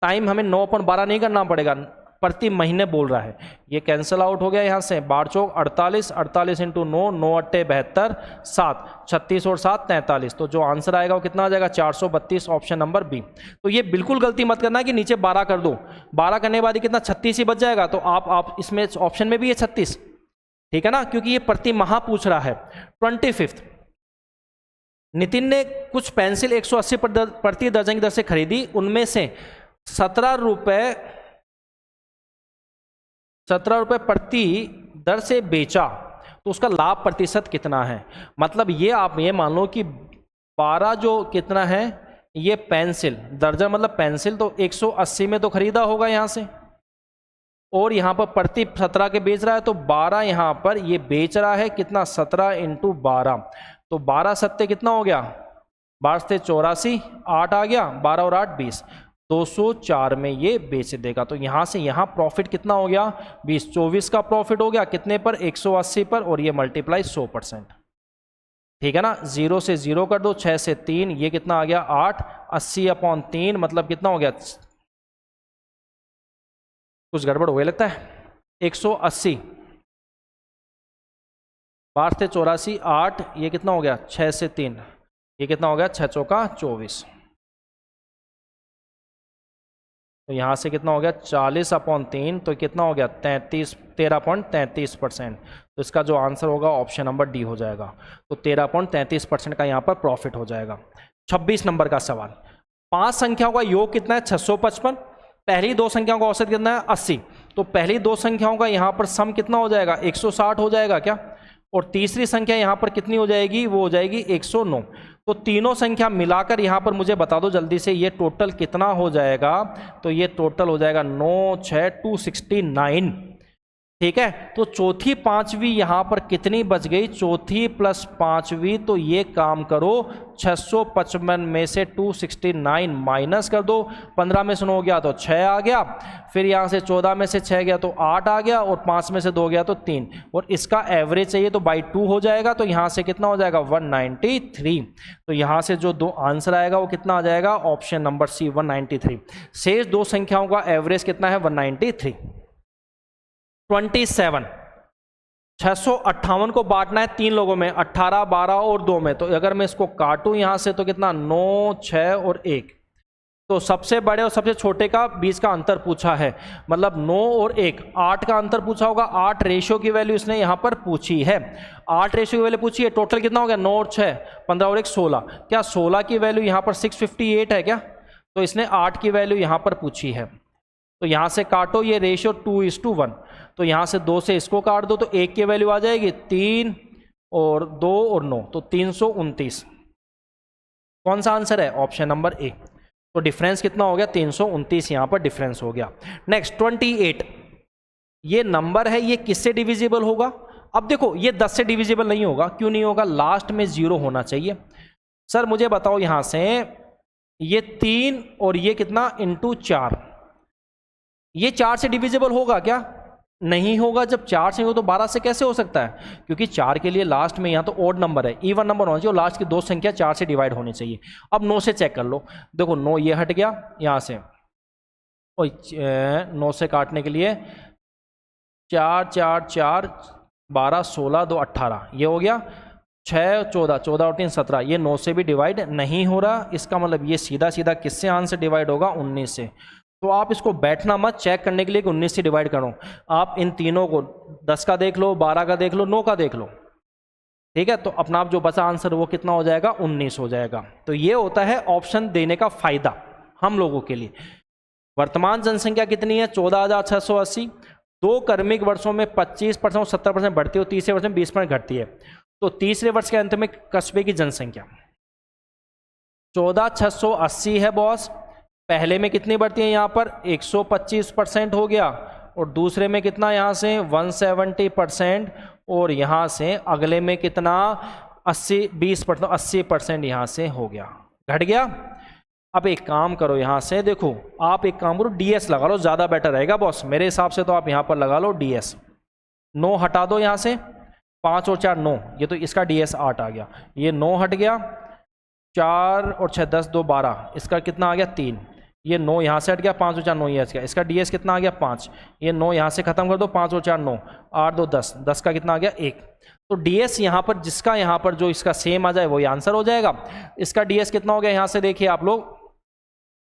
टाइम हमें 9/12 नहीं करना पड़ेगा, प्रति महीने बोल रहा है। ये कैंसिल आउट हो गया यहाँ से, 12 चौक 48, 48 × 9, 9 अट्टे 72, 7 36 और 7 43। तो जो आंसर आएगा वो कितना आ जाएगा 432, ऑप्शन नंबर बी। तो ये बिल्कुल गलती मत करना कि नीचे 12 कर दो, 12 करने के बाद कितना 36 ही बच जाएगा। तो आप इसमें ऑप्शन में भी है 36, ठीक है ना, क्योंकि ये प्रति माह पूछ रहा है। 25 नितिन ने कुछ पेंसिल 180 प्रति दर्जन की दर से खरीदी, उनमें से 17 रुपये प्रति दर से बेचा, तो उसका लाभ प्रतिशत कितना है। मतलब ये आप ये मान लो कि 12 जो कितना है ये पेंसिल दर्जन, मतलब पेंसिल तो 180 में तो खरीदा होगा यहाँ से, और यहाँ पर प्रति 17 के बेच रहा है, तो 12 यहाँ पर ये बेच रहा है कितना 17 × 12, तो 12 सत्ते कितना हो गया 12 से 84, 8 आ गया, 12 और 8 20। 204 में ये बेच देगा। तो यहाँ से यहाँ प्रॉफिट कितना हो गया 20, 24 का प्रॉफिट हो गया कितने पर 180 पर, और ये मल्टीप्लाई 100%। ठीक है ना, 0 से 0 कर दो, 6 से 3, ये कितना आ गया 8, 80/3 मतलब कितना हो गया, कुछ गड़बड़ हो गया लगता है, 180 12 से 84, 8, ये कितना हो गया 6 से 3, ये कितना हो गया 6 चौका 24। तो यहाँ से कितना हो गया 40/3, तो कितना हो गया 13.33%। तो इसका जो आंसर होगा ऑप्शन नंबर डी हो जाएगा। तो 13.33% का यहाँ पर प्रॉफिट हो जाएगा। 26 नंबर का सवाल, 5 संख्याओं का योग कितना है 655, पहली 2 संख्याओं का औसत कितना है 80। तो पहली 2 संख्याओं का यहाँ पर सम कितना हो जाएगा 160 हो जाएगा क्या, और तीसरी संख्या यहाँ पर कितनी हो जाएगी, वो हो जाएगी 109। तो तीनों संख्या मिलाकर यहाँ पर मुझे बता दो जल्दी से ये टोटल कितना हो जाएगा। तो ये टोटल हो जाएगा 9 6 269। ठीक है, तो चौथी पांचवी यहाँ पर कितनी बच गई, चौथी प्लस पांचवी, तो ये काम करो 655 में से 269 माइनस कर दो, 15 में से 9 गया तो 6 आ गया, फिर यहाँ से 14 में से 6 गया तो 8 आ गया, और 5 में से 2 गया तो 3, और इसका एवरेज चाहिए तो बाई 2 हो जाएगा। तो यहाँ से कितना हो जाएगा 193। तो यहाँ से जो 2 आंसर आएगा वो कितना आ जाएगा, ऑप्शन नंबर सी 193। शेष 2 संख्याओं का एवरेज कितना है 193। 27, 658 को बांटना है 3 लोगों में, 18 12 और 2 में। तो अगर मैं इसको काटूं यहां से तो कितना 9 6 और 1। तो सबसे बड़े और सबसे छोटे का बीच का अंतर पूछा है, मतलब 9 और 1, 8 का अंतर पूछा होगा। 8 रेशियो की वैल्यू इसने यहां पर पूछी है, 8 रेशियो की वैल्यू पूछी है। टोटल कितना हो गया 9 और 6 15 और 1 16। क्या 16 की वैल्यू यहां पर 658 है क्या, तो इसने 8 की वैल्यू यहां पर पूछी है। तो यहां से काटो, ये रेशियो 2:1, तो यहां से 2 से इसको काट दो तो 1 की वैल्यू आ जाएगी 3 और 2 और 9, तो 329। कौन सा आंसर है, ऑप्शन नंबर ए। तो डिफरेंस कितना हो गया 329, यहां पर डिफरेंस हो गया। नेक्स्ट 28, ये नंबर है, ये किससे डिविजिबल होगा। अब देखो ये 10 से डिविजिबल नहीं होगा, क्यों नहीं होगा, लास्ट में 0 होना चाहिए। सर मुझे बताओ यहां से ये 3 और ये कितना इंटू 4, ये 4 से डिविजिबल होगा क्या, नहीं होगा। जब 4 से हो तो 12 से कैसे हो सकता है, क्योंकि 4 के लिए लास्ट में यहाँ तो ओड नंबर है, इवन नंबर होना चाहिए, और लास्ट की 2 संख्या 4 से डिवाइड होनी चाहिए। अब 9 से चेक कर लो, देखो 9 ये हट गया यहाँ से, और 9 से काटने के लिए 4 4 4 12 16 2 18, ये हो गया 6 14 14 और 3 17, ये 9 से भी डिवाइड नहीं हो रहा। इसका मतलब ये सीधा सीधा किससे आंसर डिवाइड होगा 19 से। तो आप इसको बैठना मत चेक करने के लिए कि 19 से डिवाइड करो, आप इन तीनों को 10 का देख लो, 12 का देख लो, 9 का देख लो। ठीक है, तो अपना आप जो बचा आंसर वो कितना हो जाएगा 19 हो जाएगा। तो ये होता है ऑप्शन देने का फायदा हम लोगों के लिए। वर्तमान जनसंख्या कितनी है 14,680, 2 क्रमिक वर्षों में 25% और 70% बढ़ती है, और तीसरे वर्ष में 20% घटती है। तो तीसरे वर्ष के अंत में कस्बे की जनसंख्या 14,680 है बॉस, पहले में कितनी बढ़ती है यहाँ पर 125% हो गया, और दूसरे में कितना यहाँ से 170%, और यहाँ से अगले में कितना 20% 80% यहाँ से हो गया, घट गया। अब एक काम करो यहाँ से, देखो आप एक काम करो डीएस लगा लो, ज़्यादा बेटर रहेगा बॉस मेरे हिसाब से। तो आप यहाँ पर लगा लो डीएस, 9 हटा दो यहाँ से, 5 और 4 9, ये तो इसका डीएस 8 आ गया, ये 9 हट गया, 4 और 6 10 2 12, इसका कितना आ गया 3, ये 9 यहाँ से हट गया, 5 और 4 9 ये हट गया, इसका डीएस कितना आ गया 5, ये 9 यहाँ से खत्म कर दो, 5 और 4 9, 8 2 10, 10 का कितना आ गया 1। तो डीएस यहाँ पर जिसका यहाँ पर जो इसका सेम आ जाए वही आंसर हो जाएगा। इसका डीएस कितना हो गया यहाँ से देखिए आप लोग,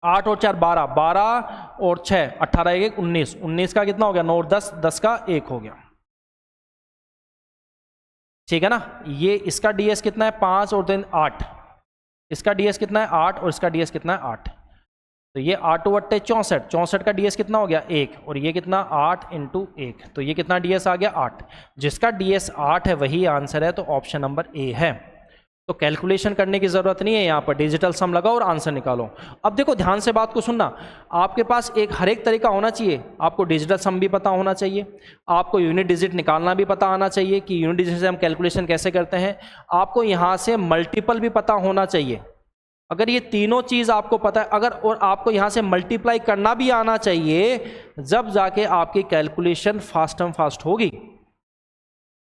8 और 4 12, 12 और 6 18 1 19, 19 का कितना हो गया 9 और 10, 10 का 1 हो गया। ठीक है ना, ये इसका डीएस कितना है 5 और 3 8, इसका डीएस कितना है 8, और इसका डीएस कितना है 8। तो ये 8 × 8 64, 64 का डीएस कितना हो गया 1, और ये कितना 8 × 1, तो ये कितना डीएस आ गया 8। जिसका डीएस 8 है वही आंसर है, तो ऑप्शन नंबर ए है। तो कैलकुलेशन करने की ज़रूरत नहीं है, यहाँ पर डिजिटल सम लगाओ और आंसर निकालो। अब देखो ध्यान से बात को सुनना, आपके पास हर एक तरीका होना चाहिए। आपको डिजिटल सम भी पता होना चाहिए, आपको यूनिट डिजिट निकालना भी पता आना चाहिए कि यूनिट डिजिट से हम कैलकुलेशन कैसे करते हैं, आपको यहाँ से मल्टीपल भी पता होना चाहिए। अगर ये तीनों चीज़ आपको पता है, अगर और आपको यहाँ से मल्टीप्लाई करना भी आना चाहिए, जब जाके आपकी कैलकुलेशन फास्ट एंड फास्ट होगी।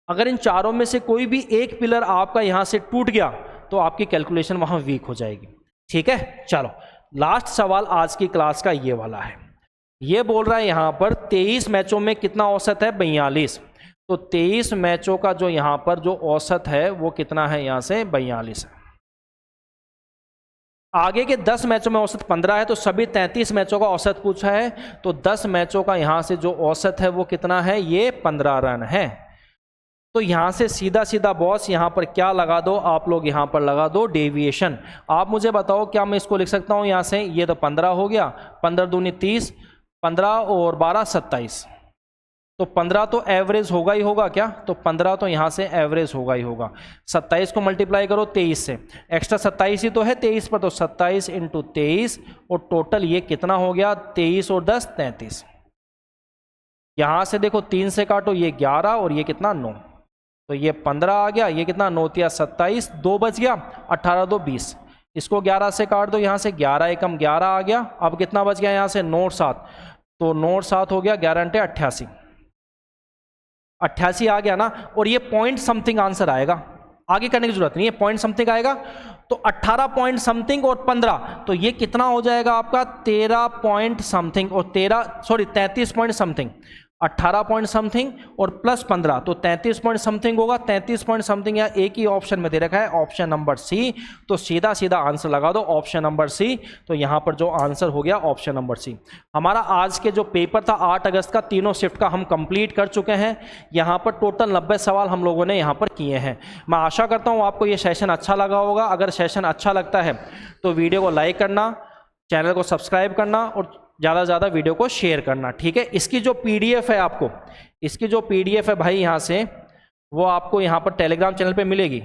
अगर इन चारों में से कोई भी एक पिलर आपका यहाँ से टूट गया तो आपकी कैलकुलेशन वहाँ वीक हो जाएगी। ठीक है, चलो लास्ट सवाल आज की क्लास का ये वाला है। ये बोल रहा है यहाँ पर 23 मैचों में कितना औसत है, 42। तो 23 मैचों का जो यहाँ पर जो औसत है वो कितना है, यहाँ से 42 है। आगे के 10 मैचों में औसत 15 है, तो सभी 33 मैचों का औसत पूछा है। तो 10 मैचों का यहाँ से जो औसत है वो कितना है, ये 15 रन है। तो यहाँ से सीधा सीधा बॉस यहाँ पर क्या लगा दो आप लोग, यहाँ पर लगा दो डेविएशन। आप मुझे बताओ क्या मैं इसको लिख सकता हूँ यहाँ से, ये तो 15 हो गया, 15 दूनी 30, 15 और 12 27। तो 15 तो एवरेज होगा ही होगा क्या, तो 15 तो यहाँ से एवरेज होगा ही होगा। 27 को मल्टीप्लाई करो 23 से, एक्स्ट्रा 27 ही तो है 23 पर, तो 27 इंटू 23 और टोटल ये कितना हो गया, 23 और 10 33। यहाँ से देखो 3 से काटो, ये 11 और ये कितना 9, तो ये 15 आ गया, ये कितना 9 तिया 27, 2 बच गया, 18 2 20। इसको 11 से काट दो, यहाँ से 11 एकम 11 आ गया। अब कितना बच गया यहाँ से 9 और 7, तो 9 और 7 हो गया 11 अंटे 88, 88 आ गया ना। और ये पॉइंट समथिंग आंसर आएगा, आगे करने की जरूरत नहीं है, पॉइंट समथिंग आएगा। तो 18 पॉइंट समथिंग और 15, तो ये कितना हो जाएगा आपका 13 पॉइंट समथिंग और 33 पॉइंट समथिंग। 18 पॉइंट समथिंग और प्लस 15 तो 33 पॉइंट समथिंग होगा। 33 पॉइंट समथिंग या एक ही ऑप्शन में दे रखा है, ऑप्शन नंबर सी। तो सीधा सीधा आंसर लगा दो ऑप्शन नंबर सी। तो यहाँ पर जो आंसर हो गया ऑप्शन नंबर सी। हमारा आज के जो पेपर था 8 अगस्त का, तीनों शिफ्ट का हम कंप्लीट कर चुके हैं। यहाँ पर टोटल 90 सवाल हम लोगों ने यहाँ पर किए हैं। मैं आशा करता हूँ आपको ये सेशन अच्छा लगा होगा। अगर सेशन अच्छा लगता है तो वीडियो को लाइक करना, चैनल को सब्सक्राइब करना और ज़्यादा से ज़्यादा वीडियो को शेयर करना। ठीक है, इसकी जो पीडीएफ है आपको, इसकी जो पीडीएफ है भाई यहाँ से, वो आपको यहाँ पर टेलीग्राम चैनल पे मिलेगी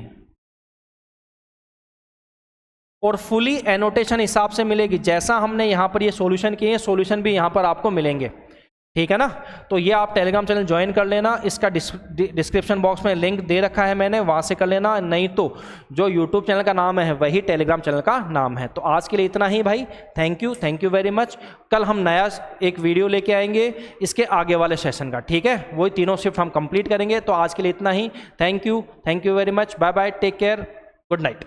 और फुली एनोटेशन हिसाब से मिलेगी। जैसा हमने यहाँ पर ये सॉल्यूशन किए हैं, सॉल्यूशन भी यहाँ पर आपको मिलेंगे। ठीक है ना, तो ये आप टेलीग्राम चैनल ज्वाइन कर लेना। इसका डिस्क्रिप्शन बॉक्स में लिंक दे रखा है मैंने, वहाँ से कर लेना। नहीं तो जो यूट्यूब चैनल का नाम है वही टेलीग्राम चैनल का नाम है। तो आज के लिए इतना ही भाई, थैंक यू वेरी मच। कल हम नया एक वीडियो लेके आएंगे इसके आगे वाले सेशन का। ठीक है, वही तीनों शिफ्ट हम कंप्लीट करेंगे। तो आज के लिए इतना ही, thank you very much, bye bye, take care, good night.